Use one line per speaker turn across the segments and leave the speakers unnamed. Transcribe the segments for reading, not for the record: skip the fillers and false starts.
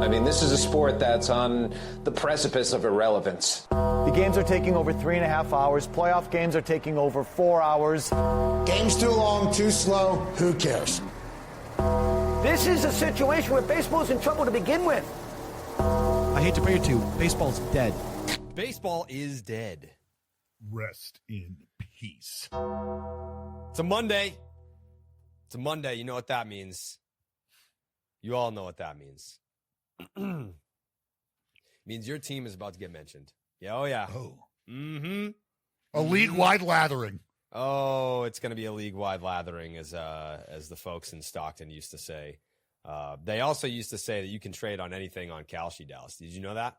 I mean, this is a sport that's on the precipice of irrelevance.
The games are taking over 3.5 hours. Playoff games are taking over 4 hours.
Game's too long, too slow. Who cares?
This is a situation where baseball's in trouble to begin with.
I hate to break it to you, baseball's dead.
Baseball is dead.
Rest in peace.
It's a Monday. It's a Monday. You know what that means. You all know what that means. Means your team is about to get mentioned. Yeah, oh yeah.
Oh.
Mm-hmm.
A league-wide lathering.
Oh, it's going to be a league-wide lathering, as the folks in Stockton used to say. They also used to say that you can trade on anything on Kalshi, Dallas. Did you know that?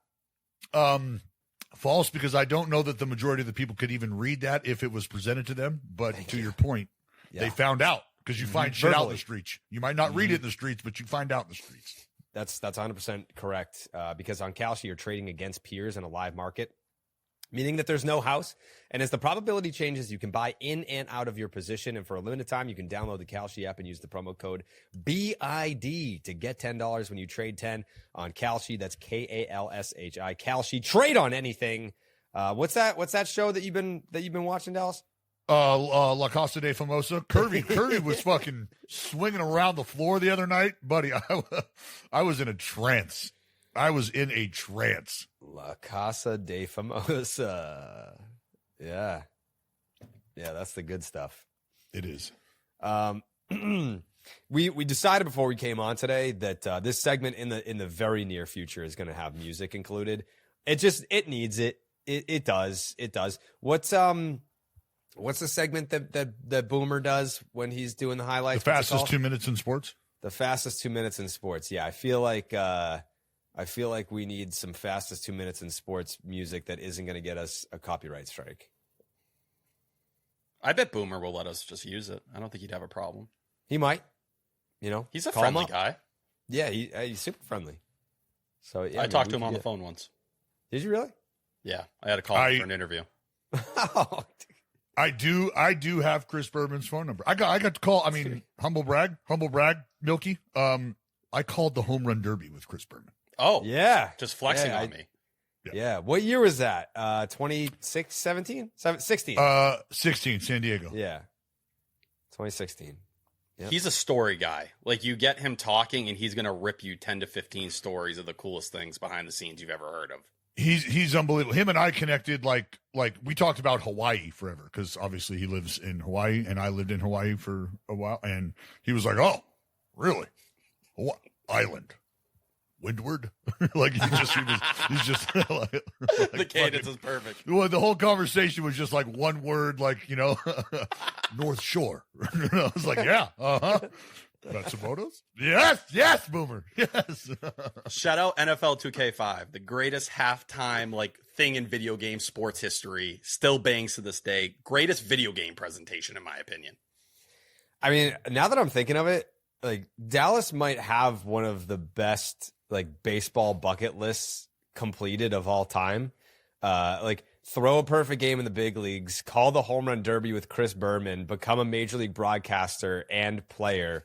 False, because I don't know that the majority of the people could even read that if it was presented to them. But to your point, they found out, because you find shit out in the streets. You might not read it in the streets, but you find out in the streets.
That's 100% correct, because on Kalshi, you're trading against peers in a live market, meaning that there's no house. And as the probability changes, you can buy in and out of your position. And for a limited time, you can download the Kalshi app and use the promo code BID to get $10 when you trade 10 on Kalshi. That's Kalshi. Kalshi. Trade on anything. What's that show that you've been watching, Dallas?
La Casa de Famosa. Kirby was fucking swinging around the floor the other night, buddy. I was in a trance.
La Casa de Famosa. Yeah, that's the good stuff.
It is.
We decided before we came on today that this segment in the very near future is going to have music included. It needs it. It does. What's the segment that Boomer does when he's doing the highlights?
The fastest 2 minutes in sports.
The fastest 2 minutes in sports. Yeah, I feel like we need some fastest 2 minutes in sports music that isn't going to get us a copyright strike.
I bet Boomer will let us just use it. I don't think he'd have a problem.
He might. You know,
he's a friendly guy.
Yeah, he's super friendly. So yeah,
I talked to him on the phone once.
Did you really?
Yeah, I had a call for an interview.
I do have Chris Berman's phone number. I got to call. I mean, humble brag, Milky. I called the home run derby with Chris Berman.
Oh
yeah,
just flexing on me.
Yeah. What year was that? 16,
San Diego.
Yeah, 2016. Yep.
He's a story guy. Like, you get him talking, and he's gonna rip you 10 to 15 stories of the coolest things behind the scenes you've ever heard of.
He's unbelievable. Him and I connected like we talked about Hawaii forever, because obviously he lives in Hawaii and I lived in Hawaii for a while, and he was like, "Oh, really? What island? Windward?" Like he's just like,
the cadence is perfect.
Well, the whole conversation was just like one word, like, you know, North Shore. I was like, yeah, Matsumoto's? Yes, Boomer. Yes.
Shout out NFL 2K5, the greatest halftime thing in video game sports history. Still bangs to this day. Greatest video game presentation, in my opinion.
I mean, now that I'm thinking of it, Dallas might have one of the best baseball bucket lists completed of all time. Throw a perfect game in the big leagues, call the home run derby with Chris Berman, become a major league broadcaster and player.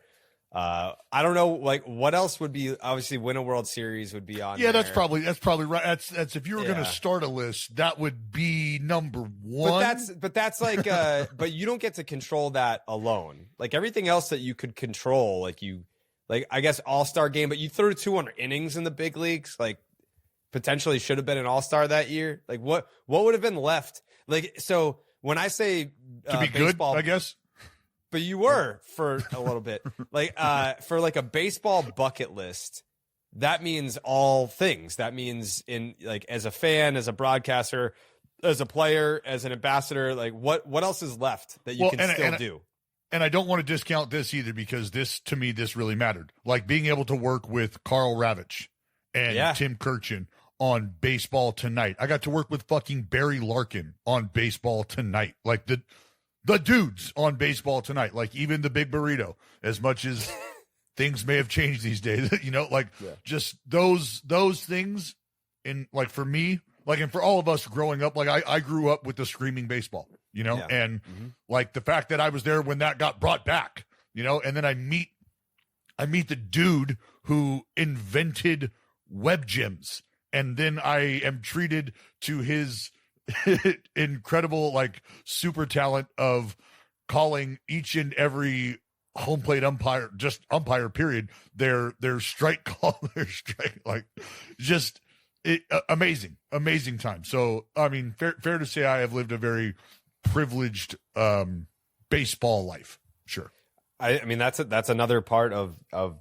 I don't know, what else would be, obviously win a World Series would be on.
Yeah,
there.
that's probably right. That's if you were going to start a list, that would be number one.
But that's but you don't get to control that alone. Everything else that you could control, I guess All-Star game, but you threw 200 innings in the big leagues, potentially should have been an All-Star that year. What would have been left? So when I say
to be
baseball,
good, I guess.
But you were for a little bit. For a baseball bucket list, that means all things. That means as a fan, as a broadcaster, as a player, as an ambassador, what else is left that you can still do?
And I don't want to discount this either, because to me, this really mattered. Being able to work with Carl Ravitch and Tim Kirchin on Baseball Tonight. I got to work with fucking Barry Larkin on Baseball Tonight. The dudes on Baseball Tonight, even the Big Burrito, as much as things may have changed these days, just those things. And for me, and for all of us growing up, I grew up with the screaming baseball, and the fact that I was there when that got brought back, and then I meet the dude who invented web gyms. And then I am treated to his incredible, like, super talent of calling each and every home plate umpire, just umpire period, their strike call, their strike, like, just amazing time. So, I mean, fair to say I have lived a very privileged baseball life. Sure.
I mean, that's another part of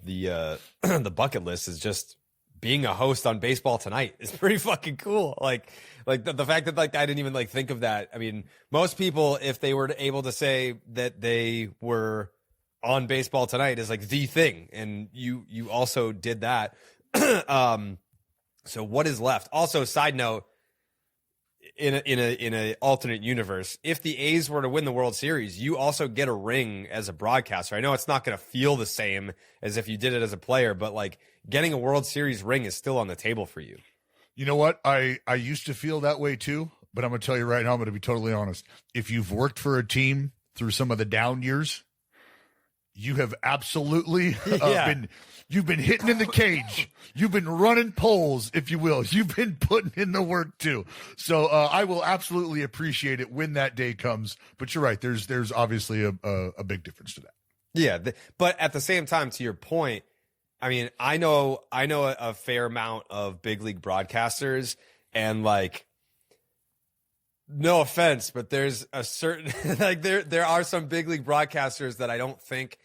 the the bucket list is just being a host on Baseball Tonight is pretty fucking cool. Like the fact that, like, I didn't even, like, think of that. I mean, most people, if they were able to say that they were on Baseball Tonight, is like the thing. And you also did that. So what is left? Also, side note, in a alternate universe, if the A's were to win the World Series, you also get a ring as a broadcaster. I know it's not going to feel the same as if you did it as a player, but, like, getting a World Series ring is still on the table for you.
You know what? I used to feel that way too, but I'm going to tell you right now, I'm going to be totally honest. If you've worked for a team through some of the down years, you have absolutely you've been hitting in the cage. You've been running poles, if you will. You've been putting in the work too. So I will absolutely appreciate it when that day comes. But you're right. There's obviously a big difference to that.
Yeah. But at the same time, to your point, I mean, I know a fair amount of big league broadcasters, and, like, no offense, but there's a certain, like, there are some big league broadcasters that I don't think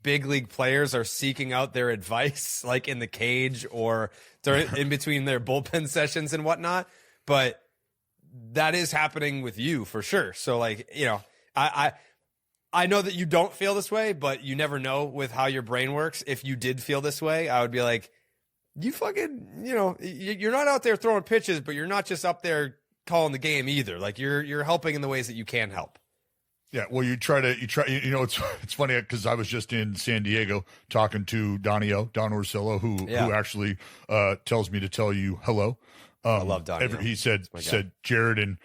big league players are seeking out their advice, like, in the cage or during in between their bullpen sessions and whatnot. But that is happening with you for sure. So, like, you know, I know that you don't feel this way, but you never know with how your brain works. If you did feel this way, I would be like, you fucking, you know, you're not out there throwing pitches, but you're not just up there calling the game either. Like, you're helping in the ways that you can help.
Yeah, well, you know, it's funny because I was just in San Diego talking to Don Orsillo, who actually tells me to tell you hello.
I love Donnie.
He said Jared and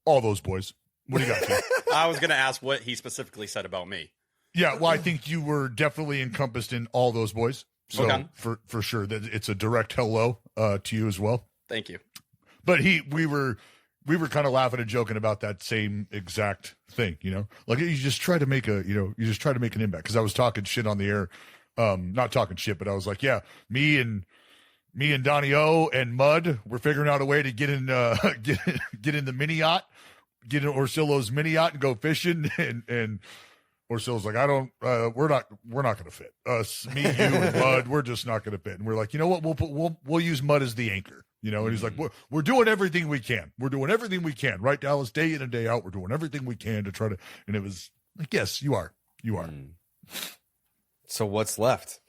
all those boys. What do you got, Tim?
I was going to ask what he specifically said about me.
Yeah, well, I think you were definitely encompassed in all those boys. So
okay.
for sure, that it's a direct hello to you as well.
Thank you.
But we were kind of laughing and joking about that same exact thing, you know, like you just try to make an impact. Because I was talking shit on the air, not talking shit, but I was like, yeah, me and Donnie O and Mud, we're figuring out a way to get in the mini yacht. Get in Orsillo's mini yacht and go fishing, and Orsillo's like, we're not going to fit us, me, you, and Mud. We're just not going to fit. And we're like, you know what? We'll use Mud as the anchor, you know. And he's like, we're doing everything we can. We're doing everything we can, right, Dallas? Day in and day out, we're doing everything we can to try to. And it was like, yes, you are.
So what's left?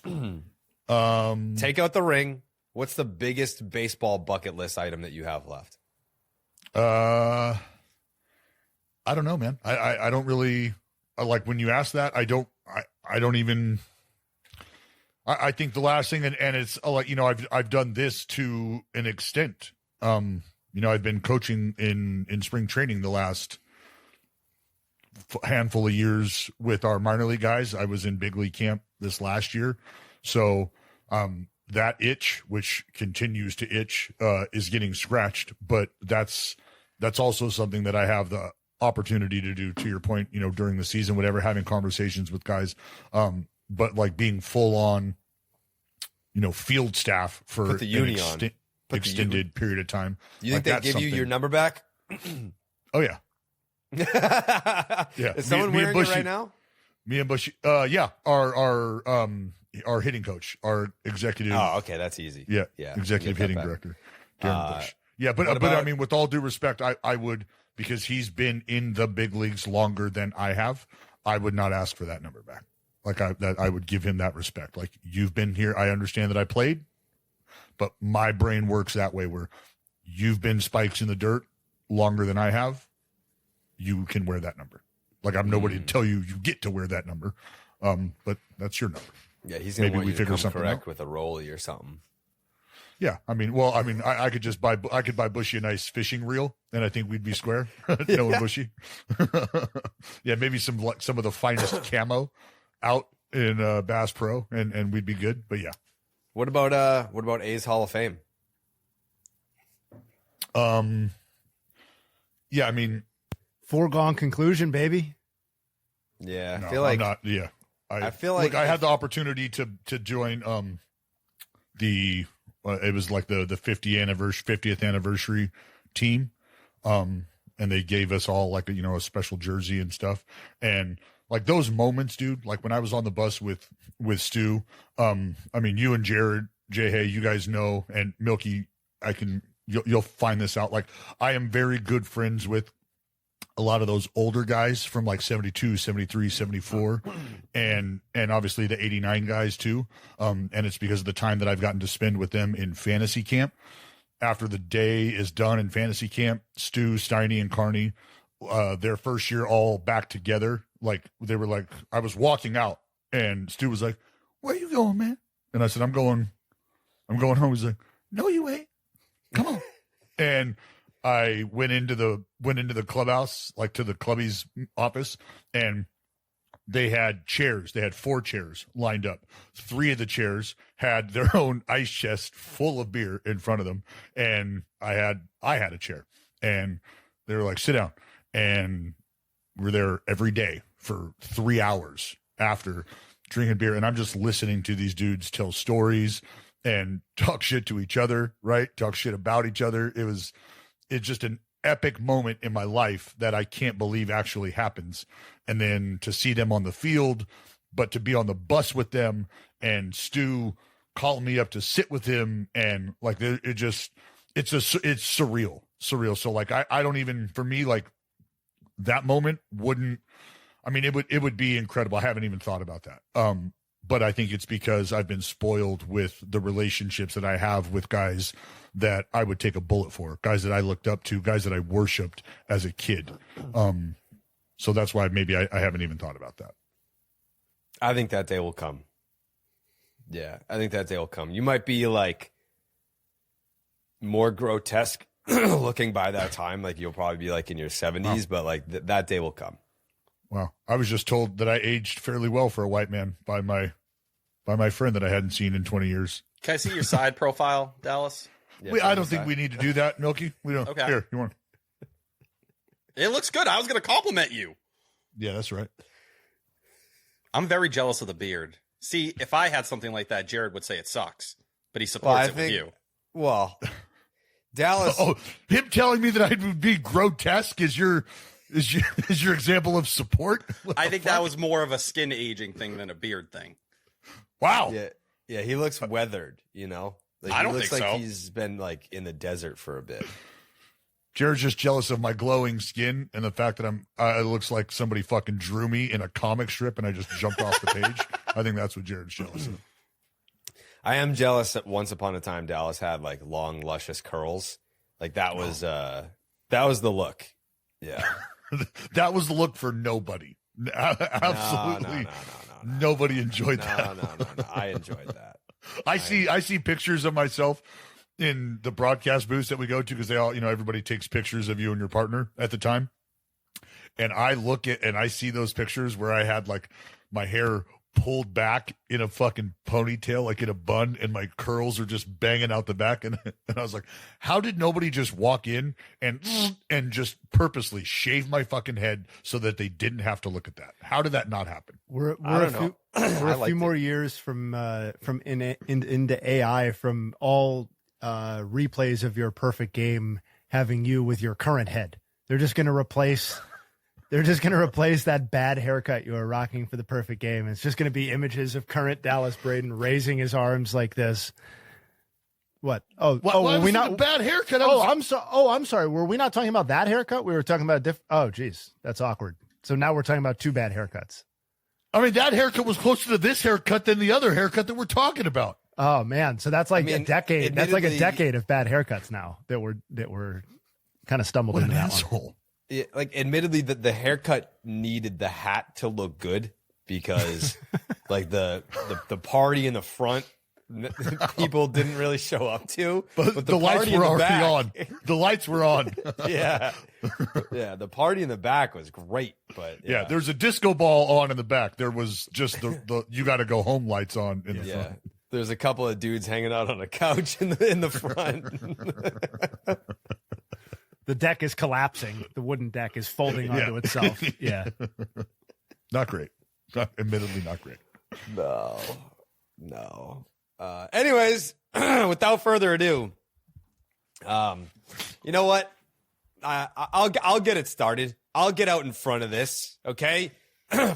Take out the ring. What's the biggest baseball bucket list item that you have left?
I don't know, man. I don't really like when you ask that. I don't even. I think the last thing, and it's like, you know, I've done this to an extent. You know, I've been coaching in spring training the last handful of years with our minor league guys. I was in big league camp this last year, so that itch, which continues to itch, is getting scratched. But that's also something that I have the opportunity to do, to your point, you know, during the season, whatever, having conversations with guys. But like being full on, you know, field staff for
Put the uni
extended period of time.
You think they give you your number back?
Oh yeah. Yeah.
Is someone wearing it right now?
Me and Bushy. Yeah. Our hitting coach, our executive.
Oh, okay. That's easy.
Yeah. Executive hitting director, Darren Bush. Yeah. But I mean, with all due respect, I would, because he's been in the big leagues longer than I have, I would not ask for that number back. Like I would give him that respect. Like, you've been here. I understand that I played, but my brain works that way, where you've been spikes in the dirt longer than I have. You can wear that number. Like, I'm nobody to tell you get to wear that number. But that's your number.
Yeah. He's going to want you to come correct with a rollie or something.
Yeah. I mean, I could just buy Bushy a nice fishing reel, and I think we'd be square. Knowing Bushy. Yeah. Maybe some of the finest camo out in Bass Pro, and we'd be good. But yeah.
What about A's Hall of Fame?
Yeah, I mean,
foregone conclusion, baby.
Yeah,
no,
I feel like
I'm not. Yeah,
I feel like
look, I had the opportunity to join it was like the 50th anniversary team, and they gave us all like a special jersey and stuff, and like those moments, dude. Like when I was on the bus with Stu, I mean, you and Jared, Hey, you guys know, and Milky, you'll find this out. Like I am very good friends with a lot of those older guys from like 72, 73, 74, and obviously the 89 guys too. And it's because of the time that I've gotten to spend with them in fantasy camp. After the day is done in fantasy camp, Stu, Steiny, and Carney, their first year all back together. Like they were like, I was walking out and Stu was like, "Where you going, man?" And I said, I'm going home. He's like, "No, you ain't. Come on." And I went into the clubhouse, like to the clubby's office, and they had chairs. They had 4 chairs lined up. 3 of the chairs had their own ice chest full of beer in front of them, and I had a chair. And they were like, "Sit down." And we're there every day for 3 hours after drinking beer, and I'm just listening to these dudes tell stories and talk shit to each other, right? Talk shit about each other. It's just an epic moment in my life that I can't believe actually happens. And then to see them on the field, but to be on the bus with them and Stu calling me up to sit with him. And like, it's surreal. So like, I don't even, for me, like that moment it would be incredible. I haven't even thought about that. But I think it's because I've been spoiled with the relationships that I have with guys that I would take a bullet for, guys that I looked up to, guys that I worshiped as a kid. So that's why maybe I haven't even thought about that.
I think that day will come. Yeah, I think that day will come. You might be like more grotesque looking by that time. Like you'll probably be like in your 70s, but like that day will come.
Wow. I was just told that I aged fairly well for a white man by my friend that I hadn't seen in 20 years.
Can I see your side profile, Dallas?
Yeah,
I don't think we need to do that, Milky. We don't.
Okay.
Here, you want?
It looks good. I was going to compliment you.
Yeah, that's right.
I'm very jealous of the beard. See, if I had something like that, Jared would say it sucks, but he supports it with you.
Well, Dallas.
Him telling me that I would be grotesque is your example of support?
I think that was more of a skin aging thing than a beard thing.
Wow.
Yeah, he looks weathered, Like,
I don't
looks
think
like
so.
He's been like in the desert for a bit.
Jared's just jealous of my glowing skin and the fact that it looks like somebody fucking drew me in a comic strip and I just jumped off the page. I think that's what Jared's jealous of.
I am jealous that once upon a time Dallas had like long, luscious curls. Like that was the look. Yeah.
That was the look for nobody. Absolutely.
No.
Nobody enjoyed that.
No. I enjoyed that.
I see pictures of myself in the broadcast booths that we go to because they all, everybody takes pictures of you and your partner at the time. And I look at and I see those pictures where I had like my hair pulled back in a fucking ponytail, like in a bun, and my curls are just banging out the back. And I was like, how did nobody just walk in and just purposely shave my fucking head so that they didn't have to look at that? How did that not happen?
We're a few more years from into AI, from all replays of your perfect game having you with your current head. They're just going to replace that bad haircut you were rocking for the perfect game. It's just going to be images of current Dallas Braden raising his arms like this. What?
Why was it a bad haircut?
I'm sorry. Were we not talking about that haircut? We were talking about Oh, geez, that's awkward. So now we're talking about 2 bad haircuts.
I mean, that haircut was closer to this haircut than the other haircut that we're talking about.
Oh man, so that's like a decade. That's like a decade of bad haircuts now that we're kind of stumbled into that one.
Like, admittedly, the haircut needed the hat to look good because, like, the party in the front, people didn't really show up to. But
the lights were already on. The lights were on.
Yeah. The party in the back was great, but
yeah, there's a disco ball on in the back. There was just the you got to go home lights on in the front.
there's a couple of dudes hanging out on a couch in the front.
The deck is collapsing. The wooden deck is folding onto itself. Yeah.
Not great. Admittedly not great.
No. Anyways, without further ado, you know what? I'll get it started. I'll get out in front of this. Okay.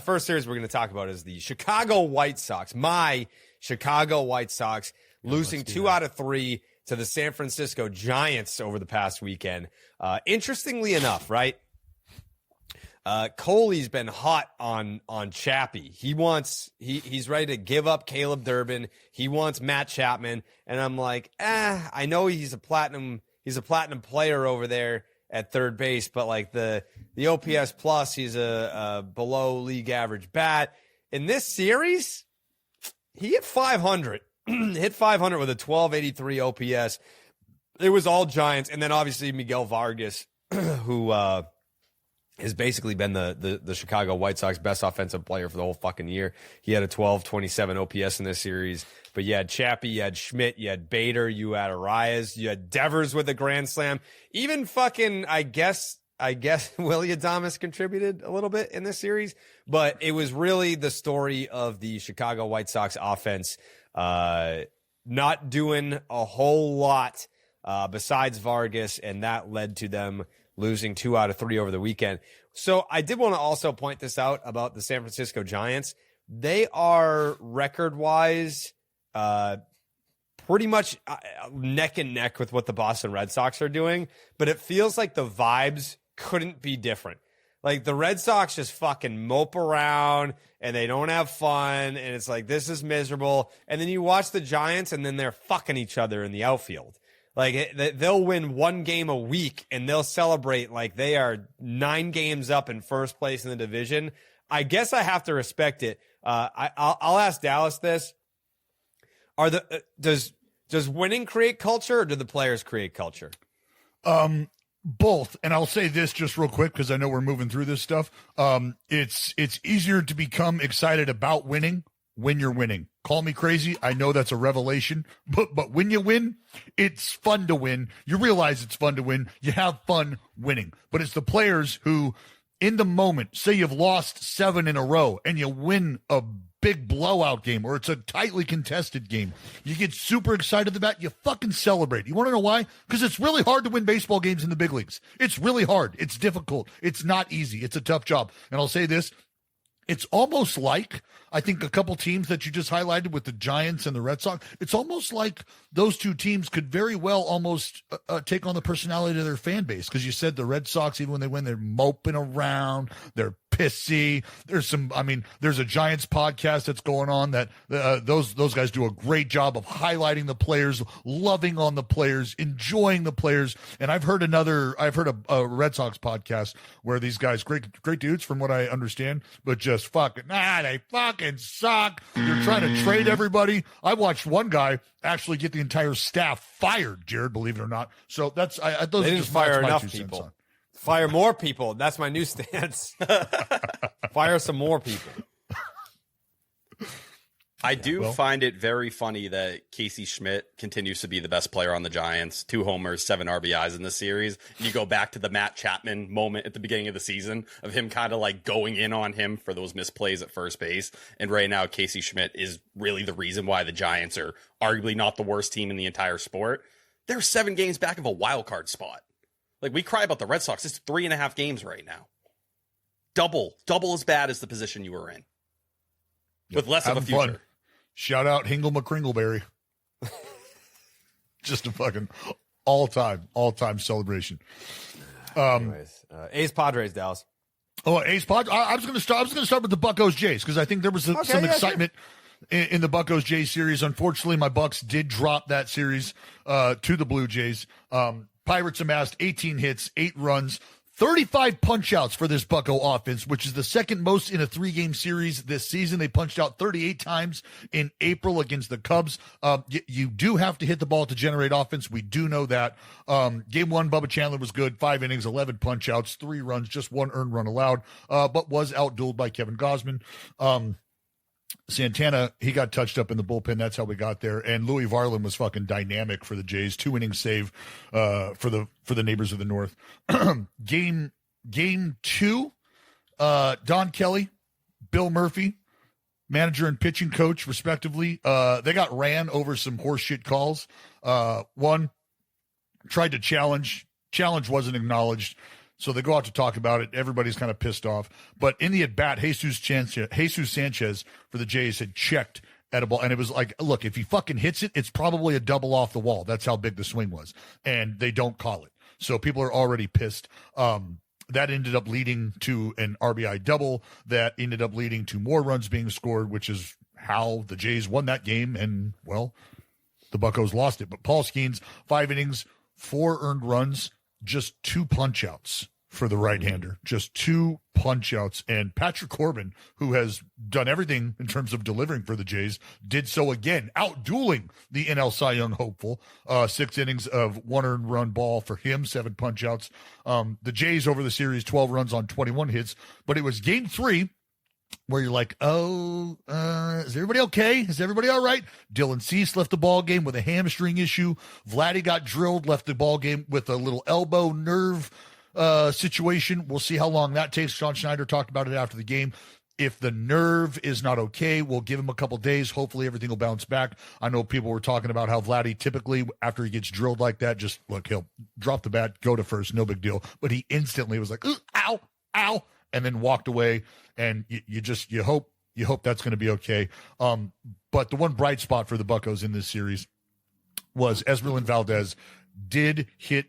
First series we're going to talk about is the Chicago White Sox. My Chicago White Sox losing 2 out of 3 to the San Francisco Giants over the past weekend. Interestingly enough, right? Coley's been hot on Chappie. He's ready to give up Caleb Durbin. He wants Matt Chapman. And I'm like, I know he's a platinum player over there at third base, but like the OPS plus, he's a below league average bat. In this series, he hit 500. Hit 500 with a 1283 OPS. It was all Giants. And then obviously Miguel Vargas, who has basically been the Chicago White Sox best offensive player for the whole fucking year. He had a 1227 OPS in this series. But you had Chappie, you had Schmidt, you had Bader, you had Arias, you had Devers with a grand slam. Even fucking, I guess Willie Adames contributed a little bit in this series. But it was really the story of the Chicago White Sox offense not doing a whole lot besides Vargas, and that led to them losing 2 out of 3 over the weekend. So I did want to also point this out about the San Francisco Giants. They are record-wise pretty much neck and neck with what the Boston Red Sox are doing, but it feels like the vibes couldn't be different. Like the Red Sox just fucking mope around and they don't have fun, and it's like, this is miserable. And then you watch the Giants and then they're fucking each other in the outfield. Like they'll win 1 game a week and they'll celebrate like they are 9 games up in first place in the division. I guess I have to respect it. I'll ask Dallas this. Does winning create culture, or do the players create culture?
Both. And I'll say this just real quick, because I know we're moving through this stuff. It's easier to become excited about winning when you're winning. Call me crazy. I know that's a revelation, but when you win, it's fun to win. You realize it's fun to win. You have fun winning. But it's the players who, in the moment, say you've lost 7 in a row and you win a big blowout game, or it's a tightly contested game, you get super excited about, you fucking celebrate. You want to know why? Because it's really hard to win baseball games in the big leagues. It's really hard. It's difficult. It's not easy. It's a tough job. And I'll say this, it's almost like, I think a couple teams that you just highlighted with the Giants and the Red Sox, it's almost like those two teams could very well almost take on the personality of their fan base. Because you said the Red Sox, even when they win, they're moping around, they're pissy. There's a Giants podcast that's going on that those guys do a great job of highlighting the players, loving on the players, enjoying the players. And I've heard a Red Sox podcast where these guys, great dudes from what I understand, but just they fucking suck. You're trying to trade everybody. I watched one guy actually get the entire staff fired, Jared, believe it or not. So those
they
are
didn't
just
fire
my
enough
2 cents
people.
on.
Fire more people. That's my new stance. Fire some more people.
I do find it very funny that Casey Schmidt continues to be the best player on the Giants. 2 homers, 7 RBIs in this series. You go back to the Matt Chapman moment at the beginning of the season of him kind of like going in on him for those misplays at first base. And right now, Casey Schmidt is really the reason why the Giants are arguably not the worst team in the entire sport. They're 7 games back of a wild card spot. Like, we cry about the Red Sox. It's 3.5 games right now. Double as bad as the position you were in. With less of a future.
Fun. Shout out Hingle McCringleberry. Just a fucking all-time celebration.
Anyways, A's Padres, Dallas.
Oh, A's Padres. I was going to start with the Buccos Jays, because I think there was some excitement in the Buccos Jays series. Unfortunately, my Bucks did drop that series to the Blue Jays. Pirates amassed 18 hits, 8 runs, 35 punch-outs for this Bucco offense, which is the second most in a 3-game series this season. They punched out 38 times in April against the Cubs. You do have to hit the ball to generate offense. We do know that. Game 1, Bubba Chandler was good. 5 innings, 11 punch-outs, 3 runs, just 1 earned run allowed, but was outdueled by Kevin Gausman. Santana, he got touched up in the bullpen. That's how we got there. And Louis Varland was fucking dynamic for the Jays. 2-inning save for the neighbors of the North. Game 2, Don Kelly, Bill Murphy, manager and pitching coach, respectively. They got ran over some horseshit calls. One tried to challenge wasn't acknowledged. So they go out to talk about it. Everybody's kind of pissed off. But in the at-bat, Jesus Sanchez for the Jays had checked at a ball. And it was like, look, if he fucking hits it, it's probably a double off the wall. That's how big the swing was. And they don't call it. So people are already pissed. That ended up leading to an RBI double. That ended up leading to more runs being scored, which is how the Jays won that game. And, well, the Buccos lost it. But Paul Skeens, 5 innings, 4 earned runs, just 2 punch-outs for the right-hander. Just 2 punch-outs. And Patrick Corbin, who has done everything in terms of delivering for the Jays, did so again, out-dueling the NL Cy Young hopeful. 6 innings of 1 earned run ball for him, 7 punch-outs. The Jays over the series, 12 runs on 21 hits. But it was Game 3 where you're like, is everybody okay? Is everybody all right? Dylan Cease left the ball game with a hamstring issue. Vladdy got drilled, left the ball game with a little elbow nerve situation. We'll see how long that takes. Sean Schneider talked about it after the game. If the nerve is not okay, we'll give him a couple days. Hopefully everything will bounce back. I know people were talking about how Vladdy typically, after he gets drilled like that, just look, he'll drop the bat, go to first, no big deal. But he instantly was like, ow, ow, and then walked away. And you hope that's going to be okay. But the one bright spot for the Buccos in this series was Esmeralyn Valdez did hit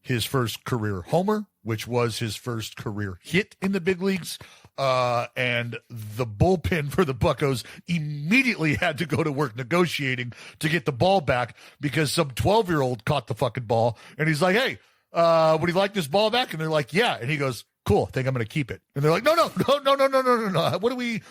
his first career homer, which was his first career hit in the big leagues. And the bullpen for the Buccos immediately had to go to work negotiating to get the ball back because some 12-year-old caught the fucking ball. And he's like, hey, would he like this ball back? And they're like, yeah. And he goes, cool, I think I'm going to keep it. And they're like, no. What do we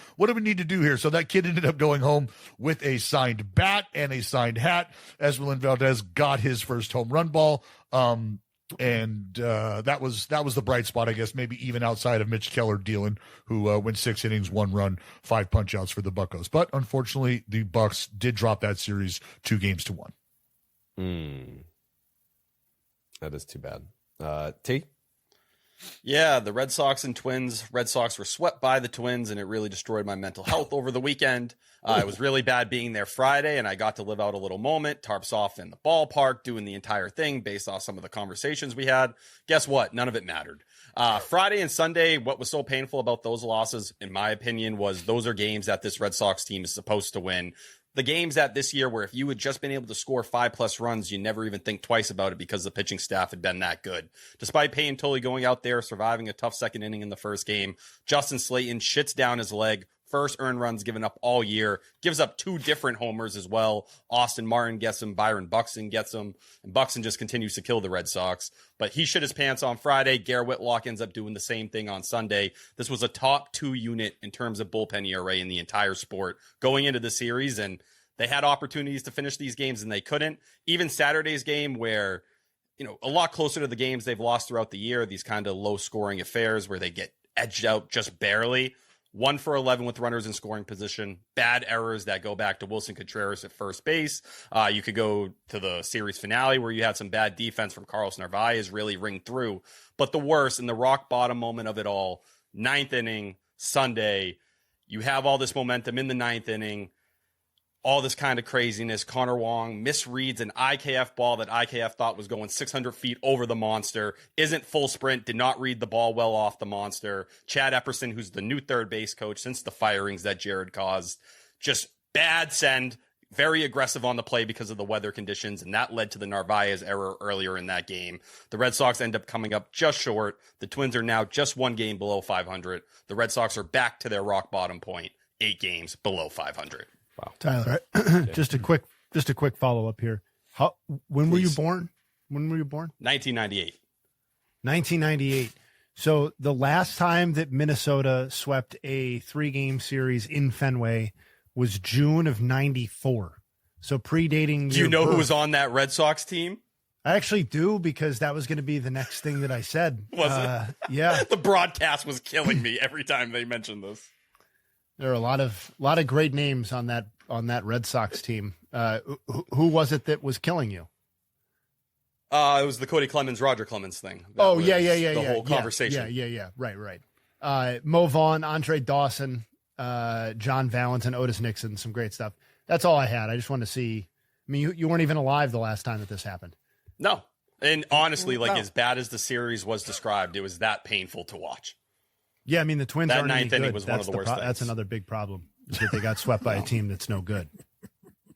need to do here? So that kid ended up going home with a signed bat and a signed hat. Esmeralyn Valdez got his first home run ball. And that was the bright spot, I guess, maybe even outside of Mitch Keller dealing, who went 6 innings, 1 run, 5 punch outs for the Buccos. But unfortunately, the Bucks did drop that series 2-1.
That is too bad. T?
Yeah, the Red Sox and Twins. Red Sox were swept by the Twins, and it really destroyed my mental health over the weekend. It was really bad being there Friday, and I got to live out a little moment. Tarps off in the ballpark, doing the entire thing based off some of the conversations we had. Guess what? None of it mattered. Friday and Sunday, what was so painful about those losses, in my opinion, was those are games that this Red Sox team is supposed to win. The games that this year where if you had just been able to score 5+ runs, you never even think twice about it because the pitching staff had been that good. Despite Payne Tully going out there, surviving a tough second inning in the first game, Justin Slayton shits down his leg. First earned runs given up all year. Gives up 2 different homers as well. Austin Martin gets him. Byron Buxton gets him. And Buxton just continues to kill the Red Sox. But he shit his pants on Friday. Garrett Whitlock ends up doing the same thing on Sunday. This was a top 2 unit in terms of bullpen ERA in the entire sport going into the series. And they had opportunities to finish these games and they couldn't. Even Saturday's game where, a lot closer to the games they've lost throughout the year, these kind of low scoring affairs where they get edged out just barely. 1 for 11 with runners in scoring position. Bad errors that go back to Wilson Contreras at first base. You could go to the series finale where you had some bad defense from Carlos Narvaez really ring through. But the worst and the rock bottom moment of it all, 9th inning, Sunday, you have all this momentum in the 9th inning. All this kind of craziness. Connor Wong misreads an IKF ball that IKF thought was going 600 feet over the monster. Isn't full sprint. Did not read the ball well off the monster. Chad Epperson, who's the new third base coach since the firings that Jared caused. Just bad send. Very aggressive on the play because of the weather conditions. And that led to the Narvaez error earlier in that game. The Red Sox end up coming up just short. The Twins are now just 1 game below 500. The Red Sox are back to their rock bottom point. 8 games below 500.
Wow.
Tyler, just a quick follow up here. When were you born?
1998.
1998. So the last time that Minnesota swept a 3-game series in Fenway was June of 94. So predating.
Do you know who was on that Red Sox team?
I actually do, because that was going to be the next thing that I said.
Was it?
Yeah.
The broadcast was killing me every time they mentioned this.
There are a lot of great names on that Red Sox team. Who was it that was killing you?
It was the Cody Clemens, Roger Clemens thing.
The
whole conversation.
Yeah. Right. Mo Vaughn, Andre Dawson, John Valentin, Otis Nixon, some great stuff. That's all I had. I just wanted to see. I mean, you weren't even alive the last time that this happened.
No. And honestly, as bad as the series was described, it was that painful to watch.
Yeah, I mean, the Twins
that
aren't any
ninth inning
good.
was one of the worst things.
That's another big problem, is that they got swept by a team that's no good.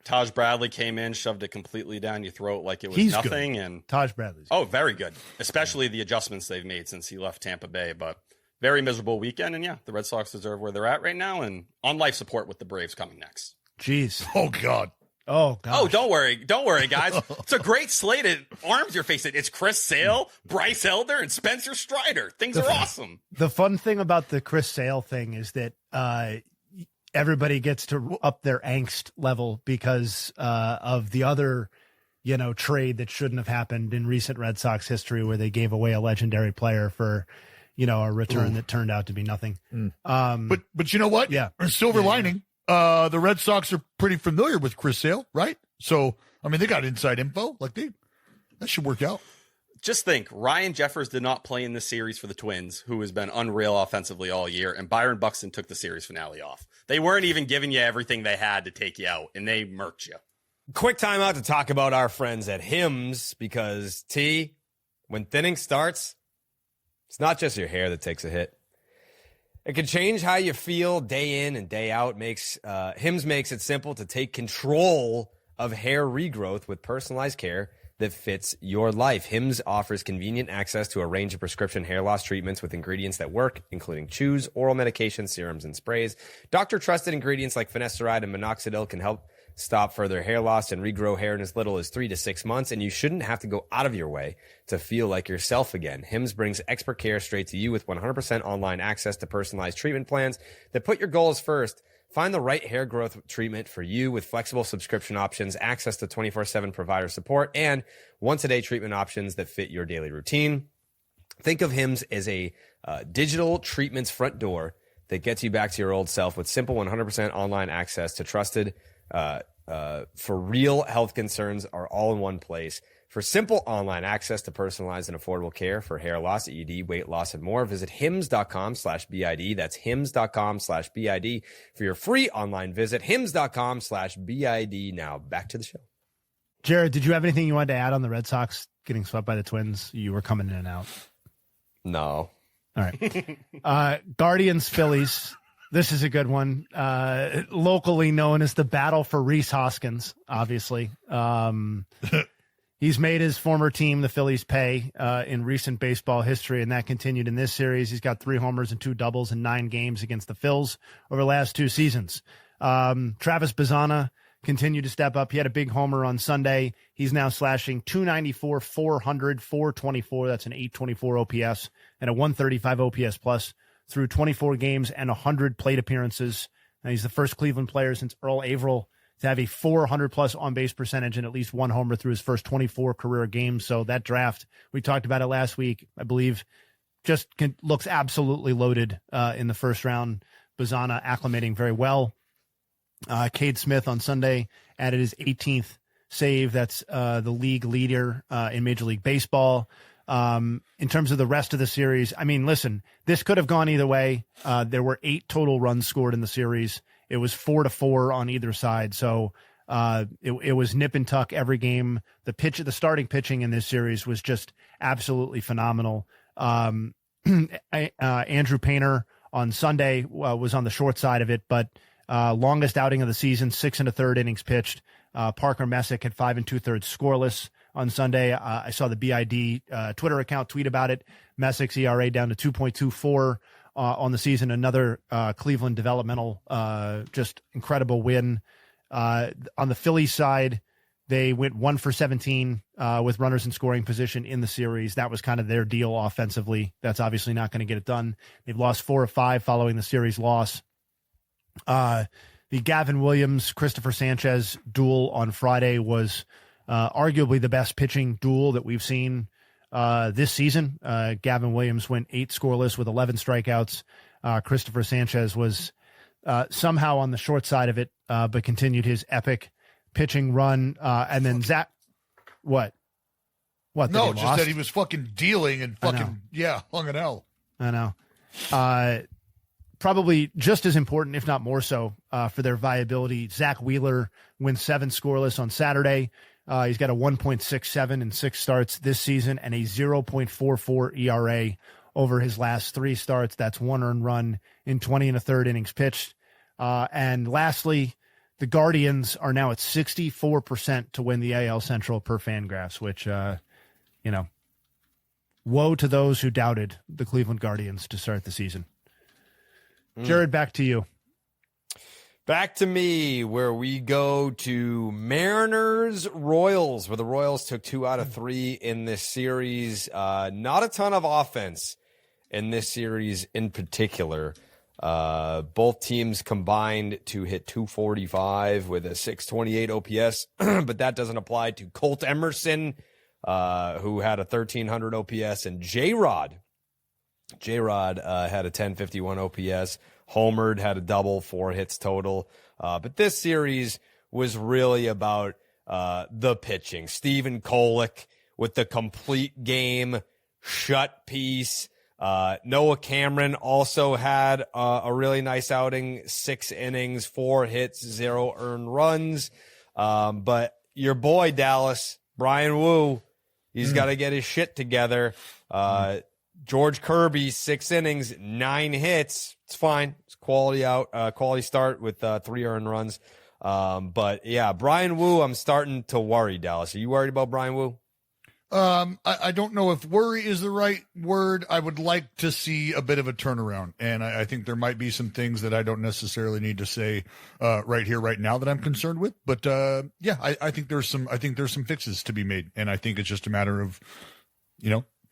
Taj Bradley came in, shoved it completely down your throat like it was nothing.
Good.
And
Taj Bradley's
good. Very good, especially the adjustments they've made since he left Tampa Bay. But very miserable weekend. And yeah, the Red Sox deserve where they're at right now and on life support with the Braves coming next.
Jeez.
Oh, God.
Oh, gosh.
Oh, don't worry, guys. It's a great slate of arms you're facing. It's Chris Sale, Bryce Elder, and Spencer Strider. Things are awesome.
The fun thing about the Chris Sale thing is that everybody gets to up their angst level because of the other, trade that shouldn't have happened in recent Red Sox history, where they gave away a legendary player for, a return that turned out to be nothing.
But you know what?
Yeah.
Silver lining. The Red Sox are pretty familiar with Chris Sale, right? So, I mean, they got inside info. That should work out.
Just think, Ryan Jeffers did not play in this series for the Twins, who has been unreal offensively all year, and Byron Buxton took the series finale off. They weren't even giving you everything they had to take you out, and they murked you.
Quick timeout to talk about our friends at Hims, because when thinning starts, it's not just your hair that takes a hit. It can change how you feel day in and day out. Hims makes it simple to take control of hair regrowth with personalized care that fits your life. Hims offers convenient access to a range of prescription hair loss treatments with ingredients that work, including chews, oral medications, serums, and sprays. Doctor-trusted ingredients like finasteride and minoxidil can help stop further hair loss and regrow hair in as little as 3 to 6 months, and you shouldn't have to go out of your way to feel like yourself again. Hims brings expert care straight to you with 100% online access to personalized treatment plans that put your goals first. Find the right hair growth treatment for you with flexible subscription options, access to 24/7 provider support, and once-a-day treatment options that fit your daily routine. Think of Hims as a digital treatments front door that gets you back to your old self with simple 100% online access to trusted for real health concerns are all in one place. For simple online access to personalized and affordable care for hair loss, ED, weight loss, and more, visit hims.com/BID. That's hims.com/BID for your free online visit. hims.com/BID. Now back to the show.
Jared, did you have anything you wanted to add on the Red Sox getting swept by the Twins? You were coming in and out.
No.
All right. Guardians, Phillies. This is a good one. Locally known as the battle for Rhys Hoskins, obviously. He's made his former team, the Phillies, pay in recent baseball history, and that continued in this series. He's got 3 homers and 2 doubles in 9 games against the Phils over the last 2 seasons. Travis Bazzana continued to step up. He had a big homer on Sunday. He's now slashing 294, 400, 424. That's an 824 OPS and a 135 OPS plus through 24 games and 100 plate appearances. Now, he's the first Cleveland player since Earl Averill to have a 400-plus on-base percentage and at least 1 homer through his first 24 career games. So that draft, we talked about it last week, I believe, just looks absolutely loaded in the first round. Bazzana acclimating very well. Cade Smith on Sunday added his 18th save. That's the league leader in Major League Baseball. In terms of the rest of the series, I mean, listen, this could have gone either way. There were 8 total runs scored in the series. It was 4-4 on either side. So it was nip and tuck every game. The starting pitching in this series was just absolutely phenomenal. Andrew Painter on Sunday was on the short side of it, but longest outing of the season, 6 1/3 innings pitched. Parker Messick had 5 2/3 scoreless on Sunday. I saw the BID Twitter account tweet about it. Messick's ERA down to 2.24 on the season. Another Cleveland developmental, just incredible win. On the Phillies side, they went 1 for 17 with runners in scoring position in the series. That was kind of their deal offensively. That's obviously not going to get it done. They've lost 4 of 5 following the series loss. The Gavin Williams, Christopher Sanchez duel on Friday was arguably the best pitching duel that we've seen this season. Gavin Williams went 8 scoreless with 11 strikeouts. Christopher Sanchez was somehow on the short side of it, but continued his epic pitching run. And then Zach, what?
No, just that he was fucking dealing and fucking, hung an L.
I know. Probably just as important, if not more so, for their viability. Zach Wheeler wins 7 scoreless on Saturday. He's got a 1.67 in 6 starts this season and a 0.44 ERA over his last 3 starts. That's 1 earned run in 20 1/3 innings pitched. And lastly, the Guardians are now at 64% to win the AL Central per Fangraphs, which, woe to those who doubted the Cleveland Guardians to start the season. Jared, back to you.
Back to me, where we go to Mariners Royals, where the Royals took 2 out of 3 in this series. Not a ton of offense in this series in particular. Both teams combined to hit 245 with a 628 OPS, but that doesn't apply to Colt Emerson, who had a 1300 OPS, and J-Rod had a 1051 OPS. Homered, had a double, 4 hits total. But this series was really about the pitching. Stephen Kolek with the complete game shut piece. Noah Cameron also had a really nice outing, 6 innings, 4 hits, 0 earned runs. But your boy, Dallas, Brian Wu, he's got to get his shit together. George Kirby, 6 innings, 9 hits. It's fine. It's quality start with 3 earned runs. But yeah, Brian Wu, I'm starting to worry, Dallas. Are you worried about Brian Wu?
I don't know if worry is the right word. I would like to see a bit of a turnaround, and I think there might be some things that I don't necessarily need to say right here, right now, that I'm concerned with. But I think there's some fixes to be made, and I think it's just a matter of,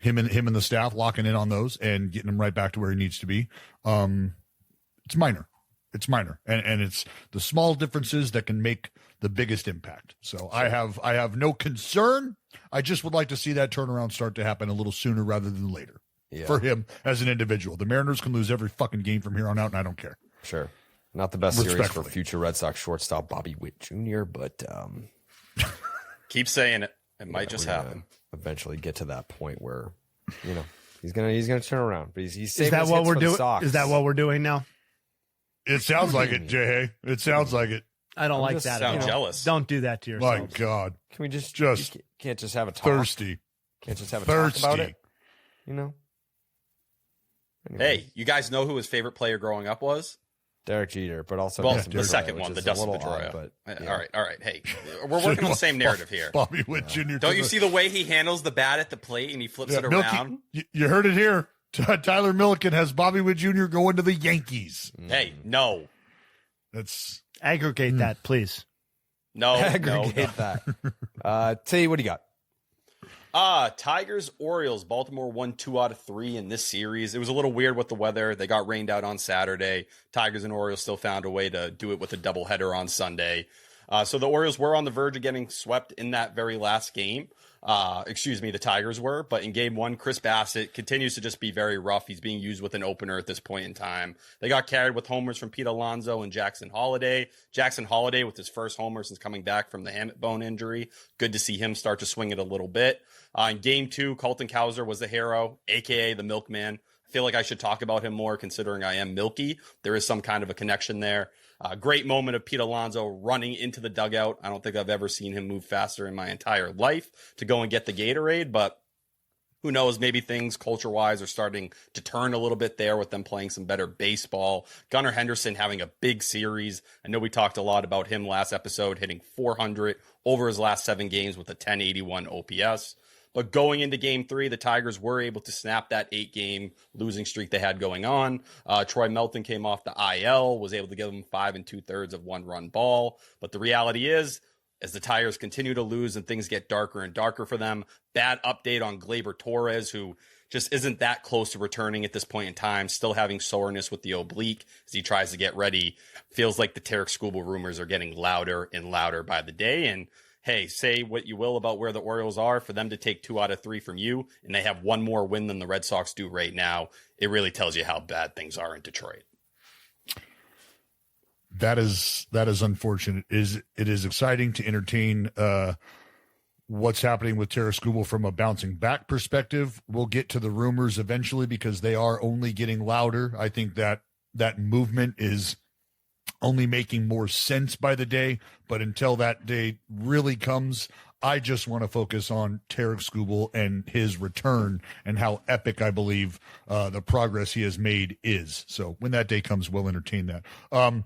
him and the staff locking in on those and getting him right back to where he needs to be. It's minor. And it's the small differences that can make the biggest impact. So I have no concern. I just would like to see that turnaround start to happen a little sooner rather than later for him as an individual. The Mariners can lose every fucking game from here on out, and I don't care.
Sure. Not the best series for future Red Sox shortstop Bobby Witt Jr., but
keep saying it. It might just happen.
Eventually get to that point where, he's gonna turn around. But he's saving
Is that
his
what
hits
we're
for the
doing?
Sox.
Is that what we're doing now?
It sounds like it, Jay. It sounds like it.
I don't like that.
Sound jealous.
Don't do that to yourself.
My God.
Can we just
you
can't just have a talk?
Thirsty.
Can't just have a talk about it? Anyway.
Hey, you guys know who his favorite player growing up was?
Derek Jeter, but also
the second one, the Dustin Pedroia. All right. Hey, we're working on the same narrative here.
Bobby Witt Jr.
Don't you see the way he handles the bat at the plate and he flips it around?
You heard it here. Tyler Milliken has Bobby Witt Jr. going to the Yankees.
Hey, no.
That's
aggregate that, please.
No,
aggregate that. Tell you what do you got?
Tigers, Orioles. Baltimore won 2 out of 3 in this series. It was a little weird with the weather. They got rained out on Saturday. Tigers and Orioles still found a way to do it with a doubleheader on Sunday. So the Orioles were on the verge of getting swept in that very last game. The Tigers were, but in game 1, Chris Bassett continues to just be very rough. He's being used with an opener at this point in time. They got carried with homers from Pete Alonso and Jackson Holiday. Jackson Holiday with his first homer since coming back from the hamate bone injury. Good to see him start to swing it a little bit. In game 2, Colton Cowser was the hero, aka the milkman. I feel like I should talk about him more considering I am milky. There is some kind of a connection there. Great moment of Pete Alonso running into the dugout. I don't think I've ever seen him move faster in my entire life to go and get the Gatorade, but who knows, maybe things culture-wise are starting to turn a little bit there with them playing some better baseball. Gunnar Henderson having a big series. I know we talked a lot about him last episode, hitting 400 over his last 7 games with a 1081 OPS. But going into game 3, the Tigers were able to snap that 8-game losing streak they had going on. Troy Melton came off the IL, was able to give them 5 2/3 of 1-run ball. But the reality is, as the Tigers continue to lose and things get darker and darker for them, bad update on Gleyber Torres, who just isn't that close to returning at this point in time, still having soreness with the oblique as he tries to get ready. Feels like the Tarik Skubal rumors are getting louder and louder by the day. And hey, say what you will about where the Orioles are, for them to take 2 out of 3 from you, and they have 1 more win than the Red Sox do right now, it really tells you how bad things are in Detroit.
That is unfortunate. It is exciting to entertain what's happening with Tarik Skubal from a bouncing back perspective. We'll get to the rumors eventually because they are only getting louder. I think that movement is only making more sense by the day, but until that day really comes, I just want to focus on Tarik Skubal and his return and how epic I believe the progress he has made is. So when that day comes, we'll entertain that.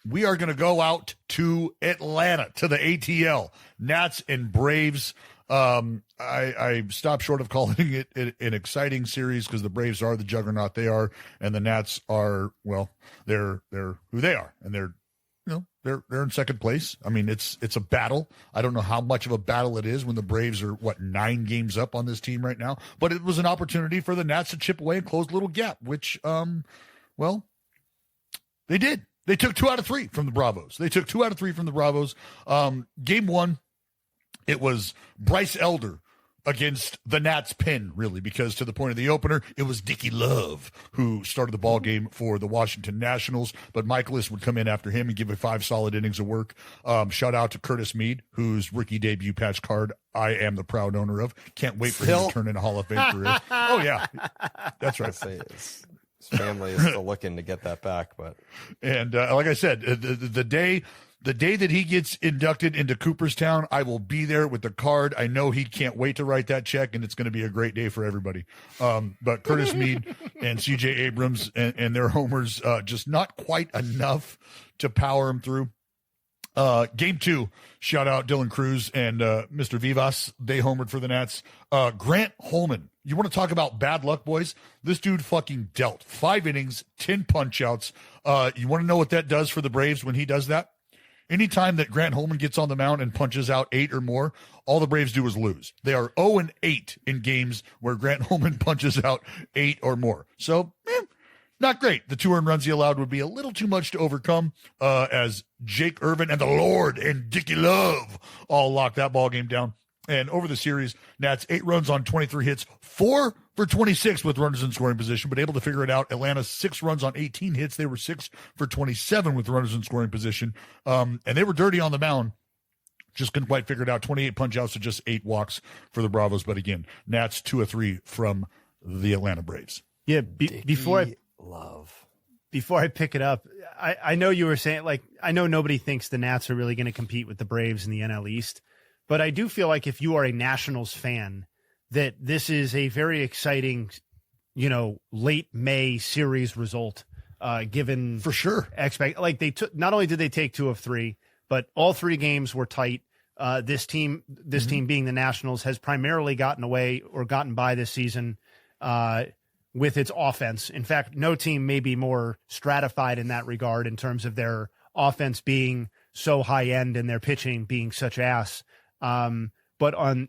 We are going to go out to Atlanta, to the ATL, Nats and Braves. I stopped short of calling it an exciting series because the Braves are the juggernaut they are, and the Nats are, well, they're who they are, and they're in second place. I mean, it's a battle. I don't know how much of a battle it is when the Braves are 9 games up on this team right now, but it was an opportunity for the Nats to chip away and close a little gap, which, well, they did. They took 2 out of 3 from the Bravos. Game 1, it was Bryce Elder against the Nats pen, really, because to the point of the opener, it was Dickie Love who started the ball game for the Washington Nationals, but Michaelis would come in after him and give it 5 solid innings of work. Shout out to Curtis Mead, whose rookie debut patch card I am the proud owner of. Can't wait for him to turn in a Hall of Fame career. Oh, yeah. That's right.
His family is still looking to get that back, but
like I said, the day that he gets inducted into Cooperstown, I will be there with the card. I know he can't wait to write that check, and it's going to be a great day for everybody. But Curtis Mead and C.J. Abrams and their homers just not quite enough to power him through. Game 2, shout out Dylan Cruz and Mr. Vivas. They homered for the Nats. Grant Holman. You want to talk about bad luck, boys? This dude fucking dealt 5 innings, 10 punch outs. You want to know what that does for the Braves when he does that? Anytime that Grant Holman gets on the mound and punches out 8 or more, all the Braves do is lose. They are 0-8 in games where Grant Holman punches out 8 or more. So, not great. The 2 earned runs he allowed would be a little too much to overcome as Jake Irvin and the Lord and Dickie Love all locked that ball game down. And over the series, Nats 8 runs on 23 hits, 4 for 26 with runners in scoring position, but able to figure it out. Atlanta 6 runs on 18 hits. They were 6 for 27 with runners in scoring position. And they were dirty on the mound. Just couldn't quite figure it out. 28 punch outs to just 8 walks for the Bravos. But again, Nats 2 of 3 from the Atlanta Braves.
Yeah. Before I pick it up, I know you were saying, I know nobody thinks the Nats are really going to compete with the Braves in the NL East. But I do feel like if you are a Nationals fan, that this is a very exciting, late May series result, given
for sure.
They took, not only did they take 2 of 3, but all 3 games were tight. This team being the Nationals has primarily gotten by this season, with its offense. In fact, no team may be more stratified in that regard in terms of their offense being so high end and their pitching being such ass. But on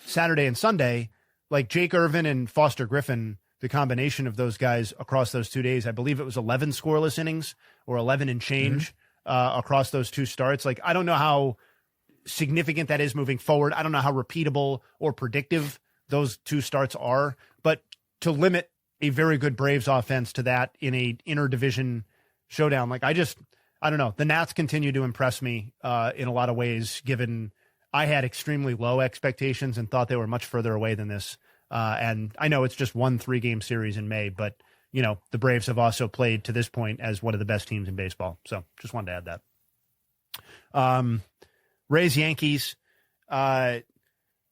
Saturday and Sunday, like Jake Irvin and Foster Griffin, the combination of those guys across those 2 days, I believe it was 11 scoreless innings or 11 and change across those 2 starts. Like, I don't know how significant that is moving forward. I don't know how repeatable or predictive those 2 starts are, but to limit a very good Braves offense to that in a interdivision showdown, I don't know. The Nats continue to impress me in a lot of ways, given I had extremely low expectations and thought they were much further away than this. And I know it's just 1 3-game series in May, but, the Braves have also played to this point as one of the best teams in baseball. So just wanted to add that. Rays Yankees,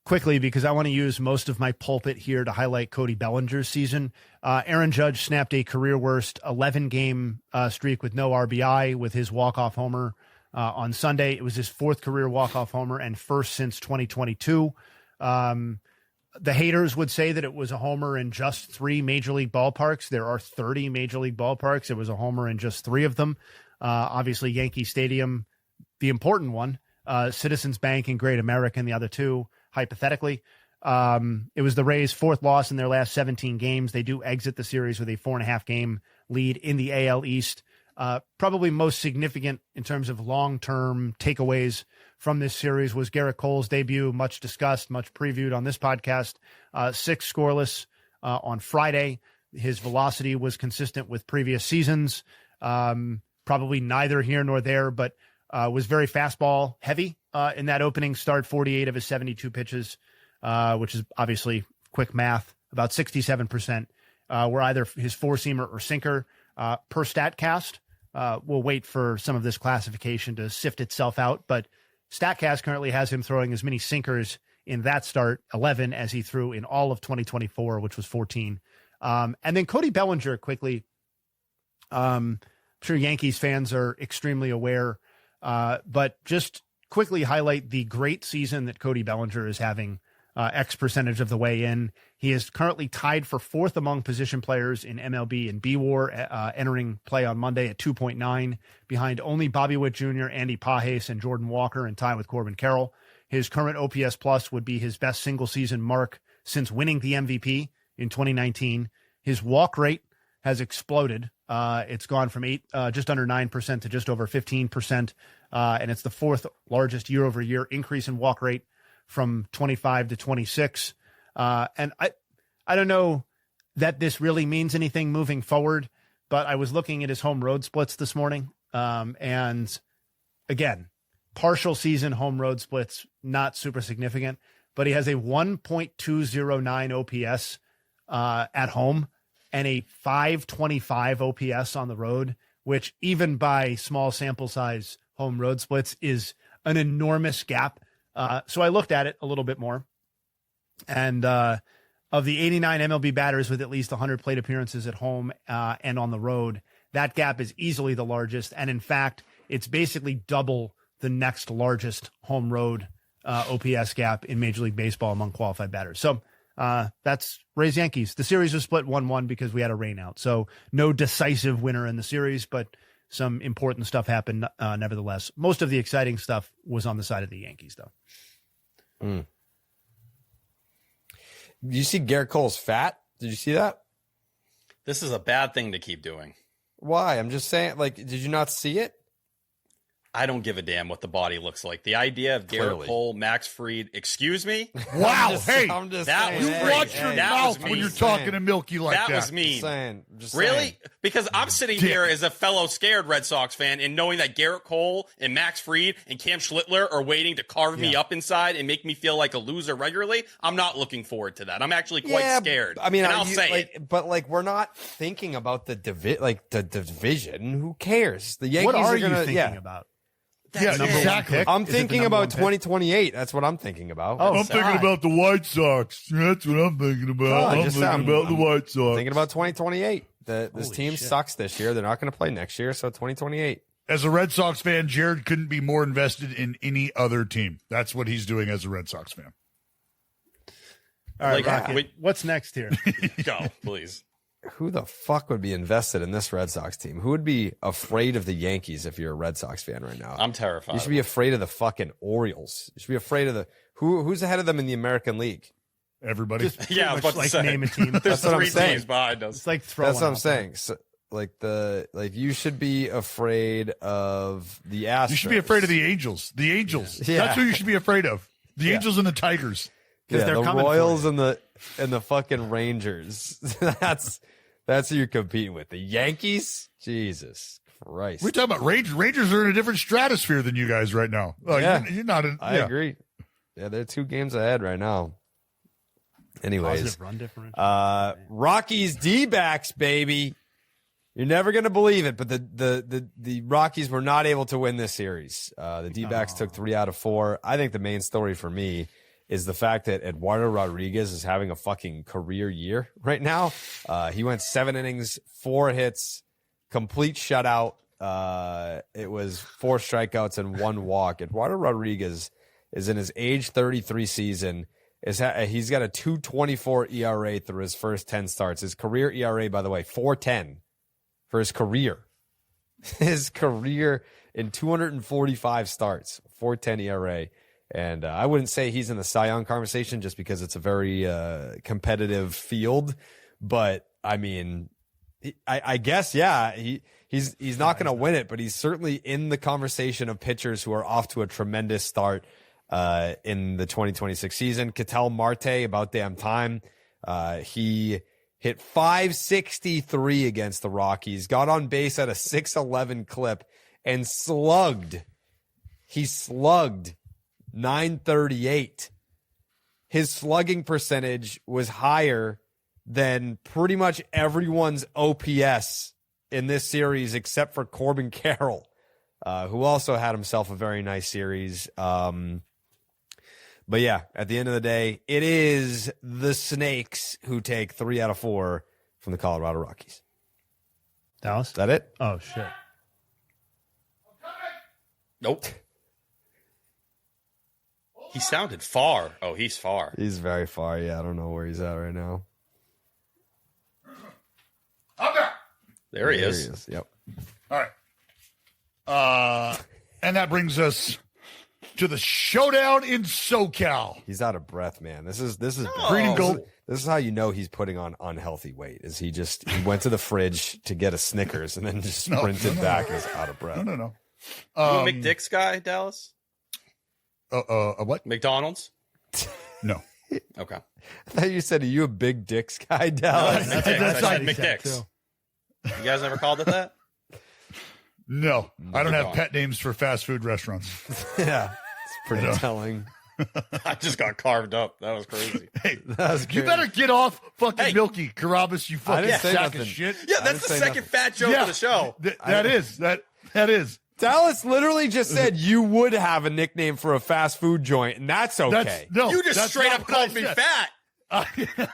quickly, because I want to use most of my pulpit here to highlight Cody Bellinger's season. Aaron Judge snapped a career worst 11-game streak with no RBI with his walk-off homer on Sunday. It was his 4th career walk-off homer and first since 2022. The haters would say that it was a homer in just 3 major league ballparks. There are 30 major league ballparks. It was a homer in just 3 of them. Obviously, Yankee Stadium, the important one, Citizens Bank and Great American, the other 2, hypothetically. It was the Rays' 4th loss in their last 17 games. They do exit the series with a 4.5-game lead in the AL East. Probably most significant in terms of long-term takeaways from this series was Garrett Cole's debut, much discussed, much previewed on this podcast. 6 scoreless on Friday. His velocity was consistent with previous seasons. probably neither here nor there, but was very fastball heavy in that opening start. 48 of his 72 pitches, which is obviously quick math, about 67%, were either his four-seamer or sinker. Per StatCast, we'll wait for some of this classification to sift itself out, but StatCast currently has him throwing as many sinkers in that start, 11, as he threw in all of 2024, which was 14. And then Cody Bellinger, quickly. I'm sure Yankees fans are extremely aware, but just quickly highlight the great season that Cody Bellinger is having, X percentage of the way in. He is currently tied for fourth among position players in MLB and BWAR, entering play on Monday at 2.9, behind only Bobby Witt Jr., Andy Pages, and Jordan Walker, and tie with Corbin Carroll. His current OPS plus would be his best single season mark since winning the MVP in 2019. His walk rate has exploded. It's gone from just under 9% to just over 15%. And it's the fourth largest year over year increase in walk rate from 25 to 26. And I don't know that this really means anything moving forward, but I was looking at his home road splits this morning. And again, partial season home road splits, not super significant, but he has a 1.209 OPS at home and a 525 OPS on the road, which even by small sample size home road splits is an enormous gap. So I looked at it a little bit more, and of the 89 MLB batters with at least 100 plate appearances at home and on the road, that gap is easily the largest. And in fact, it's basically double the next largest home road OPS gap in Major League Baseball among qualified batters. So that's Rays Yankees. The series was split 1-1 because we had a rain out. So no decisive winner in the series, but some important stuff happened nevertheless. Most of the exciting stuff was on the side of the Yankees, though.
Mm. Did you see Garrett Cole's fat? Did you see that?
This is a bad thing to keep doing.
Why? I'm just saying, like, did you not see it?
I don't give a damn what the body looks like. The idea of Garrett Cole, Max Fried, excuse me?
Wow,
that
saying,
was
watch your mouth when you're talking to Milky like that.
That was mean.
Just
really?
saying.
Because I'm sitting here as a fellow scared Red Sox fan and knowing that Garrett Cole and Max Fried and Cam Schlittler are waiting to carve me up inside and make me feel like a loser regularly. I'm not looking forward to that. I'm actually quite scared.
I mean,
I'll say it.
But like, we're not thinking about the division. Who cares? The Yankees
what are
gonna,
you thinking about?
Yeah, exactly.
I'm thinking about 2028. That's what I'm thinking about.
Oh, I'm thinking about the White Sox. That's what I'm thinking about. I'm thinking about the White Sox.
Thinking about 2028. This team sucks this year. They're not going to play next year, so 2028.
As a Red Sox fan, Jared couldn't be more invested in any other team. That's what he's doing as a Red Sox fan.
All right, Rocky, what's next here?
Go, please.
Who the fuck would be invested in this Red Sox team? Who would be afraid of the Yankees if you're a Red Sox fan right now?
I'm terrified.
You should be afraid of the fucking Orioles. You should be afraid of the who's ahead of them in the American League?
Everybody.
Yeah, but
like name a team.
There's
That's what I'm
3
saying.
teams behind us.
It's like throwing.
That's what I'm saying. So, you should be afraid of the Astros.
You should be afraid of the Angels. The Angels.
Yeah.
That's who you should be afraid of. The Angels and the Tigers.
Yeah,
they're
the
coming
Royals and the fucking Rangers. That's who you're competing with. The Yankees? Jesus Christ.
We're talking about Rangers. Rangers are in a different stratosphere than you guys right now. You're not in.
I agree. Yeah, they're 2 games ahead right now. Anyways.
Positive run differential.
Rockies D-backs, baby. You're never going to believe it, but the Rockies were not able to win this series. The D-backs took 3 out of 4. I think the main story for me is the fact that Eduardo Rodriguez is having a fucking career year right now. He went 7 innings, 4 hits, complete shutout. It was 4 strikeouts and 1 walk. Eduardo Rodriguez is in his age 33 season. He's got a 2.24 ERA through his first 10 starts. His career ERA, by the way, 4.10 for his career. His career in 245 starts, 4.10 ERA. And I wouldn't say he's in the Cy Young conversation just because it's a very competitive field. But I mean, I guess, yeah, he's not going to win it, but he's certainly in the conversation of pitchers who are off to a tremendous start in the 2026 season. Ketel Marte, about damn time. He hit .563 against the Rockies, got on base at a .611 clip, and slugged. He slugged .938. His slugging percentage was higher than pretty much everyone's OPS in this series except for Corbin Carroll, who also had himself a very nice series. But yeah, at the end of the day, it is the Snakes who take 3 out of 4 from the Colorado Rockies.
Dallas?
Is that it?
Oh, shit.
Nope. He sounded far. Oh, he's far.
He's very far. Yeah, I don't know where he's at right now.
There he is.
Yep.
All right. And that brings us to the showdown in SoCal.
He's out of breath, man. This is
Green and gold.
This is how you know he's putting on unhealthy weight. Is he went to the fridge to get a Snickers and then just sprinted back and is out of breath.
No.
You a McDick's guy, Dallas?
A what?
McDonald's?
No.
Okay.
I thought you said, are you a big dicks guy, Dallas?
That's
That's
I said
not-
McDick's. You guys never called it that?
No. I don't have
gone.
pet names for fast food restaurants.
Yeah. It's pretty telling.
I just got carved up. That was crazy.
Hey,
That was
you
great.
better get off fucking
Hey.
Milky Carabas, you fucking
didn't say
sack
nothing.
of shit.
Yeah,
I
that's
didn't
the
say
second
nothing.
fat joke of the show.
That is.
Dallas literally just said you would have a nickname for a fast food joint, and that's okay.
You just straight up called me
fat.
fat.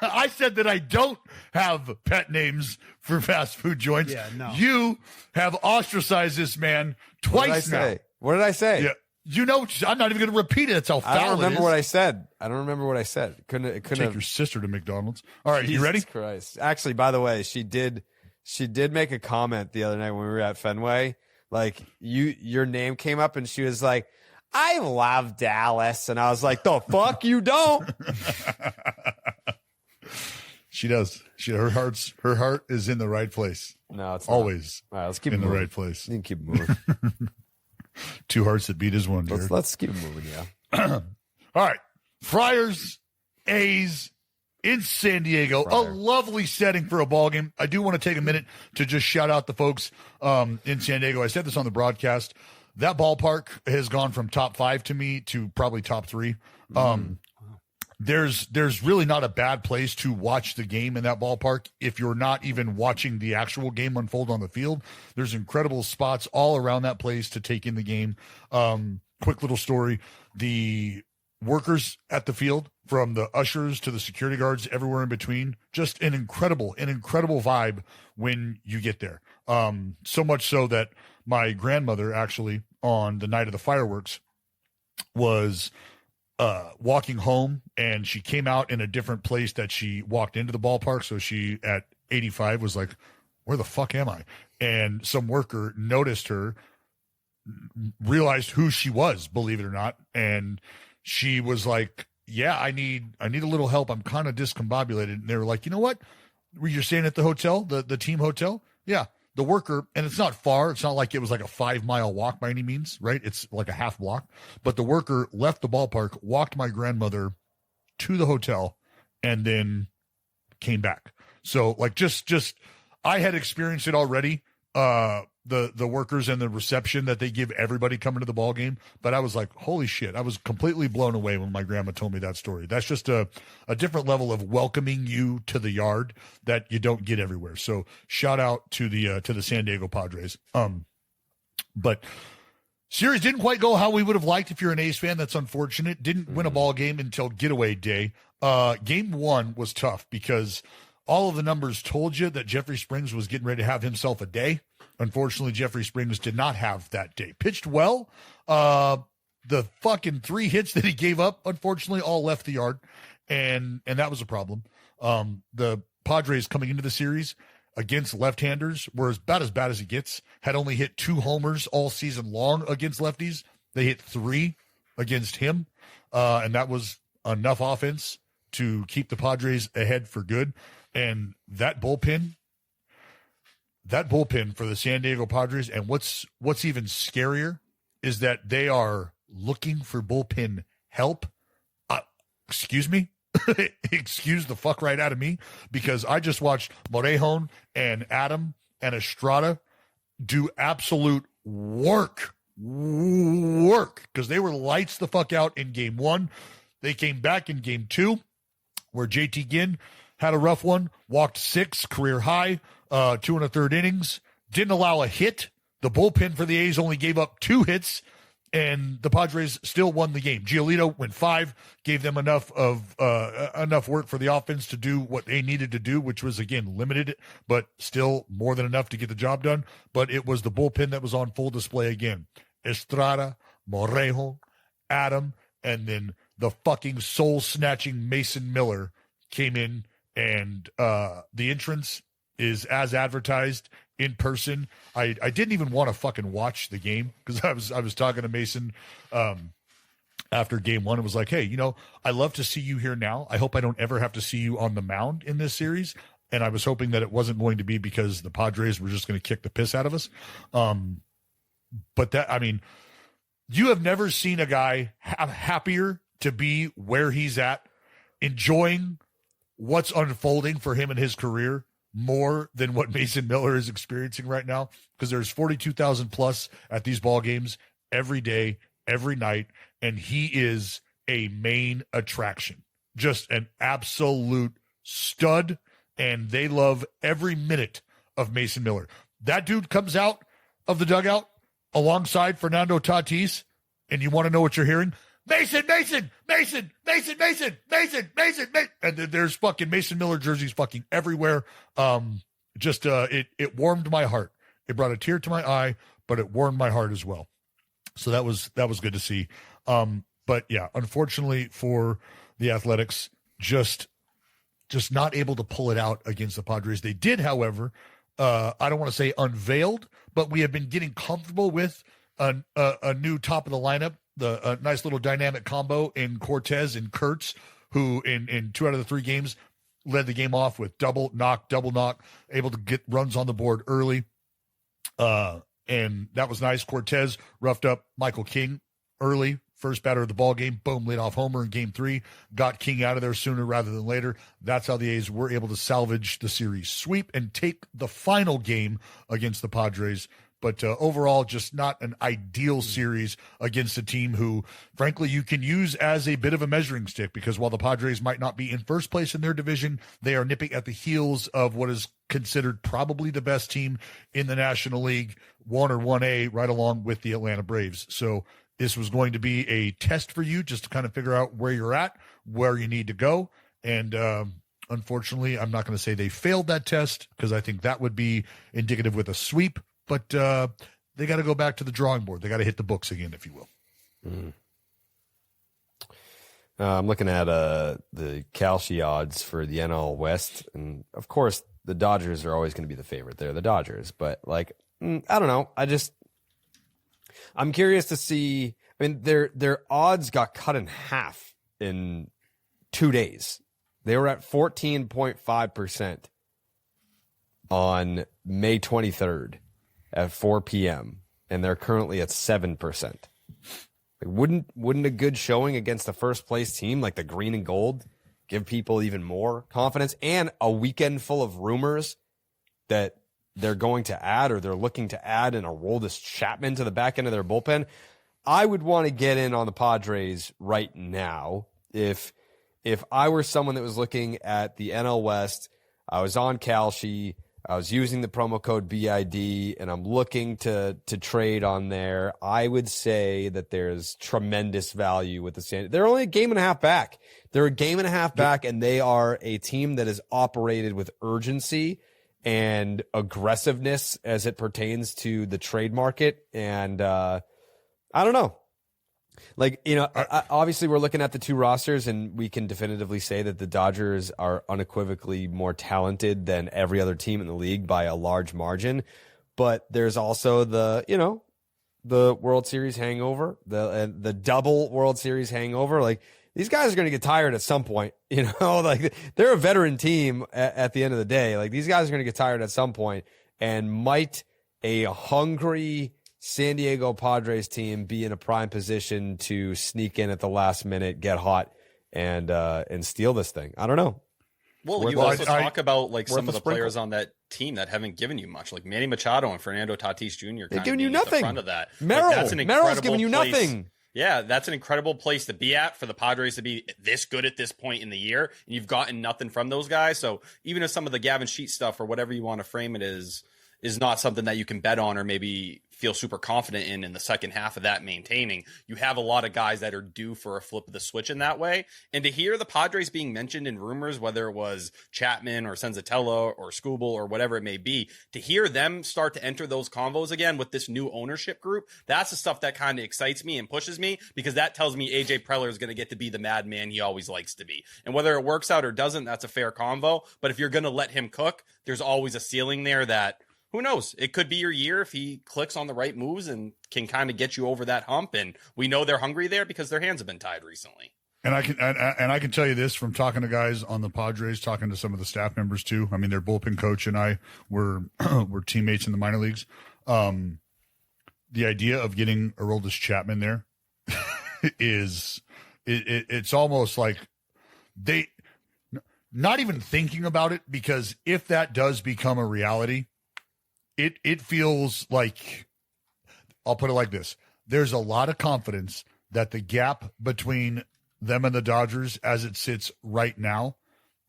I said that I don't have pet names for fast food joints.
Yeah, no.
You have ostracized this man
What did I
twice now.
say? What did I say?
Yeah. You know, I'm not even going to repeat it. That's how foul
I don't remember
it is.
what I said. I don't remember what I said. It couldn't
Take
have.
your sister to McDonald's. All right, you
Jesus
ready?
Christ. Actually, by the way, she did make a comment the other night when we were at Fenway. Like your name came up and she was like, I love Dallas. And I was like, the fuck you don't.
She does. Her heart is in the right place.
No, it's not.
Always
All right, let's keep
in
it
the
moving.
right place.
You can keep moving.
Two hearts that beat as one, Jared.
let's keep it moving, yeah.
All right. Friars, A's in San Diego. A lovely setting for a ball game. I do want to take a minute to just shout out the folks in San Diego. I said this on the broadcast. That ballpark has gone from top 5 to me to probably top 3. There's really not a bad place to watch the game in that ballpark if you're not even watching the actual game unfold on the field. There's incredible spots all around that place to take in the game. Quick little story. The workers at the field, from the ushers to the security guards, everywhere in between, just an incredible vibe when you get there. So much so that my grandmother actually, on the night of the fireworks, was walking home, and she came out in a different place that she walked into the ballpark. So she, at 85, was like, where the fuck am I? And some worker noticed her, realized who she was, believe it or not. And she was like, yeah, I need a little help. I'm kind of discombobulated. And they were like, you know what? You're staying at the hotel, the team hotel? Yeah. The worker, and it's not far. It's not like it was like a 5-mile walk by any means, right? It's like a half block. But the worker left the ballpark, walked my grandmother to the hotel, and then came back. So like just I had experienced it already. The workers and the reception that they give everybody coming to the ball game. But I was like, holy shit. I was completely blown away when my grandma told me that story. That's just a different level of welcoming you to the yard that you don't get everywhere. So shout out to the San Diego Padres. But series didn't quite go how we would have liked. If you're an A's fan, that's unfortunate. Didn't win a ball game until getaway day. Game 1 was tough because all of the numbers told you that Jeffrey Springs was getting ready to have himself a day. Unfortunately, Jeffrey Springs did not have that day. Pitched well. The fucking 3 hits that he gave up, unfortunately, all left the yard. And that was a problem. The Padres coming into the series against left-handers were about as bad as it gets. Had only hit 2 homers all season long against lefties. They hit 3 against him. And that was enough offense to keep the Padres ahead for good. And that bullpen for the San Diego Padres, and what's even scarier is that they are looking for bullpen help. Excuse me? excuse the fuck right out of me, because I just watched Morejon and Adam and Estrada do absolute work, because they were lights the fuck out in game 1. They came back in game 2, where JT Ginn had a rough one, walked 6, career high, 2 1/3 innings, didn't allow a hit. The bullpen for the A's only gave up 2 hits, and the Padres still won the game. Giolito went 5, gave them enough work for the offense to do what they needed to do, which was, again, limited, but still more than enough to get the job done. But it was the bullpen that was on full display again. Estrada, Morejo, Adam, and then the fucking soul-snatching Mason Miller came in, and the entrance is as advertised in person. I didn't even want to fucking watch the game, because I was talking to Mason after game 1. It was like, hey, I love to see you here now. I hope I don't ever have to see you on the mound in this series. And I was hoping that it wasn't going to be because the Padres were just going to kick the piss out of us. But that, I mean, you have never seen a guy happier to be where he's at, enjoying what's unfolding for him in his career more than what Mason Miller is experiencing right now, because there's 42,000 plus at these ball games every day, every night, and he is a main attraction, just an absolute stud, and they love every minute of Mason Miller. That dude comes out of the dugout alongside Fernando Tatis, and you want to know what you're hearing? Mason, Mason, Mason, Mason, Mason, Mason, Mason, Mason. And there's fucking Mason Miller jerseys fucking everywhere. It warmed my heart. It brought a tear to my eye, but it warmed my heart as well. So that was good to see. But yeah, unfortunately for the Athletics, just not able to pull it out against the Padres. They did, however, I don't want to say unveiled, but we have been getting comfortable with a new top of the lineup. A nice little dynamic combo in Cortez and Kurtz, who in 2 out of the 3 games led the game off with double knock, able to get runs on the board early. And that was nice. Cortez roughed up Michael King early, first batter of the ball game. Boom, lead off homer in game 3. Got King out of there sooner rather than later. That's how the A's were able to salvage the series sweep and take the final game against the Padres. But overall, just not an ideal series against a team who, frankly, you can use as a bit of a measuring stick, because while the Padres might not be in first place in their division, they are nipping at the heels of what is considered probably the best team in the National League, 1 or 1A, right along with the Atlanta Braves. So this was going to be a test for you, just to kind of figure out where you're at, where you need to go. And unfortunately, I'm not going to say they failed that test, because I think that would be indicative with a sweep. But they got to go back to the drawing board. They got to hit the books again, if you will.
I'm looking at the Calci odds for the NL West. And, of course, the Dodgers are always going to be the favorite. They're the Dodgers. But, I don't know. I'm curious to see. I mean, their odds got cut in half in 2 days. They were at 14.5% on May 23rd. At 4 p.m. and they're currently at 7%. Wouldn't a good showing against the first place team like the green and gold give people even more confidence, and a weekend full of rumors that they're going to add, or they're looking to add, and Aroldis Chapman to the back end of their bullpen? I would want to get in on the Padres right now. If I were someone that was looking at the NL West, I was on Calci, I was using the promo code BID, and I'm looking to trade on there, I would say that there's tremendous value with the They're only a game and a half back. They're a game and a half back, and they are a team that is operated with urgency and aggressiveness as it pertains to the trade market. And I don't know. Obviously we're looking at the 2 rosters, and we can definitively say that the Dodgers are unequivocally more talented than every other team in the league by a large margin. But there's also the World Series hangover, the double World Series hangover. These guys are going to get tired at some point, they're a veteran team at the end of the day. These guys are going to get tired at some point, and might a hungry San Diego Padres team be in a prime position to sneak in at the last minute, get hot, and steal this thing. I don't know.
Well, you also talk about like some of the players on that team that haven't given you much, like Manny Machado and Fernando Tatis Jr.
They're giving you nothing.
At the front of that.
Merrill's giving you nothing.
Yeah, that's an incredible place to be at for the Padres to be this good at this point in the year. And you've gotten nothing from those guys. So even if some of the Gavin Sheet stuff or whatever you want to frame it is not something that you can bet on or maybe feel super confident in the second half of that maintaining, you have a lot of guys that are due for a flip of the switch in that way. And to hear the Padres being mentioned in rumors, whether it was Chapman or Senzatella or Skubal or whatever it may be, to hear them start to enter those convos again with this new ownership group, that's the stuff that kind of excites me and pushes me, because that tells me AJ Preller is going to get to be the madman he always likes to be. And whether it works out or doesn't, that's a fair convo. But if you're going to let him cook, there's always a ceiling there that, who knows? It could be your year if he clicks on the right moves and can kind of get you over that hump. And we know they're hungry there because their hands have been tied recently.
And I can tell you this from talking to guys on the Padres, talking to some of the staff members too. I mean, their bullpen coach and I were teammates in the minor leagues. The idea of getting Aroldis Chapman there is it's almost like they not even thinking about it, because if that does become a reality, it feels like, I'll put it like this. There's a lot of confidence that the gap between them and the Dodgers as it sits right now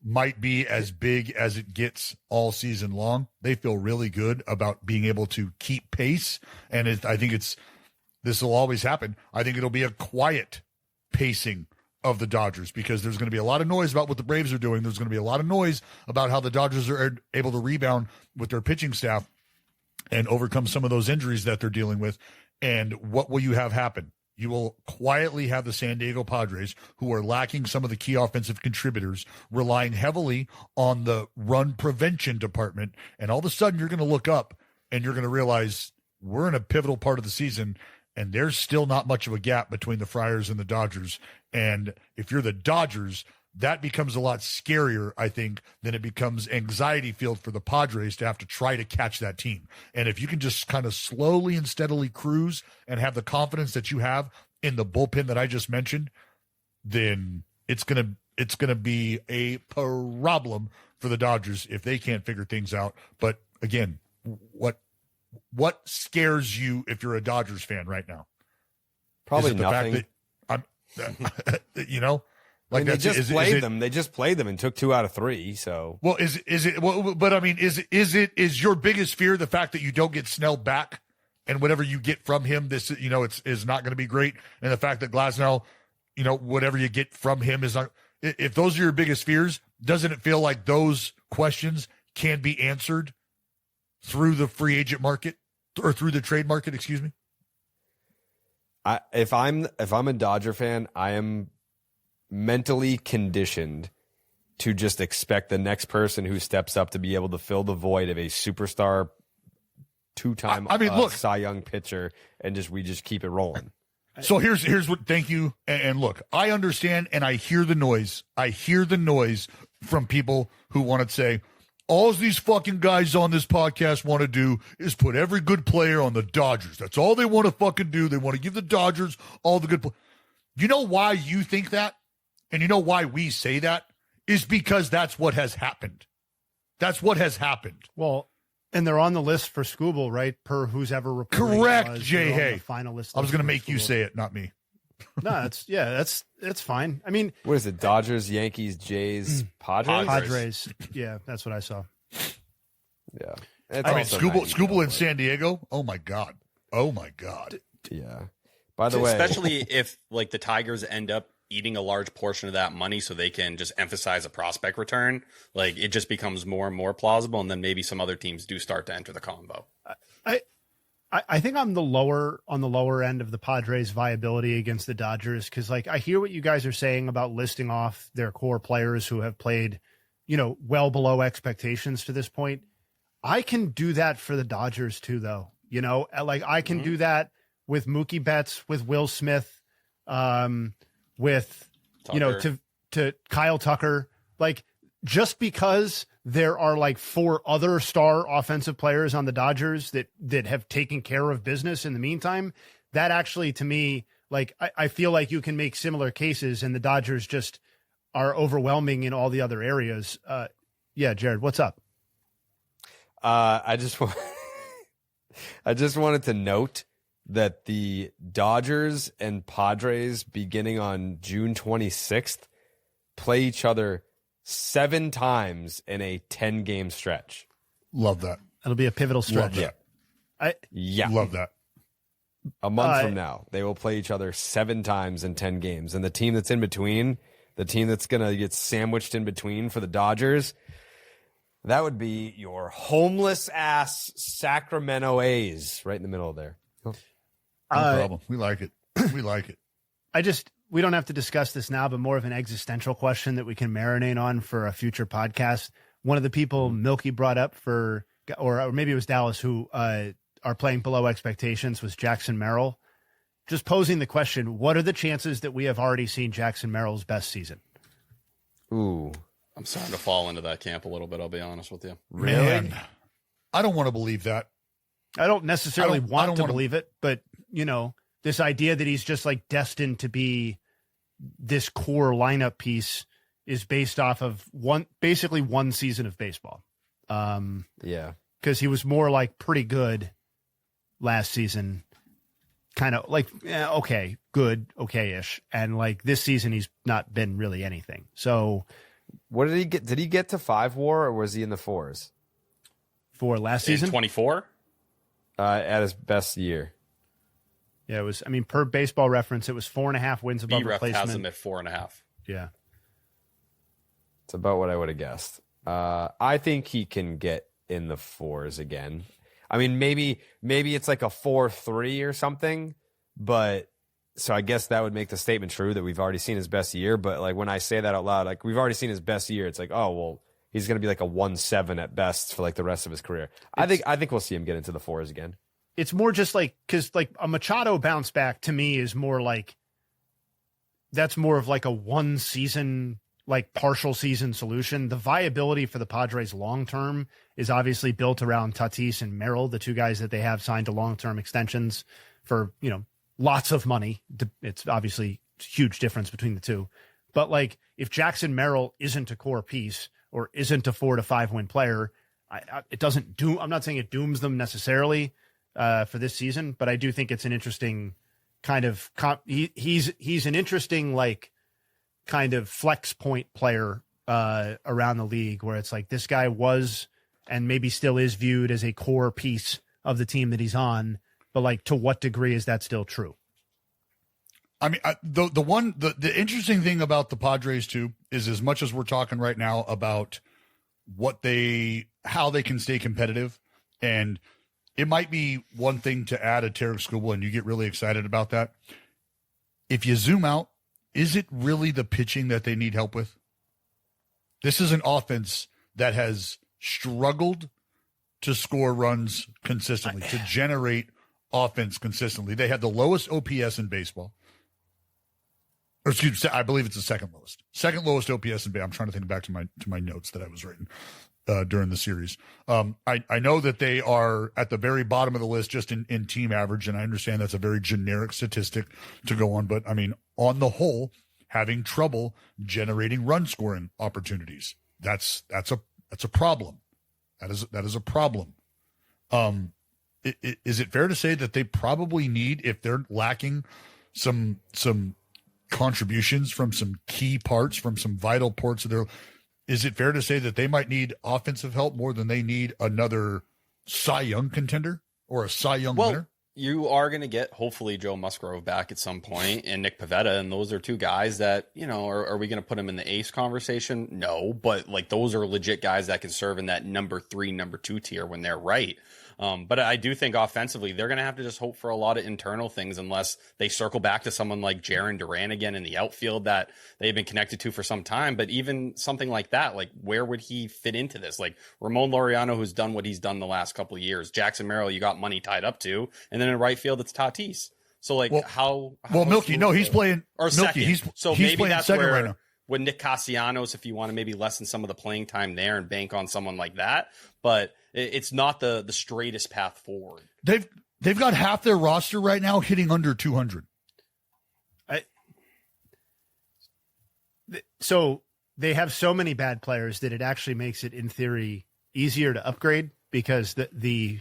might be as big as it gets all season long. They feel really good about being able to keep pace. And I think this will always happen. I think it'll be a quiet pacing of the Dodgers, because there's going to be a lot of noise about what the Braves are doing. There's going to be a lot of noise about how the Dodgers are able to rebound with their pitching staff and overcome some of those injuries that they're dealing with. And what will you have happen? You will quietly have the San Diego Padres, who are lacking some of the key offensive contributors, relying heavily on the run prevention department. And all of a sudden you're going to look up and you're going to realize we're in a pivotal part of the season, and there's still not much of a gap between the Friars and the Dodgers. And if you're the Dodgers, that becomes a lot scarier, I think, than it becomes anxiety filled for the Padres to have to try to catch that team. And if you can just kind of slowly and steadily cruise and have the confidence that you have in the bullpen that I just mentioned, then it's gonna be a problem for the Dodgers if they can't figure things out. But again, what scares you if you're a Dodgers fan right now?
Probably nothing.
The fact that you know. Like,
they just played them and took 2 out of 3. So,
well, is it? Well, but I mean, is your biggest fear the fact that you don't get Snell back, and whatever you get from him, this is not going to be great, and the fact that Glasnow, whatever you get from him is not. If those are your biggest fears, doesn't it feel like those questions can be answered through the free agent market or through the trade market? Excuse me.
If I'm a Dodger fan, I am mentally conditioned to just expect the next person who steps up to be able to fill the void of a superstar 2-time Cy Young pitcher, and we just keep it rolling.
So here's what, thank you. And look, I understand, and I hear the noise. I hear the noise from people who want to say, all these fucking guys on this podcast want to do is put every good player on the Dodgers. That's all they want to fucking do. They want to give the Dodgers all the good You know why you think that? And you know why we say that? Is because that's what has happened. That's what has happened.
Well, and they're on the list for Skubal, right? Per who's ever reported.
Correct, Jay Hay.
Finalist.
I was going to make you say it, not me.
No, that's fine. I mean,
what is it? Dodgers, Yankees, Jays, Padres?
Padres. Yeah, that's what I saw.
Yeah.
I mean, Skubal in San Diego. Oh my God.
Yeah. By the way,
especially if like the Tigers end up eating a large portion of that money so they can just emphasize a prospect return, like it just becomes more and more plausible, and then maybe some other teams do start to enter the combo.
I think I'm on the lower end of the Padres' viability against the Dodgers, because like I hear what you guys are saying about listing off their core players who have played, well below expectations to this point. I can do that for the Dodgers too, though. Like I can do that with Mookie Betts, with Will Smith, with
Tucker.
to Kyle Tucker. Like, just because there are like 4 other star offensive players on the Dodgers that have taken care of business in the meantime, that actually, to me, like I feel like you can make similar cases, and the Dodgers just are overwhelming in all the other areas. Yeah, Jared, what's up?
I just wanted to note that the Dodgers and Padres, beginning on June 26th, play each other 7 times in a 10-game stretch.
Love that.
It'll be a pivotal stretch.
Love that.
Yeah.
Love that.
A month from now, they will play each other 7 times in 10 games. And the team that's in between, the team that's going to get sandwiched in between for the Dodgers, that would be your homeless ass Sacramento A's right in the middle there.
No problem. We like it. We like it.
We don't have to discuss this now, but more of an existential question that we can marinate on for a future podcast. One of the people Milky brought up or maybe it was Dallas, who are playing below expectations, was Jackson Merrill. Just posing the question, what are the chances that we have already seen Jackson Merrill's best season?
Ooh.
I'm starting to fall into that camp a little bit, I'll be honest with you.
Really?
Man, I don't want to believe that.
I don't necessarily want to believe it, but, this idea that he's just like destined to be this core lineup piece is based off of basically one season of baseball.
Yeah.
Because he was more like pretty good last season, kind of like, okay, good, okay-ish. And like this season, he's not been really anything. So
what did he get? Did he get to 5 WAR or was he in the 4s?
For last season?
24?
At his best year.
Yeah, it was, per Baseball Reference, it was 4.5 wins above
B-Ref
replacement.
has him at 4.5.
Yeah.
It's about what I would have guessed. I think he can get in the 4s again. Maybe it's like a 4.3 or something, but so I guess that would make the statement true that we've already seen his best year. But like when I say that out loud, like we've already seen his best year, it's like, oh, well, he's going to be like a 1.7 at best for like the rest of his career. I think we'll see him get into the 4s again.
It's more just like, because like a Machado bounce back to me is more like, that's more of like a 1 season, like partial season solution. The viability for the Padres long-term is obviously built around Tatis and Merrill, the 2 guys that they have signed to long-term extensions for, lots of money. It's obviously a huge difference between the two. But like if Jackson Merrill isn't a core piece or isn't a 4 to 5 win player, it doesn't doom. I'm not saying it dooms them necessarily for this season, but I do think it's an interesting kind of he's an interesting like kind of flex point player around the league, where it's like this guy was and maybe still is viewed as a core piece of the team that he's on, but like to what degree is that still true?
The interesting thing about the Padres too is, as much as we're talking right now about how they can stay competitive, and it might be one thing to add a Tarik Skubal and you get really excited about that. If you zoom out, is it really the pitching that they need help with? This is an offense that has struggled to score runs consistently, to generate offense consistently. They had the lowest OPS in baseball. Or excuse me, I believe it's the second lowest OPS in baseball. I'm trying to think back to my notes that I was writing during the series. I know that they are at the very bottom of the list just in team average, and I understand that's a very generic statistic to go on, but on the whole, having trouble generating run scoring opportunities. That's a problem. That is a problem. Is it fair to say that they probably need, if they're lacking some contributions from some key parts, from some vital parts of their, is it fair to say that they might need offensive help more than they need another Cy Young contender or a Cy Young winner?
You are going to get, hopefully, Joe Musgrove back at some point and Nick Pivetta, and those are 2 guys that, are we going to put them in the ace conversation? No, but like those are legit guys that can serve in that number 3, number 2 tier when they're right. But I do think offensively, they're going to have to just hope for a lot of internal things unless they circle back to someone like Jarren Duran again in the outfield that they've been connected to for some time. But even something like that, like where would he fit into this? Like Ramon Laureano, who's done what he's done the last couple of years. Jackson Merrill, you got money tied up to. And then in right field, it's Tatis. So like how
Milky, no, he's playing
or
Milky.
Second.
He's
maybe
playing
that's
second
where,
right now.
With Nick Castellanos, if you want to maybe lessen some of the playing time there and bank on someone like that, but it's not the straightest path forward.
They've got half their roster right now hitting under 200.
So they have so many bad players that it actually makes it, in theory, easier to upgrade because the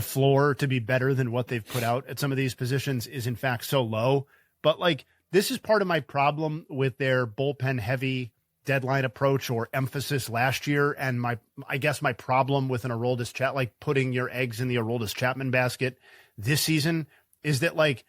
floor to be better than what they've put out at some of these positions is in fact so low. But like, this is part of my problem with their bullpen heavy deadline approach or emphasis last year. And I guess my problem with an Aroldis Chapman, like putting your eggs in the Aroldis Chapman basket this season, is that like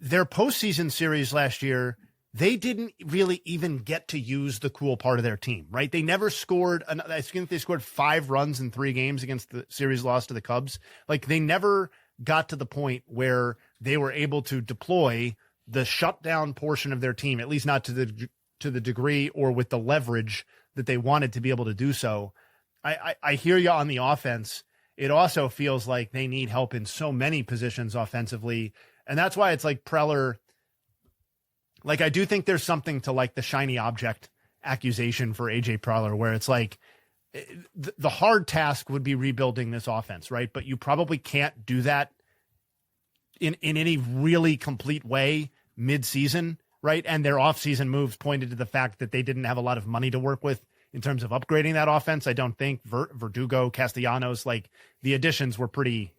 their postseason series last year, they didn't really even get to use the cool part of their team, right? They never scored. I think they scored 5 runs in 3 games against the series loss to the Cubs. Like, they never got to the point where they were able to deploy the shutdown portion of their team, at least not to the degree or with the leverage that they wanted to be able to do so. I hear you on the offense. It also feels like they need help in so many positions offensively. And that's why it's like Preller. Like, I do think there's something to like the shiny object accusation for AJ Preller, where it's like the hard task would be rebuilding this offense, right? But you probably can't do that in any really complete way mid-season, right? And their off-season moves pointed to the fact that they didn't have a lot of money to work with in terms of upgrading that offense. I don't think Verdugo, Castellanos, like the additions were pretty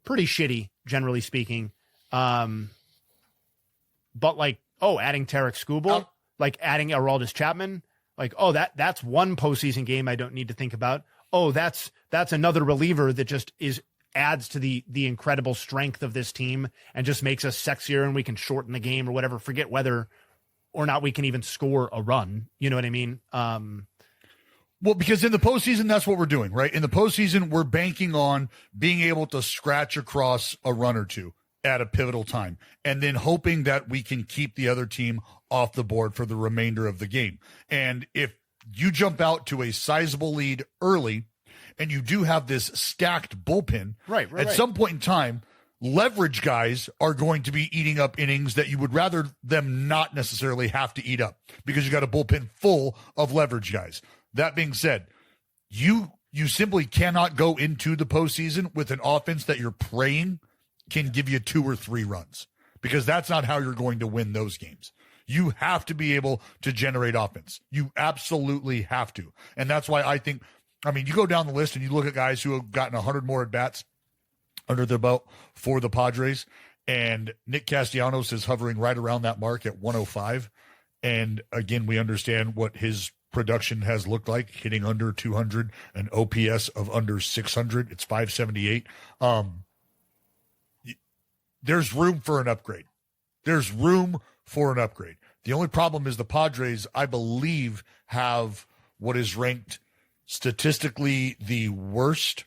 shitty, generally speaking. But like, adding Tarik Skubal, like adding Aroldis Chapman, like, that's one postseason game I don't need to think about. That's another reliever that just adds to the incredible strength of this team and just makes us sexier and we can shorten the game or whatever. Forget whether or not we can even score a run. You know what I mean?
Well, because in the postseason, that's what we're doing, right? In the postseason, we're banking on being able to scratch across a run or two at a pivotal time, and then hoping that we can keep the other team off the board for the remainder of the game. And if you jump out to a sizable lead early and you do have this stacked bullpen, at some point in time, leverage guys are going to be eating up innings that you would rather them not necessarily have to eat up because you got a bullpen full of leverage guys. That being said, you simply cannot go into the postseason with an offense that you're praying can give you 2 or 3 runs, because that's not how you're going to win those games. You have to be able to generate offense. You absolutely have to. And that's why I think, you go down the list and you look at guys who have gotten 100 more at-bats under their belt for the Padres, and Nick Castellanos is hovering right around that mark at 105. And again, we understand what his production has looked like, hitting under 200, an OPS of under 600. It's 578. There's room for an upgrade. There's room for an upgrade. The only problem is the Padres, I believe, have what is ranked statistically the worst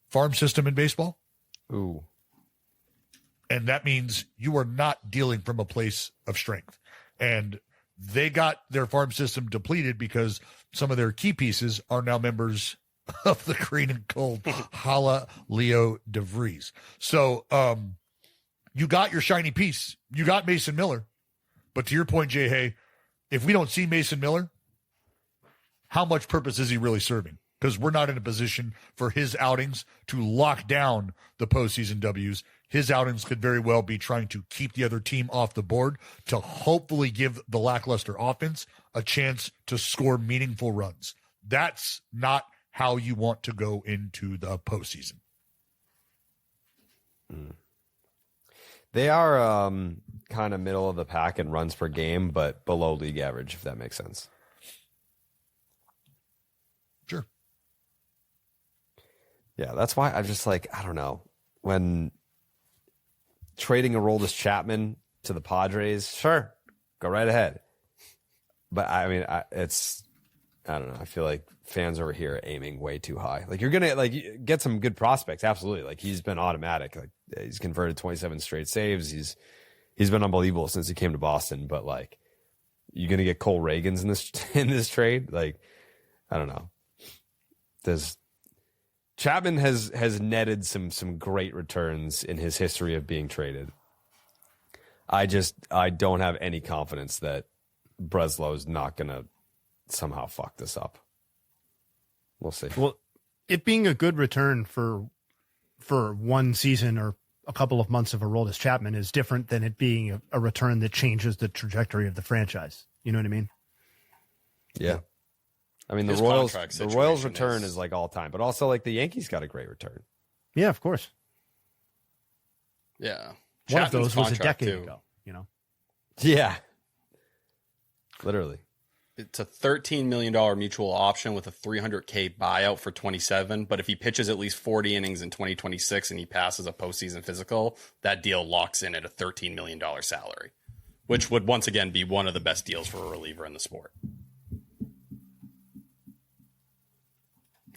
farm system in baseball.
Ooh.
And that means you are not dealing from a place of strength. And they got their farm system depleted because some of their key pieces are now members of the green and gold Hala Leo DeVries. So you got your shiny piece. You got Mason Miller. But to your point, Jay Hay, if we don't see Mason Miller, how much purpose is he really serving? Because we're not in a position for his outings to lock down the postseason W's. His outings could very well be trying to keep the other team off the board to hopefully give the lackluster offense a chance to score meaningful runs. That's not how you want to go into the postseason.
They are kind of middle of the pack in runs per game, but below league average, if that makes sense.
Sure.
Yeah, that's why I'm just like, I don't know. When trading Aroldis Chapman to the Padres, sure, go right ahead. But I don't know. I feel like fans over here are aiming way too high. Like, you're gonna get some good prospects, absolutely. Like, he's been automatic. Like, he's converted 27 straight saves. He's been unbelievable since he came to Boston. But like, you're gonna get Cole Reagans in this trade. Like, I don't know. Chapman has netted some great returns in his history of being traded. I don't have any confidence that Breslow's not gonna somehow fuck this up. We'll see.
Well, it being a good return for one season or a couple of months of Aroldis Chapman is different than it being a return that changes the trajectory of the franchise. You know what I mean?
Yeah. I mean, the Royals return is like all time, but also like the Yankees got a great return.
Yeah, of course.
Yeah.
One of those was a decade ago, you know?
Yeah. Literally.
It's a $13 million mutual option with a $300K buyout for 27. But if he pitches at least 40 innings in 2026 and he passes a postseason physical, that deal locks in at a $13 million salary, which would once again be one of the best deals for a reliever in the sport.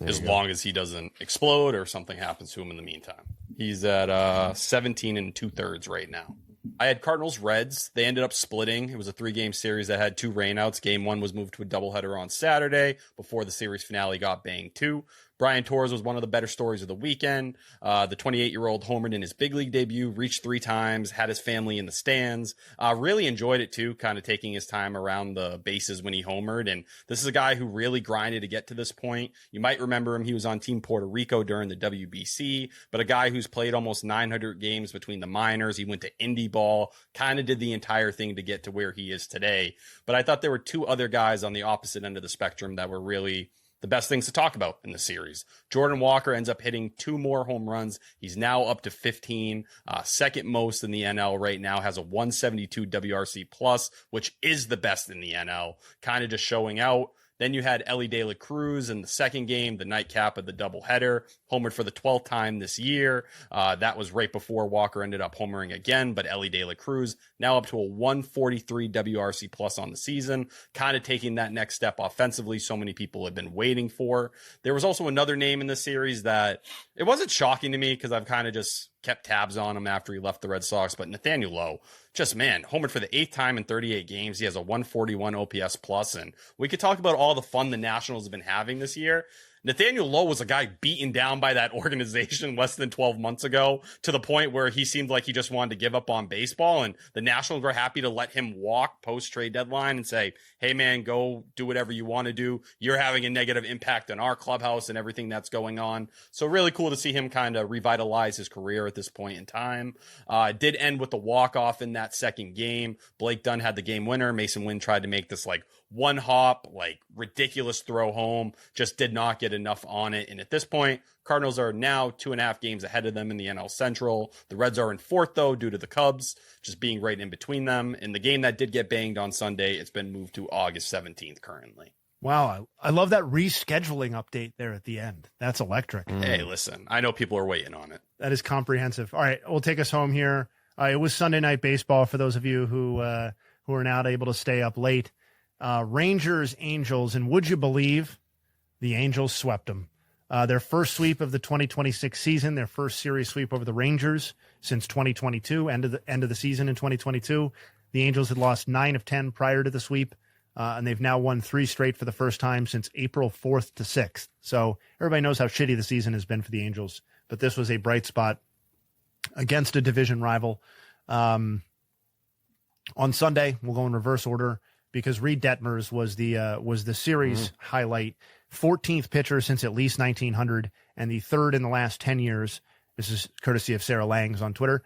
As long as he doesn't explode or something happens to him in the meantime. He's at 17 2/3 right now. I had Cardinals Reds. They ended up splitting. It was a 3-game series that had 2 rainouts. Game 1 was moved to a doubleheader on Saturday before the series finale got banged too. Brian Torres was one of the better stories of the weekend. The 28-year-old homered in his big league debut, reached 3 times, had his family in the stands. Really enjoyed it too, kind of taking his time around the bases when he homered. And this is a guy who really grinded to get to this point. You might remember him. He was on Team Puerto Rico during the WBC, but a guy who's played almost 900 games between the minors. He went to indie ball, kind of did the entire thing to get to where he is today. But I thought there were 2 other guys on the opposite end of the spectrum that were really the best things to talk about in the series. Jordan Walker ends up hitting 2 more home runs. He's now up to 15, second most in the NL right now, has a 172 WRC plus, which is the best in the NL, kind of just showing out. Then you had Elly De La Cruz in the second game, the nightcap of the doubleheader, homered for the 12th time this year. That was right before Walker ended up homering again, but Elly De La Cruz now up to a 143 WRC plus on the season, kind of taking that next step offensively so many people have been waiting for. There was also another name in the series that it wasn't shocking to me because I've kind of just kept tabs on him after he left the Red Sox, but Nathaniel Lowe, just, man, homered for the 8th time in 38 games. He has a 141 OPS plus, and we could talk about all the fun the Nationals have been having this year. Nathaniel Lowe was a guy beaten down by that organization less than 12 months ago to the point where he seemed like he just wanted to give up on baseball, and the Nationals were happy to let him walk post-trade deadline and say, hey, man, go do whatever you want to do. You're having a negative impact on our clubhouse and everything that's going on. So really cool to see him kind of revitalize his career at this point in time. It did end with the walk-off in that second game. Blake Dunn had the game winner. Mason Wynn tried to make this like one hop, like ridiculous throw home, just did not get enough on it. And at this point, Cardinals are now 2.5 games ahead of them in the NL Central. The Reds are in 4th, though, due to the Cubs just being right in between them. And the game that did get banged on Sunday, it's been moved to August 17th currently.
Wow, I love that rescheduling update there at the end. That's electric.
Hey, listen, I know people are waiting on it.
That is comprehensive. All right, we'll take us home here. It was Sunday Night Baseball for those of you who are not able to stay up late. Rangers, Angels, and would you believe the Angels swept them? Their first sweep of the 2026 season, their first series sweep over the Rangers since 2022, end of the season in 2022. The Angels had lost 9 of 10 prior to the sweep, and they've now won 3 straight for the first time since April 4th to 6th. So everybody knows how shitty the season has been for the Angels, but this was a bright spot against a division rival. On Sunday, we'll go in reverse order, because Reed Detmers was the series highlight. 14th pitcher since at least 1900, and the 3rd in the last 10 years. This is courtesy of Sarah Langs on Twitter.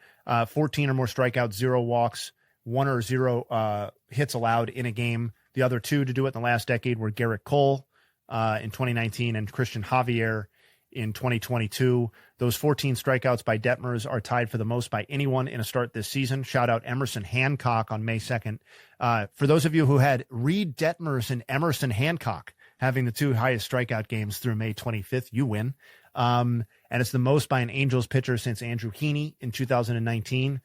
14 or more strikeouts, 0 walks, 1 or 0 hits allowed in a game. The other 2 to do it in the last decade were Garrett Cole in 2019 and Christian Javier in 2022. Those 14 strikeouts by Detmers are tied for the most by anyone in a start this season. Shout out Emerson Hancock on May 2nd. For those of you who had Reed Detmers and Emerson Hancock having the 2 highest strikeout games through May 25th, you win. And it's the most by an Angels pitcher since Andrew Heaney in 2019.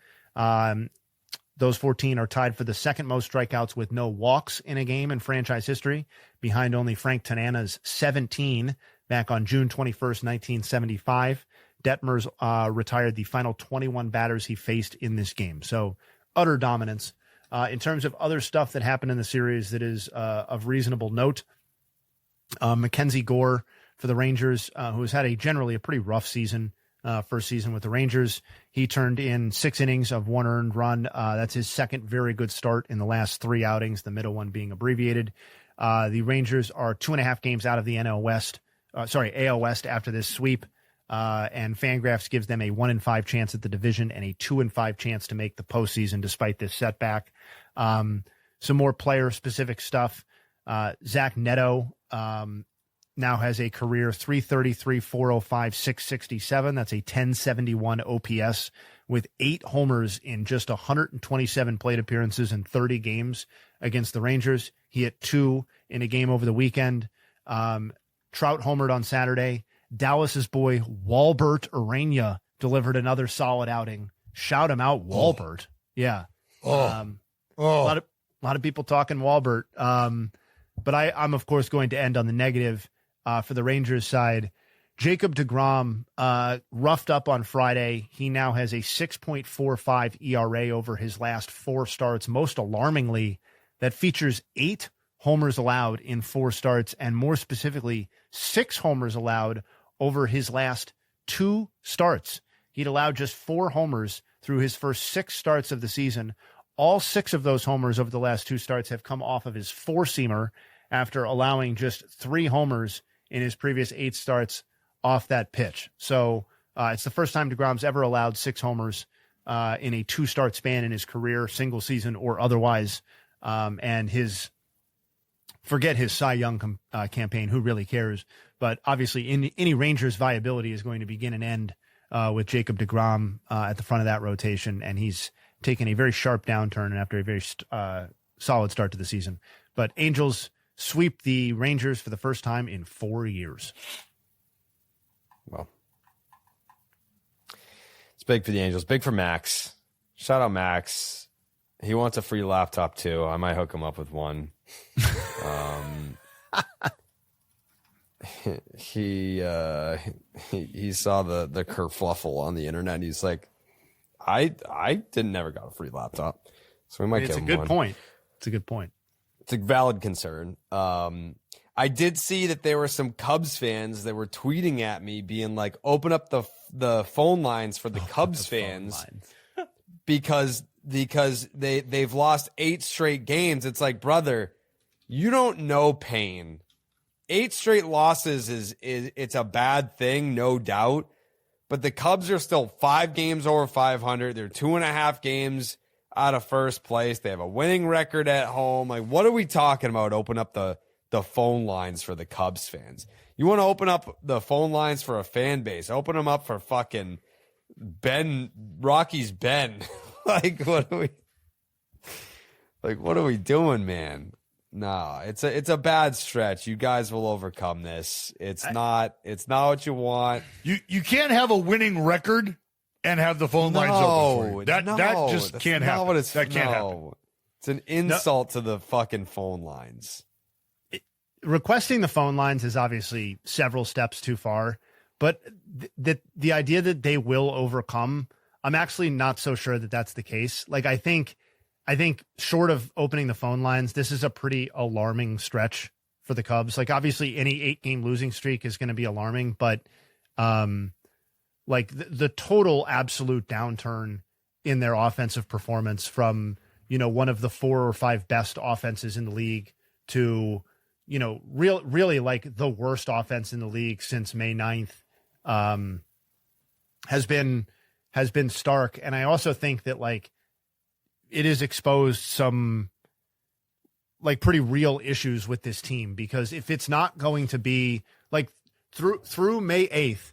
Those 14 are tied for the 2nd most strikeouts with no walks in a game in franchise history, behind only Frank Tanana's 17 back on June 21st, 1975. Detmers retired the final 21 batters he faced in this game. So utter dominance. In terms of other stuff that happened in the series that is of reasonable note, Mackenzie Gore for the Rangers, who has had generally a pretty rough season, first season with the Rangers. He turned in 6 innings of 1 earned run. That's his 2nd very good start in the last 3 outings, the middle one being abbreviated. The Rangers are 2.5 games out of the AL West after this sweep. and Fangraphs gives them a 1-in-5 chance at the division and a 2-in-5 chance to make the postseason despite this setback. Some more player-specific stuff. Zach Neto now has a career 333, 405, 667. That's a 1071 OPS with 8 homers in just 127 plate appearances in 30 games against the Rangers. He hit 2 in a game over the weekend. Trout homered on Saturday. Dallas's boy Walbert Urania delivered another solid outing. Shout him out, Walbert. Yeah. A lot of people talking Walbert. But I'm of course going to end on the negative for the Rangers side. Jacob deGrom roughed up on Friday. He now has a 6.45 ERA over his last 4 starts. Most alarmingly, that features 8 homers allowed in 4 starts, and more specifically, 6 homers allowed over his last 2 starts. He'd allowed just 4 homers through his first 6 starts of the season. All 6 of those homers over the last 2 starts have come off of his 4-seamer after allowing just 3 homers in his previous 8 starts off that pitch. So it's the first time deGrom's ever allowed 6 homers in a 2-start span in his career, single season or otherwise. And forget his Cy Young campaign, who really cares? But obviously any Rangers viability is going to begin and end with Jacob deGrom at the front of that rotation. And he's taken a very sharp downturn after a very solid start to the season. But Angels sweep the Rangers for the first time in 4 years.
Well, it's big for the Angels, big for Max. Shout out Max. He wants a free laptop too. I might hook him up with one. He saw the kerfluffle on the internet. And he's like, I never got a free laptop, so we might.
It's a good point. It's a good point.
It's a valid concern. I did see that there were some Cubs fans that were tweeting at me being like, open up the phone lines for the Cubs fans because they've lost 8 straight games. It's like, brother, you don't know pain. 8 straight losses it's a bad thing, no doubt. But the Cubs are still 5 games over 500. They're 2.5 games out of first place. They have a winning record at home. Like, what are we talking about? Open up the phone lines for the Cubs fans. You want to open up the phone lines for a fan base. Open them up for fucking Rockies Ben. What are we doing, man? No, it's a bad stretch. You guys will overcome this. It's not what you want.
You can't have a winning record and have the phone lines open for you. That just can't happen. That can't happen.
It's an insult to the fucking phone lines.
Requesting the phone lines is obviously several steps too far, but the idea that they will overcome, I'm actually not so sure that that's the case. Like, I think short of opening the phone lines, this is a pretty alarming stretch for the Cubs. Like, obviously any 8-game losing streak is going to be alarming, but the total absolute downturn in their offensive performance from, one of the 4 or 5 best offenses in the league to, really like the worst offense in the league since May 9th, has been stark. And I also think that it has exposed some pretty real issues with this team, because if it's not going to be through May 8th,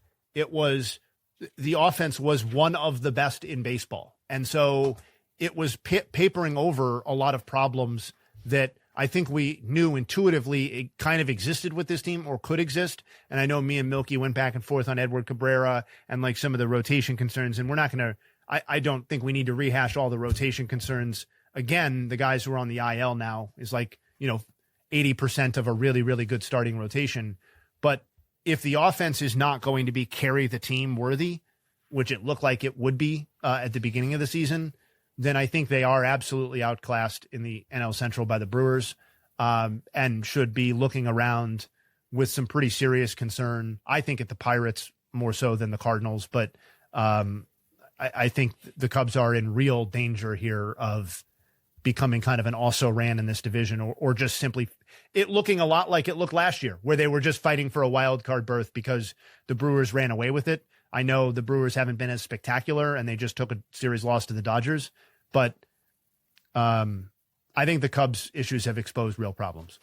the offense was one of the best in baseball. And so it was papering over a lot of problems that I think we knew intuitively it kind of existed with this team or could exist. And I know me and Milky went back and forth on Edward Cabrera and some of the rotation concerns, and we're not going to, I don't think we need to rehash all the rotation concerns again. The guys who are on the IL now is 80% of a really, really good starting rotation. But if the offense is not going to be carry the team worthy, which it looked like it would be at the beginning of the season, then I think they are absolutely outclassed in the NL Central by the Brewers, and should be looking around with some pretty serious concern. I think at the Pirates more so than the Cardinals, but I think the Cubs are in real danger here of becoming kind of an also-ran in this division, or just simply it looking a lot like it looked last year, where they were just fighting for a wild card berth because the Brewers ran away with it. I know the Brewers haven't been as spectacular, and they just took a series loss to the Dodgers, but I think the Cubs' issues have exposed real problems.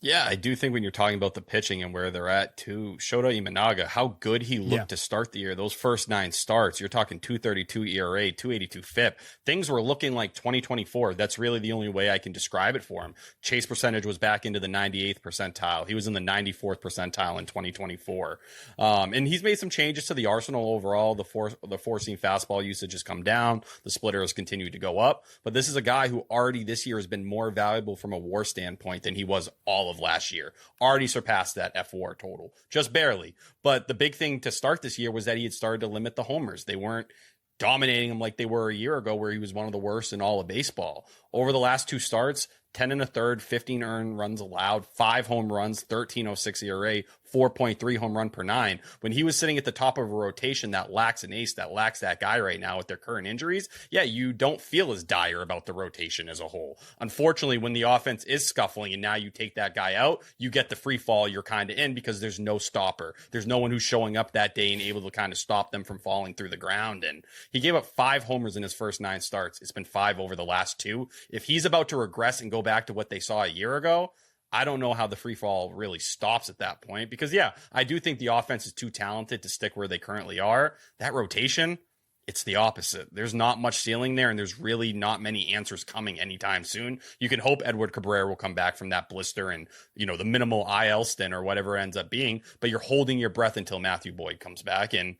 Yeah, I do think when you're talking about the pitching and where they're at too, Shota Imanaga, how good he looked to start the year. Those first 9 starts, you're talking 2.32 ERA, 2.82 FIP. Things were looking like 2024. That's really the only way I can describe it for him. Chase percentage was back into the 98th percentile. He was in the 94th percentile in 2024. And he's made some changes to the arsenal overall. The four-seam fastball usage has come down. The splitter has continued to go up. But this is a guy who already this year has been more valuable from a WAR standpoint than he was all of last year. Already surpassed that FWAR total, just barely. But the big thing to start this year was that he had started to limit the homers. They weren't dominating him like they were a year ago, where he was one of the worst in all of baseball. Over the last 2 starts, 10 1/3, 15 earned runs allowed, 5 home runs, 13.06 ERA, 4.3 home run per 9. When he was sitting at the top of a rotation that lacks an ace, that lacks that guy right now with their current injuries, yeah, you don't feel as dire about the rotation as a whole. Unfortunately, when the offense is scuffling and now you take that guy out, you get the free fall you're kind of in because there's no stopper. There's no one who's showing up that day and able to kind of stop them from falling through the ground. And he gave up 5 homers in his first 9 starts. It's been 5 over the last 2. If he's about to regress and go back to what they saw a year ago, I don't know how the free fall really stops at that point, because yeah, I do think the offense is too talented to stick where they currently are. That rotation, it's the opposite. There's not much ceiling there, and there's really not many answers coming anytime soon. You can hope Edward Cabrera will come back from that blister and, the minimal IL stint or whatever it ends up being, but you're holding your breath until Matthew Boyd comes back. And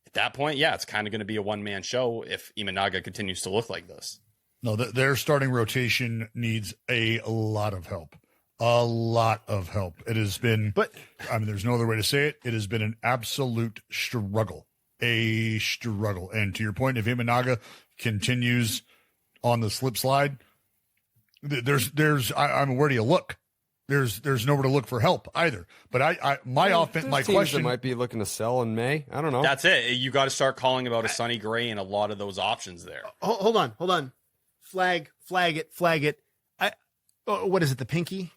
at that point, yeah, it's kind of going to be a one-man show if Imanaga continues to look like this.
No, their starting rotation needs a lot of help. A lot of help. It has been, there's no other way to say it. It has been an absolute struggle. A struggle. And to your point, if Imanaga continues on the slip slide, where do you look? There's nowhere to look for help either. But my question
might be looking to sell in May. I don't know.
That's it. You got to start calling about a Sonny Gray and a lot of those options there.
Hold on. Flag it. What is it? The pinky?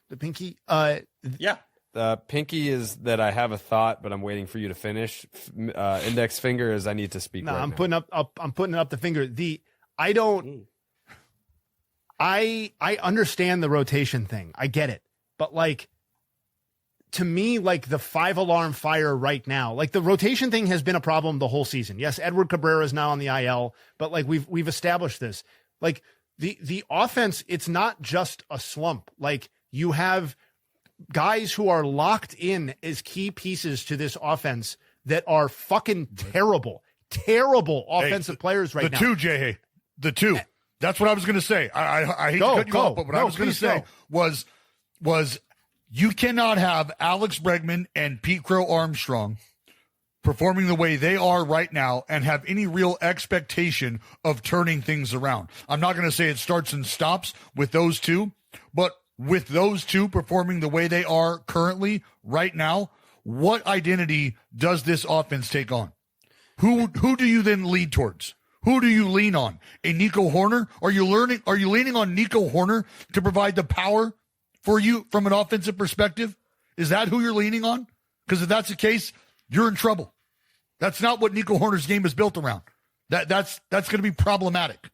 Yeah.
The pinky is that I have a thought, but I'm waiting for you to finish. Index finger is I need to speak. No, right
I'm
now.
putting up the finger. I understand the rotation thing. I get it. But to me, the 5-alarm fire right now, the rotation thing has been a problem the whole season. Yes, Edward Cabrera is now on the IL, but we've established this. The offense, it's not just a slump. You have guys who are locked in as key pieces to this offense that are fucking terrible offensive players right now.
The two. That's what I was going to say. I hate to cut you off, but what I was going to say was you cannot have Alex Bregman and Pete Crow Armstrong performing the way they are right now and have any real expectation of turning things around. I'm not going to say it starts and stops with those two, but with those two performing the way they are currently right now, what identity does this offense take on? Who do you then lead towards? Who do you lean on? A Nico Horner? Are you leaning on Nico Horner to provide the power for you from an offensive perspective? Is that who you're leaning on? Because if that's the case, you're in trouble. That's not what Nico Horner's game is built around. That's going to be problematic,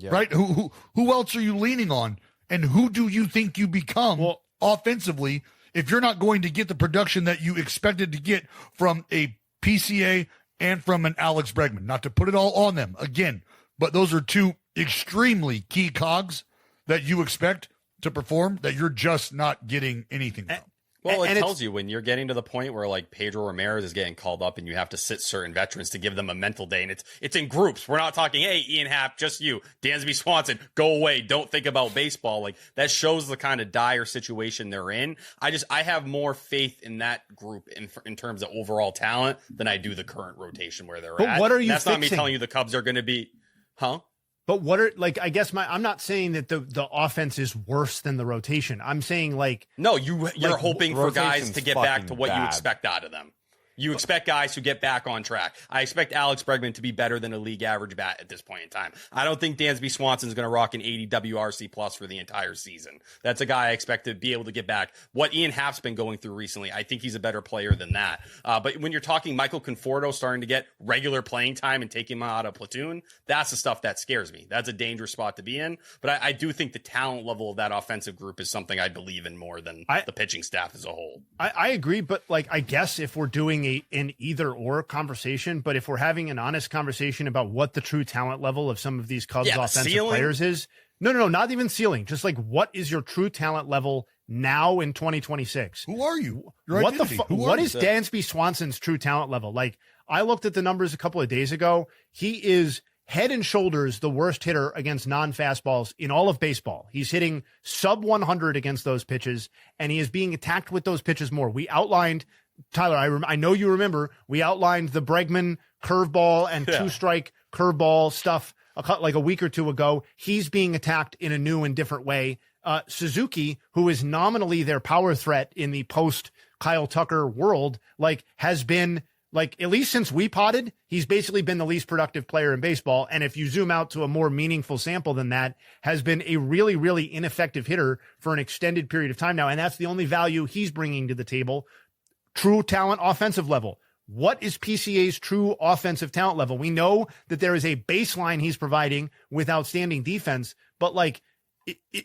right? Who else are you leaning on, and who do you think you become offensively if you're not going to get the production that you expected to get from a PCA and from an Alex Bregman? Not to put it all on them again, but those are 2 extremely key cogs that you expect to perform that you're just not getting anything from.
Well, it tells you when you're getting to the point where Pedro Ramirez is getting called up and you have to sit certain veterans to give them a mental day. And it's in groups. We're not talking, hey, Ian Happ, just you. Dansby Swanson, go away. Don't think about baseball. That shows the kind of dire situation they're in. I have more faith in that group in terms of overall talent than I do the current rotation where they're at.
What are you
That's
fixing?
Not me telling you the Cubs are going to be,
But what are I'm not saying that the offense is worse than the rotation. I'm saying
no, you're hoping for guys to get back to what you expect out of them. You expect guys to get back on track. I expect Alex Bregman to be better than a league average bat at this point in time. I don't think Dansby Swanson is going to rock an 80 WRC plus for the entire season. That's a guy I expect to be able to get back. What Ian Happ's been going through recently, I think he's a better player than that. But when you're talking Michael Conforto starting to get regular playing time and take him out of platoon, that's the stuff that scares me. That's a dangerous spot to be in. But I do think the talent level of that offensive group is something I believe in more than the pitching staff as a whole.
I agree, but like, I guess if we're doing an either or conversation, but if we're having an honest conversation about what the true talent level of some of these Cubs offensive players is, no, not even ceiling. Just like, what is your true talent level now in 2026?
Who are you?
What is Dansby Swanson's true talent level? Like, I looked at the numbers a couple of days ago. He is head and shoulders the worst hitter against non-fastballs in all of baseball. He's hitting sub 100 against those pitches, and he is being attacked with those pitches more. We outlined, Tyler, I know you remember, we outlined the Bregman curveball and two-strike curveball stuff like a week or two ago. He's being attacked in a new and different way. Suzuki, who is nominally their power threat in the post-Kyle Tucker world, like, has been, like, at least since we potted, he's basically been the least productive player in baseball. And if you zoom out to a more meaningful sample than that, has been a really, really ineffective hitter for an extended period of time now. And that's the only value he's bringing to the table. True talent, offensive level. What is PCA's true offensive talent level? We know that there is a baseline he's providing with outstanding defense, but like,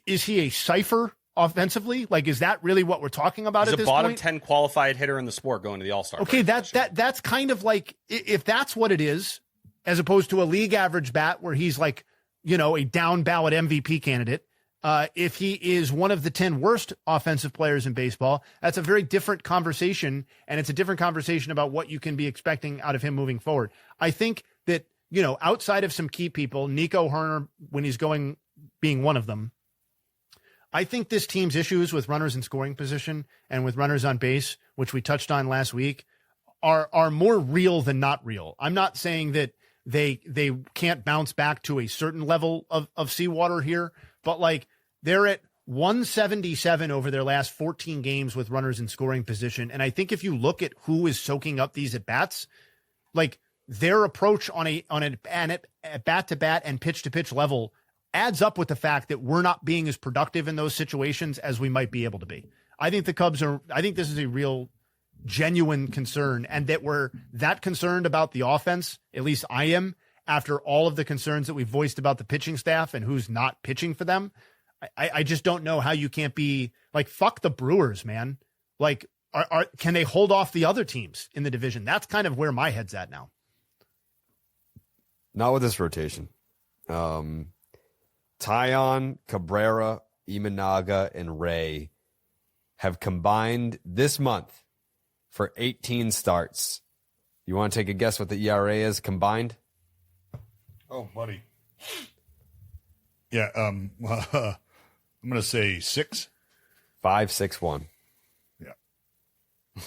is he a cipher offensively? Like, is that really what we're talking about at this point?
He's a bottom 10 qualified hitter in the sport going to the All-Star.
Okay, that's kind of like, if that's what it is, as opposed to a league average bat where he's like, you know, a down ballot MVP candidate. If he is one of the 10 worst offensive players in baseball, that's a very different conversation, and it's a different conversation about what you can be expecting out of him moving forward. I think that, you know, outside of some key people, Nico Hoerner, when he's going, being one of them, I think this team's issues with runners in scoring position and with runners on base, which we touched on last week, are more real than not real. I'm not saying that they can't bounce back to a certain level of seawater here, but like, they're at 177 over their last 14 games with runners in scoring position. And I think if you look at who is soaking up these at-bats, like, their approach on a bat-to-bat and pitch-to-pitch level adds up with the fact that we're not being as productive in those situations as we might be able to be. I think I think this is a real, genuine concern, and that we're that concerned about the offense, at least I am, after all of the concerns that we've voiced about the pitching staff and who's not pitching for them. I just don't know how you can't be like, fuck the Brewers, man. Like, can they hold off the other teams in the division? That's kind of where my head's at now.
Not with this rotation. Taillon, Cabrera, Imanaga, and Ray have combined this month for 18 starts. You want to take a guess what the ERA is combined?
Oh, buddy. Yeah, I'm going to say 6.
5.61.
Yeah.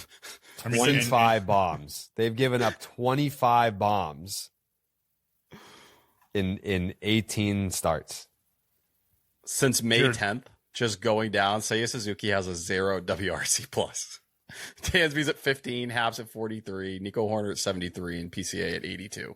25 bombs. They've given up 25 bombs in 18 starts.
Since May 10th, just going down, Seiya Suzuki has a 0 WRC plus. Dansby's at 15, Haps at 43, Nico Hoerner at 73, and PCA at 82.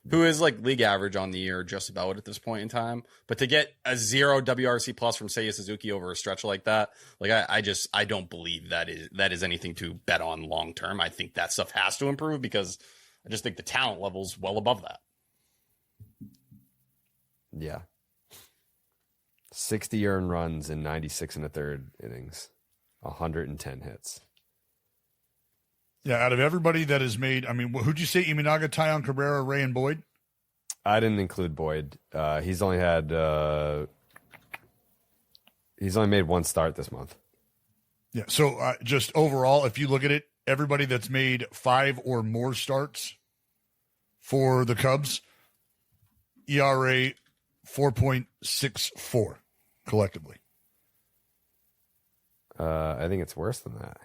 Who is like league average on the year just about at this point in time. But to get a 0 WRC plus from Seiya Suzuki over a stretch like that, like I don't believe that is anything to bet on long term. I think that stuff has to improve because I just think the talent level's well above that.
Yeah. 60 earned runs in 96 and a third innings, 110 hits.
Yeah, out of everybody that has made, I mean, who'd you say? Imanaga, Taillon, Cabrera, Ray, and Boyd?
I didn't include Boyd. He's only made one start this month.
Yeah, so just overall, if you look at it, everybody that's made 5 or more starts for the Cubs, ERA 4.64 collectively.
I think it's worse than that.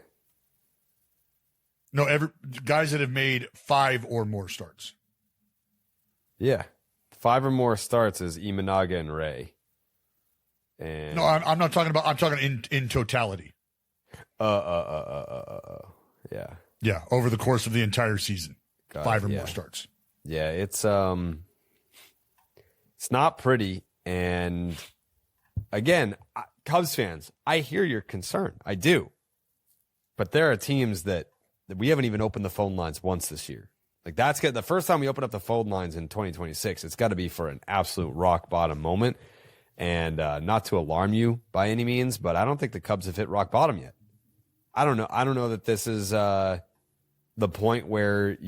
No, guys that have made 5 or more starts.
Yeah. 5 or more starts is Imanaga and Ray. And
no, I'm not talking about, I'm talking in totality.
Yeah.
Yeah, over the course of the entire season.
God,
5 or more starts.
Yeah, it's not pretty. And again, Cubs fans, I hear your concern. I do. But there are teams that we haven't even opened the phone lines once this year. Like that's good. The first time we open up the phone lines in 2026, it's got to be for an absolute rock bottom moment. And not to alarm you by any means, but I don't think the Cubs have hit rock bottom yet. I don't know. I don't know that this is the point where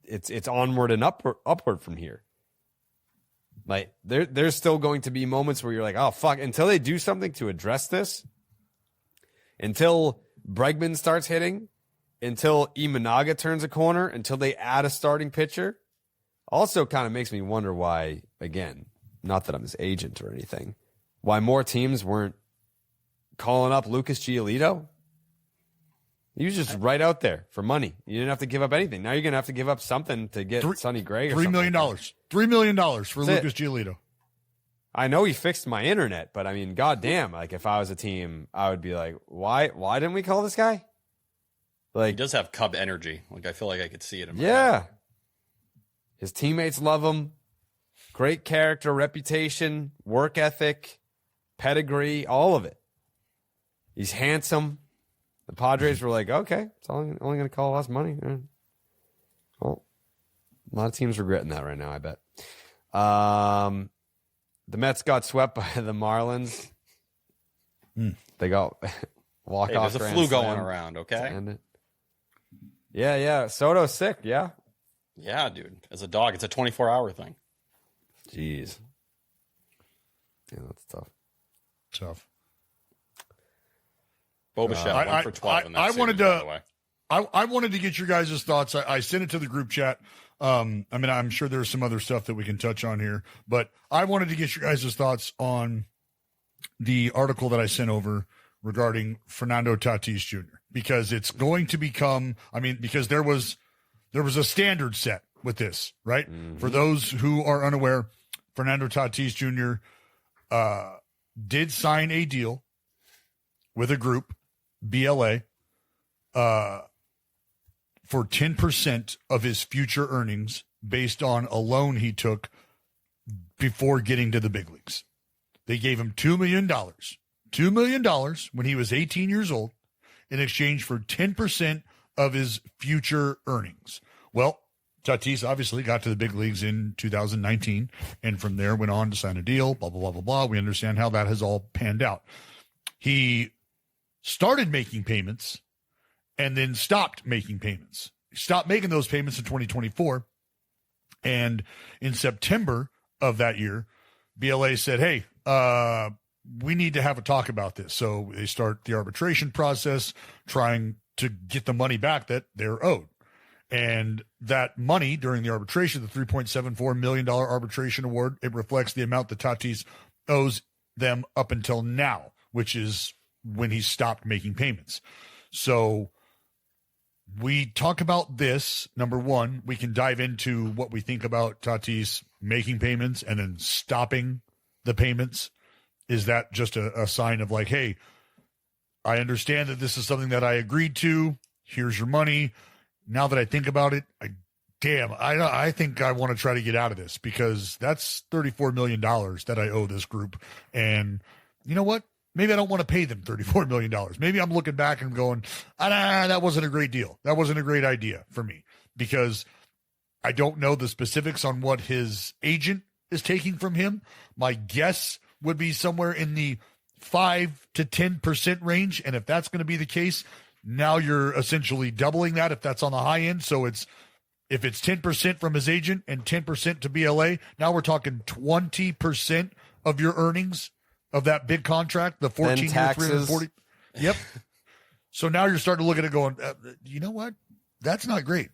it's onward and upward from here. Like there's still going to be moments where you're like, oh fuck, until they do something to address this, until Bregman starts hitting, until Imanaga turns a corner, until they add a starting pitcher. Also kind of makes me wonder why, again, not that I'm his agent or anything, why more teams weren't calling up Lucas Giolito. He was just right out there for money. You didn't have to give up anything. Now you're going to have to give up something to get Sonny Gray or
$3 million. $3 million for
That's
Lucas Giolito.
I know he fixed my internet, but I mean, goddamn, like if I was a team, I would be like, why didn't we call this guy? Like,
he does have Cub energy. Like I feel like I could see it in my
yeah.
head.
His teammates love him. Great character, reputation, work ethic, pedigree, all of it. He's handsome. The Padres were like, okay, it's only going to call us money. Well, a lot of teams regretting that right now, I bet. The Mets got swept by the Marlins. They got walk-off.
There's a flu going around, okay?
Yeah. Soto's sick, yeah?
Yeah, dude. As a dog, it's a 24-hour thing.
Jeez. Yeah, that's tough.
Tough.
Bo Bichette, 1 for 12 in that series, by the way.
I wanted to get your guys' thoughts. I sent it to the group chat. I mean, I'm sure there's some other stuff that we can touch on here, but I wanted to get your guys' thoughts on the article that I sent over regarding Fernando Tatis Jr. because it's going to become, I mean, because there was a standard set with this, right? Mm-hmm. For those who are unaware, Fernando Tatis Jr. Did sign a deal with a group, BLA, for 10% of his future earnings based on a loan he took before getting to the big leagues. They gave him $2 million. $2 million when he was 18 years old in exchange for 10% of his future earnings. Well, Tatis obviously got to the big leagues in 2019 and from there went on to sign a deal, blah, blah, blah, blah, blah. We understand how that has all panned out. He started making payments and then stopped making payments. He stopped making those payments in 2024. And in September of that year, BLA said, hey, we need to have a talk about this. So they start the arbitration process, trying to get the money back that they're owed. And that money during the arbitration, the $3.74 million arbitration award, it reflects the amount that Tatis owes them up until now, which is when he stopped making payments. So we talk about this. Number one, we can dive into what we think about Tatis making payments and then stopping the payments. Is that just a sign of like, hey, I understand that this is something that I agreed to. Here's your money. Now that I think about it, I think I want to try to get out of this because that's $34 million that I owe this group. And you know what? Maybe I don't want to pay them $34 million. Maybe I'm looking back and going, that wasn't a great deal. That wasn't a great idea for me because I don't know the specifics on what his agent is taking from him. My guess would be somewhere in the 5 to 10% range. And if that's going to be the case, now you're essentially doubling that if that's on the high end. So if it's 10% from his agent and 10% to BLA, now we're talking 20% of your earnings of that big contract, the 14-year, 340. Yep. So now you're starting to look at it going, you know what? That's not great.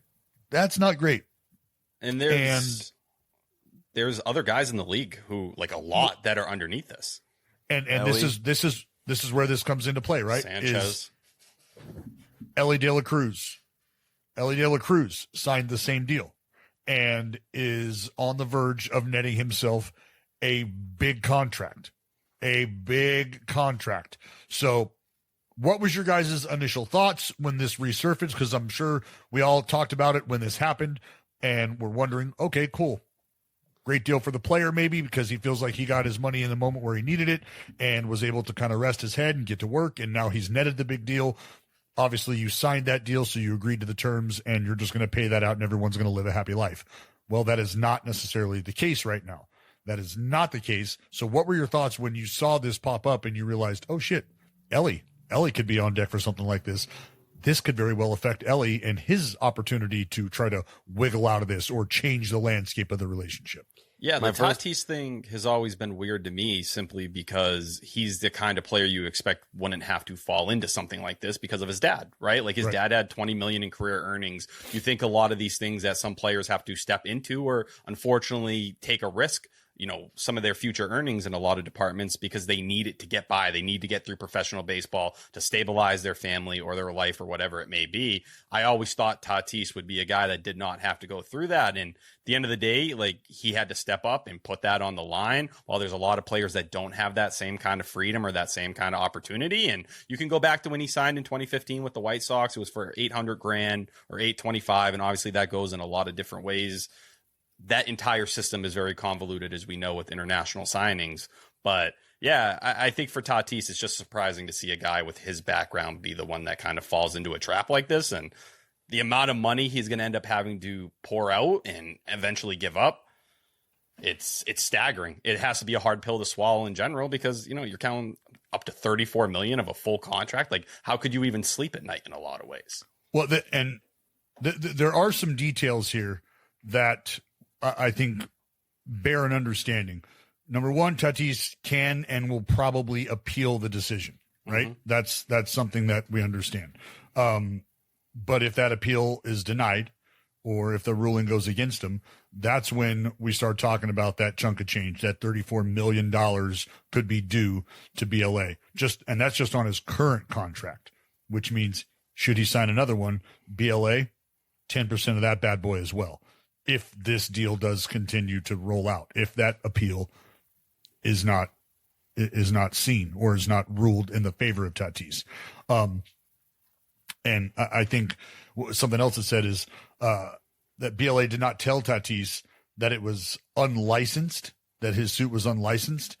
That's not great.
And there's other guys in the league who like a lot that are underneath this.
And this is where this comes into play, right?
Sanchez.
Ellie De La Cruz. Ellie De La Cruz signed the same deal and is on the verge of netting himself a big contract. So what was your guys' initial thoughts when this resurfaced? Because I'm sure we all talked about it when this happened, and we're wondering, okay, cool. Great deal for the player, maybe, because he feels like he got his money in the moment where he needed it and was able to kind of rest his head and get to work, and now he's netted the big deal. Obviously, you signed that deal, so you agreed to the terms, and you're just going to pay that out, and everyone's going to live a happy life. Well, that is not necessarily the case right now. That is not the case. So what were your thoughts when you saw this pop up and you realized, oh, shit, Ellie could be on deck for something like this? This could very well affect Ellie and his opportunity to try to wiggle out of this or change the landscape of the relationship.
Yeah, the Tatis thing has always been weird to me simply because he's the kind of player you expect wouldn't have to fall into something like this because of his dad, right? Like his dad had 20 million in career earnings. You think a lot of these things that some players have to step into or unfortunately take a risk, you know, some of their future earnings in a lot of departments because they need it to get by. They need to get through professional baseball to stabilize their family or their life or whatever it may be. I always thought Tatis would be a guy that did not have to go through that. And at the end of the day, like he had to step up and put that on the line while there's a lot of players that don't have that same kind of freedom or that same kind of opportunity. And you can go back to when he signed in 2015 with the White Sox. It was for $800,000 or $825. And obviously that goes in a lot of different ways. That entire system is very convoluted, as we know, with international signings. But yeah, I think for Tatis, it's just surprising to see a guy with his background be the one that kind of falls into a trap like this. And the amount of money he's going to end up having to pour out and eventually give up, it's staggering. It has to be a hard pill to swallow in general because, you know, you're counting up to $34 million of a full contract. Like, how could you even sleep at night in a lot of ways?
Well, there are some details here that I think bear an understanding. Number one, Tatis can and will probably appeal the decision, right? Mm-hmm. That's something that we understand. But if that appeal is denied or if the ruling goes against him, that's when we start talking about that chunk of change, that $34 million could be due to BLA. And that's just on his current contract, which means should he sign another one, BLA, 10% of that bad boy as well. If this deal does continue to roll out, if that appeal is not seen or is not ruled in the favor of Tatis. And I think something else that said is that BLA did not tell Tatis that it was unlicensed, that his suit was unlicensed,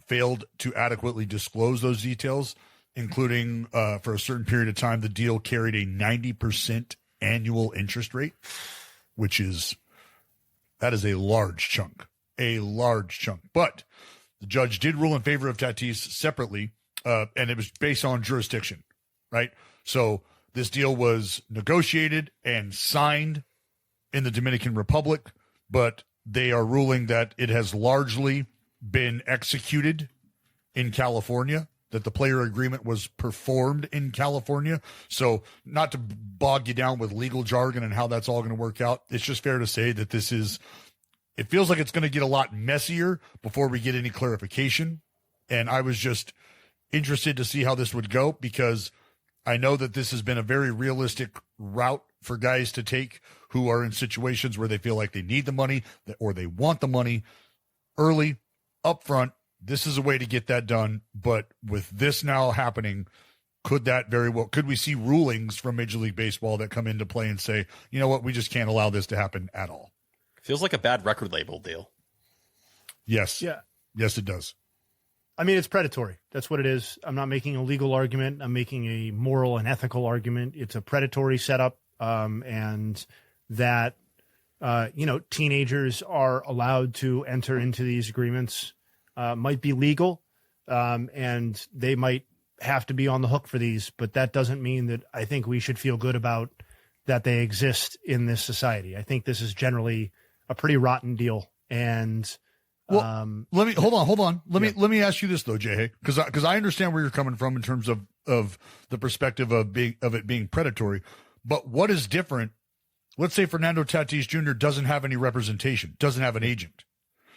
failed to adequately disclose those details, including for a certain period of time, the deal carried a 90% annual interest rate, which is a large chunk, But the judge did rule in favor of Tatis separately, and it was based on jurisdiction, right? So this deal was negotiated and signed in the Dominican Republic, but they are ruling that it has largely been executed in California, that the player agreement was performed in California. So not to bog you down with legal jargon and how that's all going to work out, it's just fair to say that it feels like it's going to get a lot messier before we get any clarification. And I was just interested to see how this would go because I know that this has been a very realistic route for guys to take who are in situations where they feel like they need the money or they want the money early, upfront. This is a way to get that done. But with this now happening, could we see rulings from Major League Baseball that come into play and say, you know what, we just can't allow this to happen at all?
Feels like a bad record label deal.
Yes.
Yeah.
Yes, it does.
I mean, it's predatory. That's what it is. I'm not making a legal argument. I'm making a moral and ethical argument. It's a predatory setup. And that, teenagers are allowed to enter into these agreements, might be legal, and they might have to be on the hook for these, but that doesn't mean that I think we should feel good about that they exist in this society. I think this is generally a pretty rotten deal. And
let me hold on. Let me ask you this though, Jay, because I understand where you're coming from in terms of the perspective of it being predatory. But what is different? Let's say Fernando Tatis Jr. doesn't have any representation, doesn't have an agent.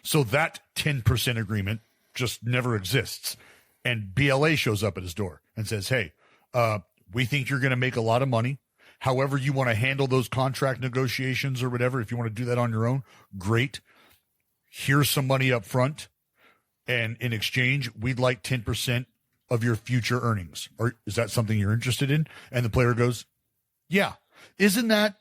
So that 10% agreement just never exists. And BLA shows up at his door and says, hey, we think you're going to make a lot of money. However you want to handle those contract negotiations or whatever, if you want to do that on your own, great. Here's some money up front. And in exchange, we'd like 10% of your future earnings? Or is that something you're interested in? And the player goes, yeah. Isn't that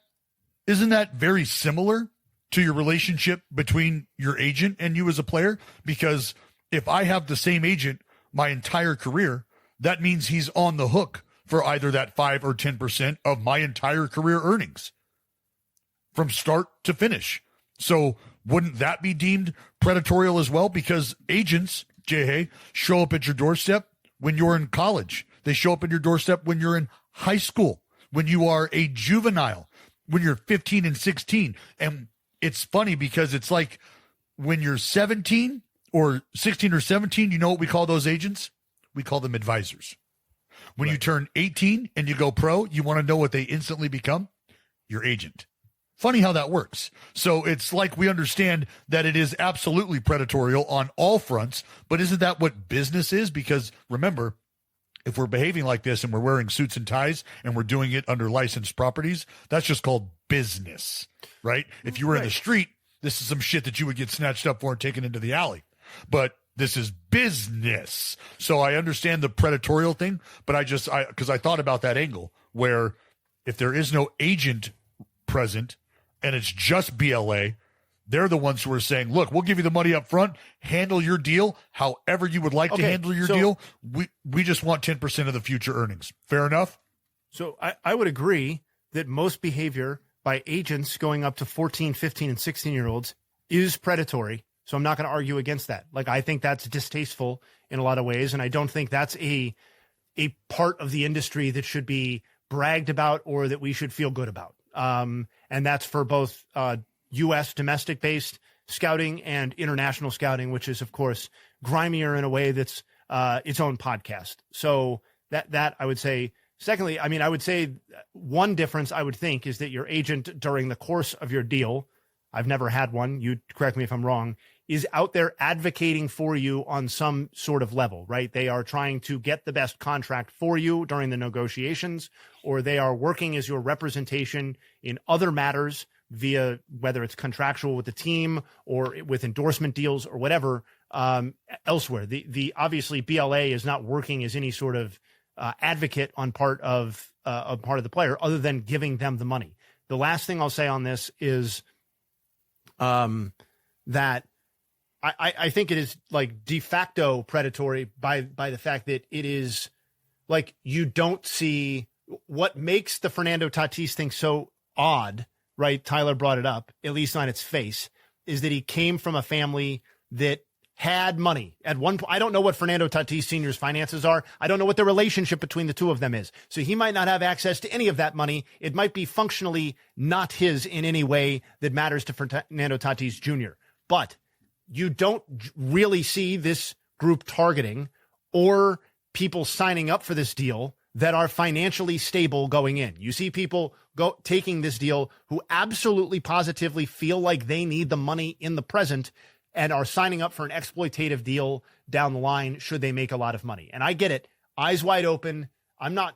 very similar to your relationship between your agent and you as a player? Because if I have the same agent my entire career, that means he's on the hook for either that 5 or 10% of my entire career earnings from start to finish. So wouldn't that be deemed predatorial as well? Because agents, Jay, show up at your doorstep when you're in college. They show up at your doorstep when you're in high school, when you are a juvenile, when you're 15 and 16. And it's funny because it's like when you're 17 or 16 or 17, you know what we call those agents? We call them advisors. When you turn 18 and you go pro, you want to know what they instantly become? Your agent. Funny how that works. So it's like we understand that it is absolutely predatorial on all fronts, but isn't that what business is? Because remember, if we're behaving like this and we're wearing suits and ties and we're doing it under licensed properties, that's just called business, right? If you were in the street, this is some shit that you would get snatched up for and taken into the alley. But this is business. So I understand the predatorial thing, but because I thought about that angle where if there is no agent present and it's just BLA, they're the ones who are saying, look, we'll give you the money up front, handle your deal however you would like to handle your deal. We just want 10% of the future earnings. Fair enough?
So I would agree that most behavior by agents going up to 14, 15, and 16-year-olds is predatory. So I'm not going to argue against that. Like, I think that's distasteful in a lot of ways, and I don't think that's a part of the industry that should be bragged about or that we should feel good about. And that's for both U.S. domestic-based scouting and international scouting, which is, of course, grimier in a way that's its own podcast. So that I would say. Secondly, I mean, I would say one difference I would think is that your agent during the course of your deal, I've never had one, you correct me if I'm wrong, is out there advocating for you on some sort of level, right? They are trying to get the best contract for you during the negotiations, or they are working as your representation in other matters via whether it's contractual with the team or with endorsement deals or whatever elsewhere. The obviously BLA is not working as any sort of advocate on part of the player other than giving them the money. The last thing I'll say on this is that I think it is like de facto predatory by the fact that it is like you don't see what makes the Fernando Tatis thing so odd, right? Tyler brought it up, at least on its face, is that he came from a family that had money at one point. I don't know what Fernando Tatis Sr.'s finances are. I don't know what the relationship between the two of them is. So he might not have access to any of that money. It might be functionally not his in any way that matters to Fernando Tatis Jr. But you don't really see this group targeting or people signing up for this deal that are financially stable going in. You see people taking this deal who absolutely positively feel like they need the money in the present and are signing up for an exploitative deal down the line should they make a lot of money. And I get it. Eyes wide open. I'm not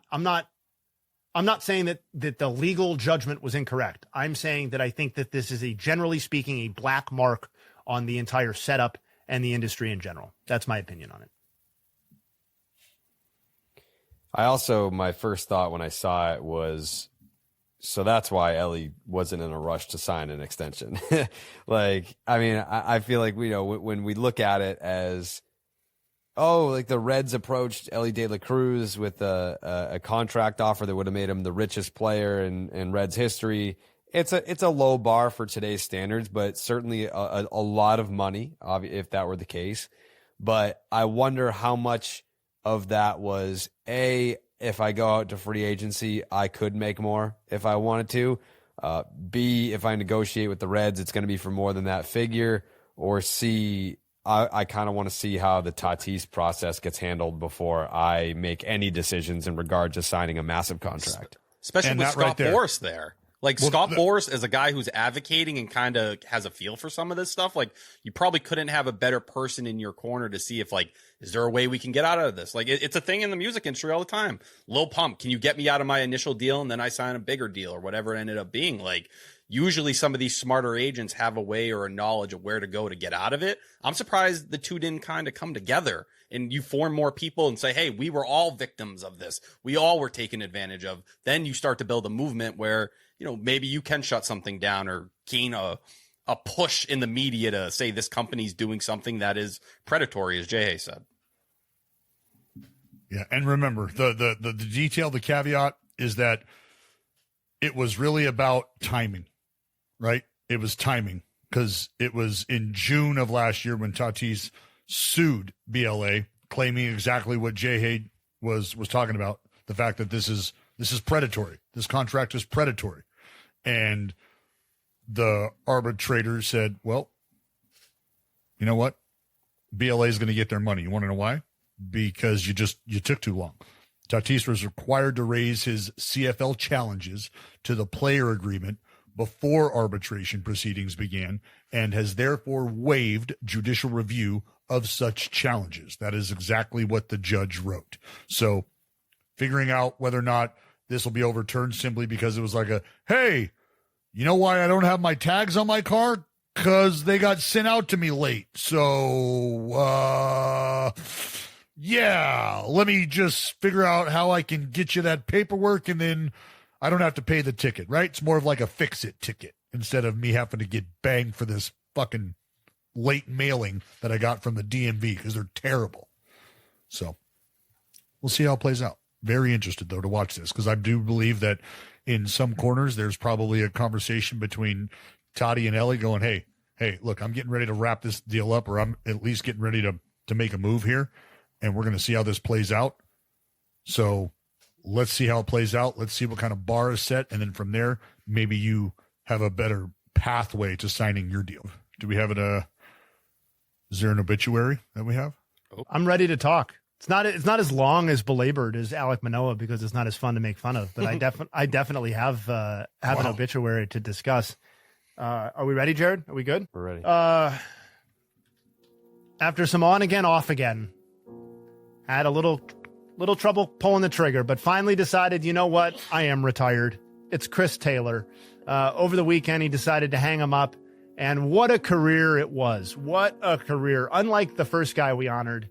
saying that the legal judgment was incorrect. I'm saying that I think that this is generally speaking, a black mark on the entire setup and the industry in general. That's my opinion on it.
My first thought when I saw it was, so that's why Ellie wasn't in a rush to sign an extension. Like, I mean, I feel like, when we look at it as, like the Reds approached Ellie De La Cruz with a contract offer that would have made him the richest player in Reds history. It's a low bar for today's standards, but certainly a lot of money if that were the case. But I wonder how much of that was if I go out to free agency, I could make more if I wanted to. B, if I negotiate with the Reds, it's going to be for more than that figure. Or C, I kind of want to see how the Tatis process gets handled before I make any decisions in regard to signing a massive contract.
Especially with Scott Boras there. Like, Scott Boras is a guy who's advocating and kind of has a feel for some of this stuff. Like, you probably couldn't have a better person in your corner to see if, like, is there a way we can get out of this? Like, it's a thing in the music industry all the time. Lil Pump, can you get me out of my initial deal and then I sign a bigger deal or whatever it ended up being? Like, usually some of these smarter agents have a way or a knowledge of where to go to get out of it. I'm surprised the two didn't kind of come together and you form more people and say, hey, we were all victims of this. We all were taken advantage of. Then you start to build a movement where, maybe you can shut something down or gain a push in the media to say this company's doing something that is predatory, as Jay said.
Yeah, and remember, the detail, the caveat is that it was really about timing, right? It was timing, because it was in June of last year when Tatis sued BLA, claiming exactly what Jay was talking about, the fact that this is predatory. This contract is predatory. And the arbitrator said, well, you know what? BLA is going to get their money. You want to know why? Because you took too long. Tatis was required to raise his CFL challenges to the player agreement before arbitration proceedings began, and has therefore waived judicial review of such challenges. That is exactly what the judge wrote. So figuring out whether or not this will be overturned simply because it was like hey, you know why I don't have my tags on my car? Because they got sent out to me late. So, yeah, let me just figure out how I can get you that paperwork, and then I don't have to pay the ticket, right? It's more of like a fix-it ticket instead of me having to get banged for this fucking late mailing that I got from the DMV, because they're terrible. So we'll see how it plays out. Very interested, though, to watch this, because I do believe that in some corners there's probably a conversation between Toddy and Ellie going, hey, look, I'm getting ready to wrap this deal up, or I'm at least getting ready to make a move here, and we're going to see how this plays out. So let's see how it plays out. Let's see what kind of bar is set, and then from there, maybe you have a better pathway to signing your deal. Do we have it? Is there an obituary that we have?
I'm ready to talk. It's not as long as belabored as Alek Manoah, because it's not as fun to make fun of. But I definitely have an obituary to discuss. Are we ready, Jared? Are we good?
We're ready.
After some on again, off again, had a little trouble pulling the trigger, but finally decided, you know what? I am retired. It's Chris Taylor. Over the weekend, he decided to hang him up, and what a career it was. What a career. Unlike the first guy we honored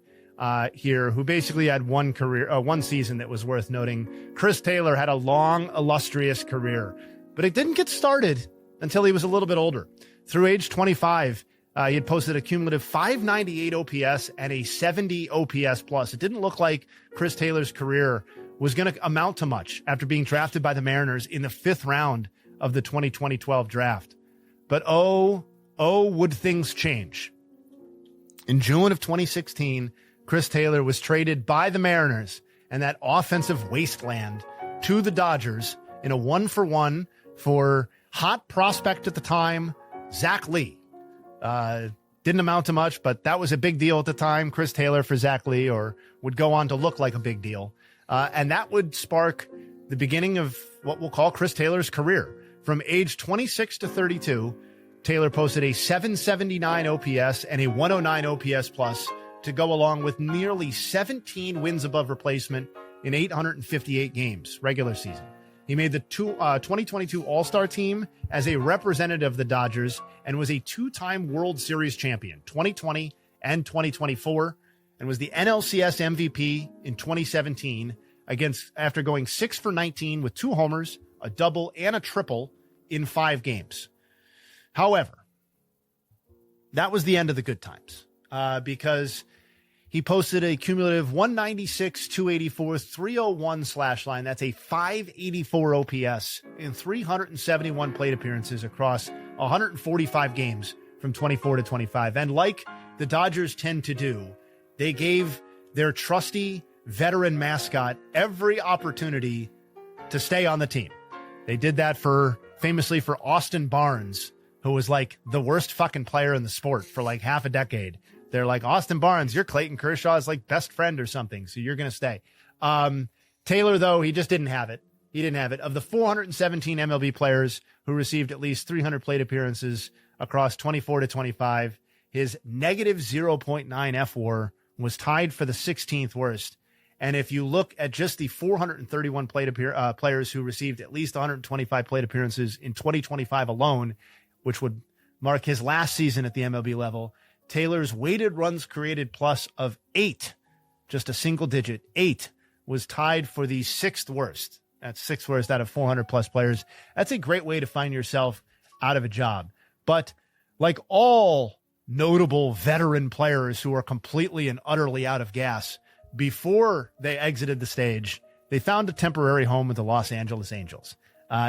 here, who basically had one season that was worth noting, Chris Taylor had a long, illustrious career, but it didn't get started until he was a little bit older. Through age 25, he had posted a cumulative 598 OPS and a 70 OPS plus. It didn't look like Chris Taylor's career was going to amount to much after being drafted by the Mariners in the 5th round of the 2012 draft. But would things change? In June of 2016, Chris Taylor was traded by the Mariners and that offensive wasteland to the Dodgers in a 1-for-1 for hot prospect at the time, Zach Lee. Didn't amount to much, but that was a big deal at the time. Chris Taylor for Zach Lee, or would go on to look like a big deal. And that would spark the beginning of what we'll call Chris Taylor's career. From age 26 to 32, Taylor posted a 779 OPS and a 109 OPS plus to go along with nearly 17 wins above replacement in 858 games, regular season. He made the 2022 All-Star team as a representative of the Dodgers and was a 2-time World Series champion, 2020 and 2024, and was the NLCS MVP in 2017 after going 6 for 19 with 2 homers, a double, and a triple in 5 games. However, that was the end of the good times because he posted a cumulative 196, 284, 301 slash line. That's a 584 OPS in 371 plate appearances across 145 games from 24 to 25. And like the Dodgers tend to do, they gave their trusty veteran mascot every opportunity to stay on the team. They did that famously for Austin Barnes, who was like the worst fucking player in the sport for like half a decade. They're like, Austin Barnes, you're Clayton Kershaw's like best friend or something, so you're going to stay. Taylor, though, he just didn't have it. He didn't have it. Of the 417 MLB players who received at least 300 plate appearances across 24 to 25, his negative 0.9 FWAR was tied for the 16th worst. And if you look at just the 431 players who received at least 125 plate appearances in 2025 alone, which would mark his last season at the MLB level, Taylor's weighted runs created plus of 8 just a single digit. 8 was tied for the 6th worst. That's 6th worst out of 400 plus players. That's a great way to find yourself out of a job. But like all notable veteran players who are completely and utterly out of gas, before they exited the stage, they found a temporary home with the Los Angeles Angels.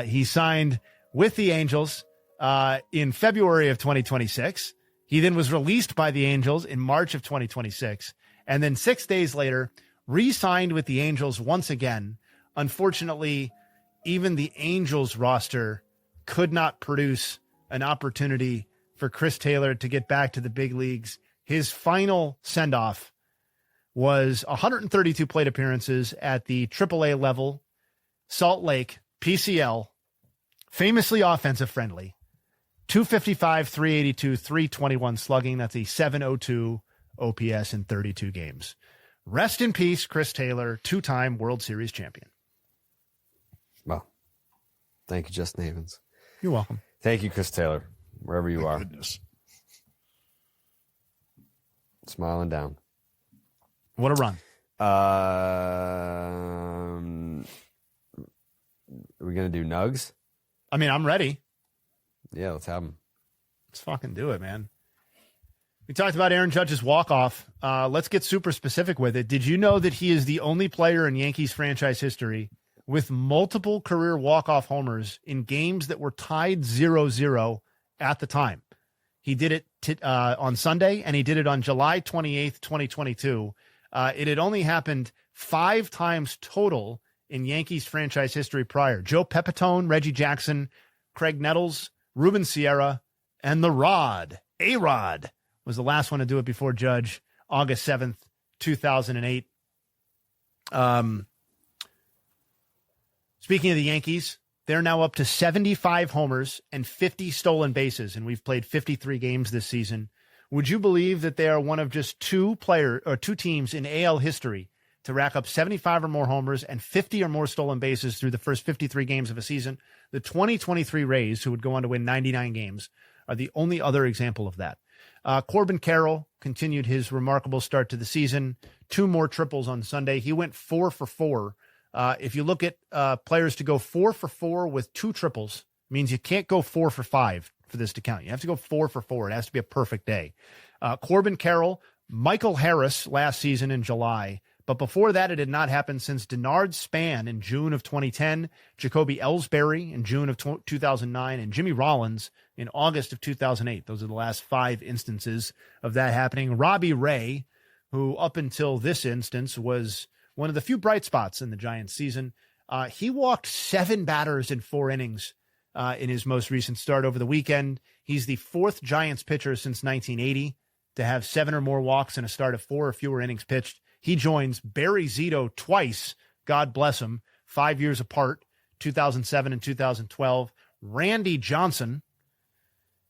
He signed with the Angels in February of 2026. He then was released by the Angels in March of 2026. And then 6 days later, re-signed with the Angels once again. Unfortunately, even the Angels roster could not produce an opportunity for Chris Taylor to get back to the big leagues. His final send-off was 132 plate appearances at the AAA level, Salt Lake, PCL, famously offensive friendly, 255, 382, 321 slugging. That's a 702 OPS in 32 games. Rest in peace, Chris Taylor, 2-time World Series champion.
Well, thank you, Justin Havens.
You're welcome.
Thank you, Chris Taylor, wherever you are.
Goodness.
Smiling down.
What a run.
Are we going to do Nugs?
I mean, I'm ready.
Yeah, let's have them.
Let's fucking do it, man. We talked about Aaron Judge's walk-off. Let's get super specific with it. Did you know that he is the only player in Yankees franchise history with multiple career walk-off homers in games that were tied 0-0 at the time? He did it on Sunday, and he did it on July 28th, 2022. It had only happened 5 times total in Yankees franchise history prior. Joe Pepitone, Reggie Jackson, Craig Nettles, Ruben Sierra, and the Rod, A-Rod, was the last one to do it before Judge, August 7th, 2008. Speaking of the Yankees, they're now up to 75 homers and 50 stolen bases, and we've played 53 games this season. Would you believe that they are one of just 2 teams in AL history to rack up 75 or more homers and 50 or more stolen bases through the first 53 games of a season? The 2023 Rays, who would go on to win 99 games, are the only other example of that. Corbin Carroll continued his remarkable start to the season. 2 more triples on Sunday. He went 4 for 4. If you look at players to go 4 for 4 with 2 triples, means you can't go 4 for 5 for this to count. You have to go 4 for 4. It has to be a perfect day. Corbin Carroll, Michael Harris last season in July. But before that, it had not happened since Denard Span in June of 2010, Jacoby Ellsbury in June of 2009, and Jimmy Rollins in August of 2008. Those are the last 5 instances of that happening. Robbie Ray, who up until this instance was one of the few bright spots in the Giants season, he walked 7 batters in 4 innings in his most recent start over the weekend. He's the 4th Giants pitcher since 1980 to have 7 or more walks in a start of 4 or fewer innings pitched. He joins Barry Zito twice, God bless him, 5 years apart, 2007 and 2012. Randy Johnson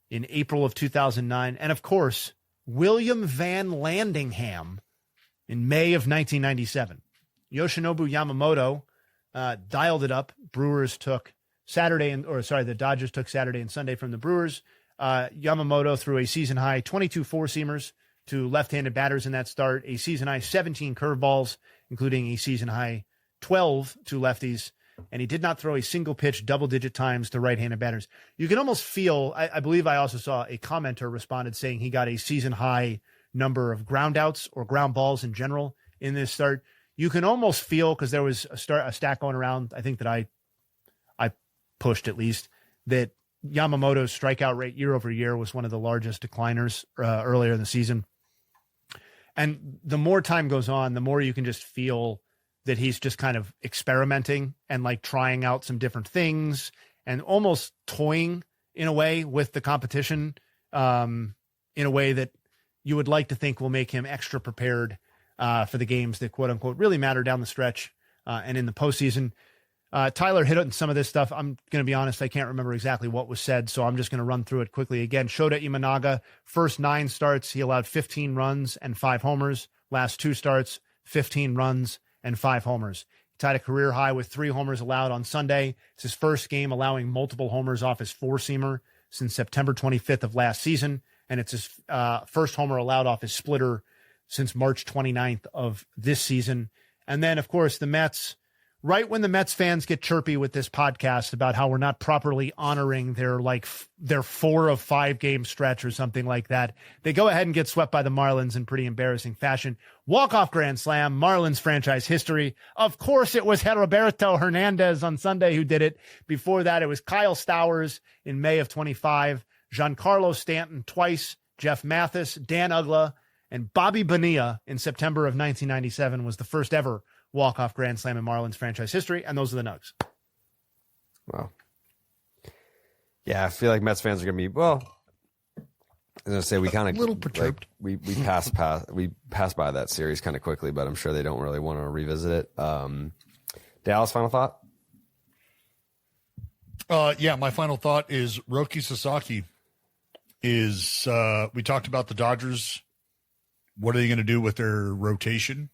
in April of 2009. And, of course, William Van Landingham in May of 1997. Yoshinobu Yamamoto dialed it up. The Dodgers took Saturday and Sunday from the Brewers. Yamamoto threw a season-high 22 four-seamers to left-handed batters in that start, a season-high 17 curveballs, including a season-high 12 to lefties, and he did not throw a single pitch double-digit times to right-handed batters. You can almost feel, I believe I also saw a commenter responded saying he got a season-high number of ground-outs or ground balls in general in this start. You can almost feel, because there was a stat going around, I think that I pushed at least, that Yamamoto's strikeout rate year over year was one of the largest decliners earlier in the season. And the more time goes on, the more you can just feel that he's just kind of experimenting and like trying out some different things and almost toying in a way with the competition in a way that you would like to think will make him extra prepared for the games that quote unquote really matter down the stretch and in the postseason. Tyler hit on some of this stuff. I'm going to be honest, I can't remember exactly what was said, so I'm just going to run through it quickly. Again, Shota Imanaga, first 9 starts, he allowed 15 runs and 5 homers. Last 2 starts, 15 runs and 5 homers. He tied a career high with 3 homers allowed on Sunday. It's his first game allowing multiple homers off his 4-seamer since September 25th of last season, and it's his first homer allowed off his splitter since March 29th of this season. And then, of course, the Mets, right when the Mets fans get chirpy with this podcast about how we're not properly honoring their 4 of 5 game stretch or something like that, they go ahead and get swept by the Marlins in pretty embarrassing fashion. Walk-off grand slam, Marlins franchise history. Of course, it was Roberto Hernandez on Sunday who did it. Before that, it was Kyle Stowers in May of 25, Giancarlo Stanton twice, Jeff Mathis, Dan Uggla, and Bobby Bonilla in September of 1997 was the first ever walk-off grand slam in Marlins franchise history, and those are the Nugs.
Wow. Yeah, I feel like Mets fans are going to be, well, I was going to say we kind of
a little perturbed.
Like, we passed by that series kind of quickly, but I'm sure they don't really want to revisit it. Dallas, final thought?
Yeah, my final thought is Roki Sasaki is, we talked about the Dodgers. What are they going to do with their rotation?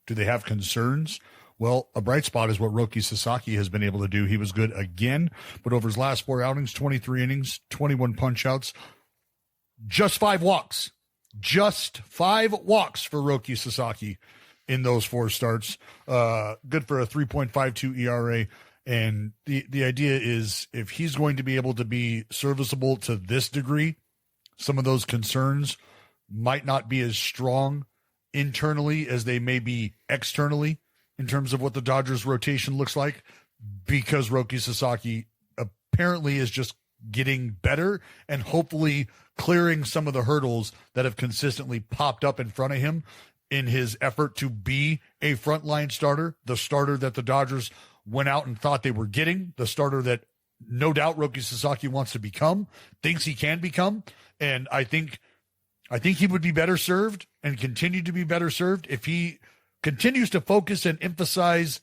Do they have concerns? Well, a bright spot is what Roki Sasaki has been able to do. He was good again, but over his last 4 outings, 23 innings, 21 punch-outs, just 5 walks. Just 5 walks for Roki Sasaki in those 4 starts. Good for a 3.52 ERA. And the idea is if he's going to be able to be serviceable to this degree, some of those concerns might not be as strong internally as they may be externally in terms of what the Dodgers rotation looks like, because Roki Sasaki apparently is just getting better and hopefully clearing some of the hurdles that have consistently popped up in front of him in his effort to be a frontline starter, the starter that the Dodgers went out and thought they were getting, the starter that no doubt Roki Sasaki wants to become, thinks he can become. And I think he would be better served and continue to be better served if he continues to focus and emphasize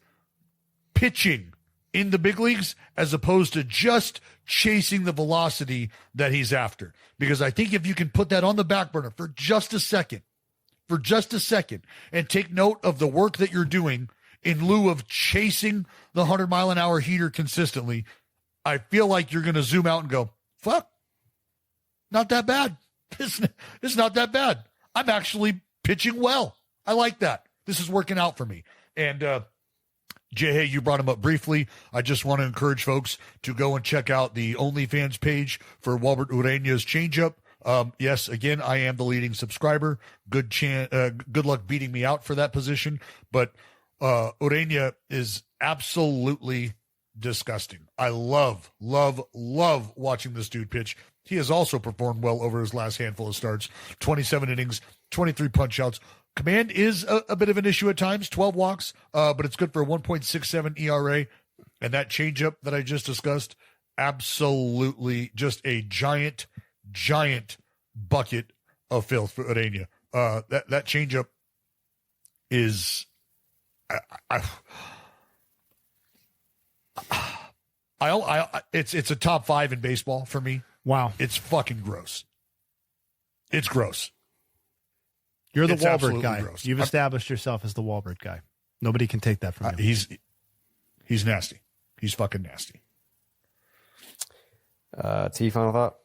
pitching in the big leagues as opposed to just chasing the velocity that he's after. Because I think if you can put that on the back burner for just a second, and take note of the work that you're doing in lieu of chasing the 100-mile-an-hour heater consistently, I feel like you're going to zoom out and go, fuck, not that bad. It's not that bad. I'm actually pitching well. I like that. This is working out for me. And Jay, hey, you brought him up briefly. I just want to encourage folks to go and check out the OnlyFans page for Walbert Ureña's changeup. Yes, again, I am the leading subscriber. Good luck beating me out for that position. But Ureña is absolutely disgusting. I love watching this dude pitch. He has also performed well over his last handful of starts. 27 innings, 23 punch-outs. Command is a bit of an issue at times, 12 walks, but it's good for a 1.67 ERA. And that changeup that I just discussed, absolutely just a giant bucket of filth for Ureña. That changeup is... it's a top 5 in baseball for me.
Wow.
It's fucking gross. It's gross.
You're the Walbert guy. Gross. You've established yourself as the Walbert guy. Nobody can take that from you.
He's nasty. He's fucking nasty.
T, final thought?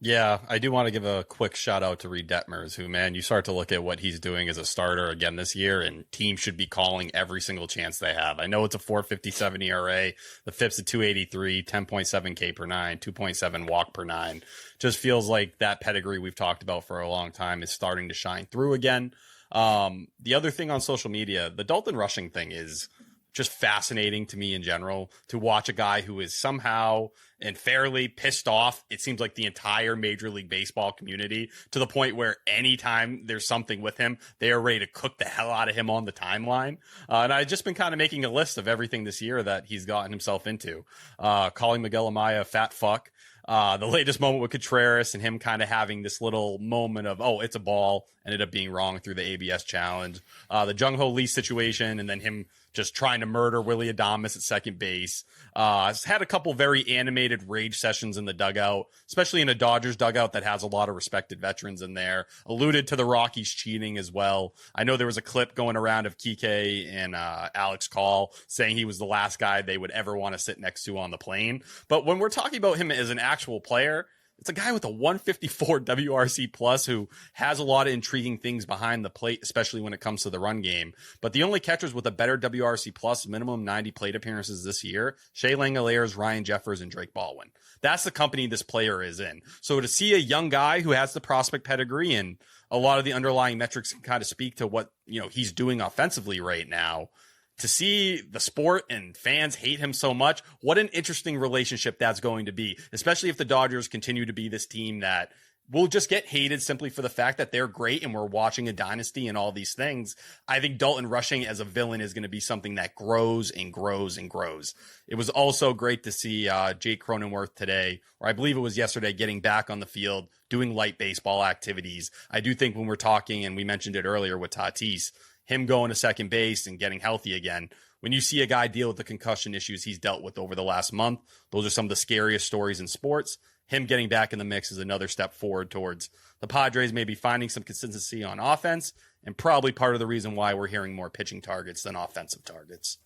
Yeah, I do want to give a quick shout out to Reed Detmers, who, man, you start to look at what he's doing as a starter again this year, and teams should be calling every single chance they have. I know it's a 4.57 ERA. The FIP's a 2.83, 10.7 K per 9, 2.7 walk per 9. Just feels like that pedigree we've talked about for a long time is starting to shine through again. The other thing on social media, the Dalton Rushing thing is just fascinating to me in general, to watch a guy who is somehow and fairly pissed off, it seems like, the entire Major League Baseball community, to the point where anytime there's something with him, they are ready to cook the hell out of him on the timeline. And I've just been kind of making a list of everything this year that he's gotten himself into. Calling Miguel Amaya a fat fuck. The latest moment with Contreras and him kind of having this little moment of, oh, it's a ball, ended up being wrong through the ABS challenge. The Jung Ho Lee situation, and then him just trying to murder Willie Adames at second base. Has had a couple very animated rage sessions in the dugout, especially in a Dodgers dugout that has a lot of respected veterans in there. Alluded to the Rockies cheating as well. I know there was a clip going around of Kike and Alex Call saying he was the last guy they would ever want to sit next to on the plane. But when we're talking about him as an actual player, It's a guy with a 154 WRC plus who has a lot of intriguing things behind the plate, especially when it comes to the run game. But the only catchers with a better WRC plus, minimum 90 plate appearances this year, Shea Langoliers, Ryan Jeffers, and Drake Baldwin. That's the company this player is in. So to see a young guy who has the prospect pedigree and a lot of the underlying metrics can kind of speak to what, he's doing offensively right now, to see the sport and fans hate him so much, what an interesting relationship that's going to be, especially if the Dodgers continue to be this team that will just get hated simply for the fact that they're great and we're watching a dynasty and all these things. I think Dalton Rushing as a villain is going to be something that grows and grows and grows. It was also great to see Jake Cronenworth today, or I believe it was yesterday, getting back on the field, doing light baseball activities. I do think when we're talking, and we mentioned it earlier with Tatis, him going to second base and getting healthy again. When you see a guy deal with the concussion issues he's dealt with over the last month, those are some of the scariest stories in sports. Him getting back in the mix is another step forward towards the Padres maybe finding some consistency on offense, and probably part of the reason why we're hearing more pitching targets than offensive targets.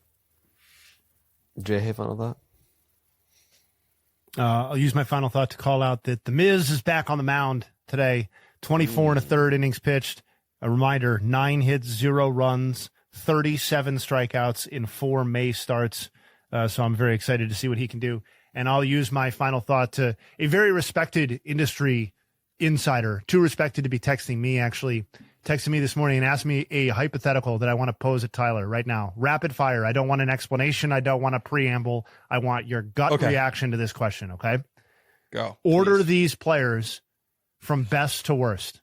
Jay, hey, final thought?
I'll use my final thought to call out that the Miz is back on the mound today. 24 and a third innings pitched. A reminder, 9 hits, 0 runs, 37 strikeouts in 4 May starts. So I'm very excited to see what he can do. And I'll use my final thought to a very respected industry insider, too respected to be texting me, actually. Texted me this morning and asked me a hypothetical that I want to pose at Tyler right now. Rapid fire. I don't want an explanation. I don't want a preamble. I want your gut reaction to this question, okay?
Go.
Order
please.
these players from best to worst.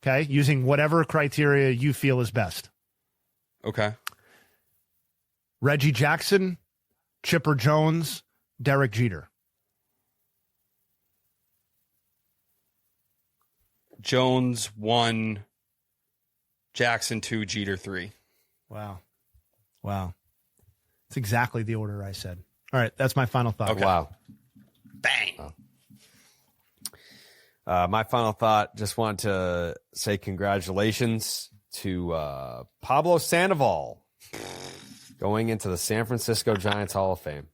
Okay, using whatever criteria you feel is best.
Okay.
Reggie Jackson, Chipper Jones, Derek Jeter.
Jones 1, Jackson 2, Jeter 3.
Wow. It's exactly the order I said. All right, that's my final thought.
Okay.
Wow.
Bang.
Wow. My final thought, just want to say congratulations to Pablo Sandoval going into the San Francisco Giants Hall of Fame.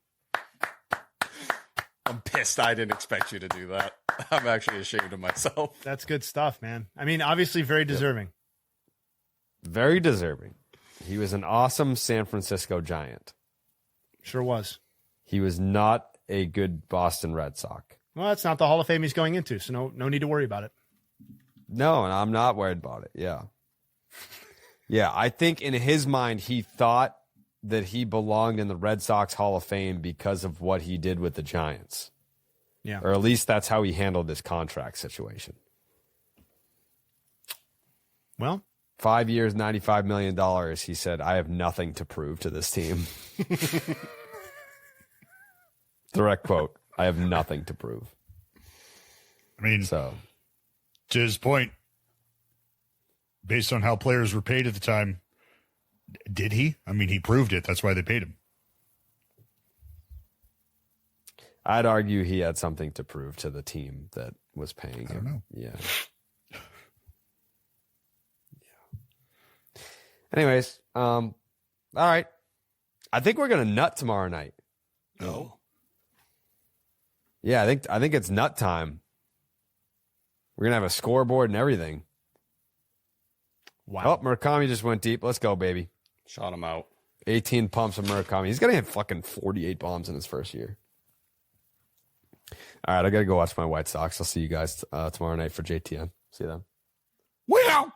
I'm pissed I didn't expect you to do that. I'm actually ashamed of myself.
That's good stuff, man. I mean, obviously very deserving.
Very deserving. He was an awesome San Francisco Giant.
Sure was.
He was not a good Boston Red Sox.
Well, that's not the Hall of Fame he's going into, so no need to worry about it.
No, and I'm not worried about it. Yeah. Yeah, I think in his mind, he thought that he belonged in the Red Sox Hall of Fame because of what he did with the Giants.
Yeah.
Or at least that's how he handled this contract situation.
Well,
5 years, $95 million. He said, I have nothing to prove to this team. Direct quote. I have nothing to prove.
I mean,
So,
to his point, based on how players were paid at the time, did he? I mean, he proved it. That's why they paid him.
I'd argue he had something to prove to the team that was paying him.
I don't know.
Yeah. Anyways, all right. I think we're gonna nut tomorrow night.
No.
Yeah, I think it's nut time. We're gonna have a scoreboard and everything.
wow.
Oh, Murakami just went deep. Let's go, baby.
Shot him out.
18 pumps of Murakami. He's gonna hit fucking 48 bombs in his first year. All right, I gotta go watch my White Sox. I'll see you guys tomorrow night for JTN. See you then.
Well.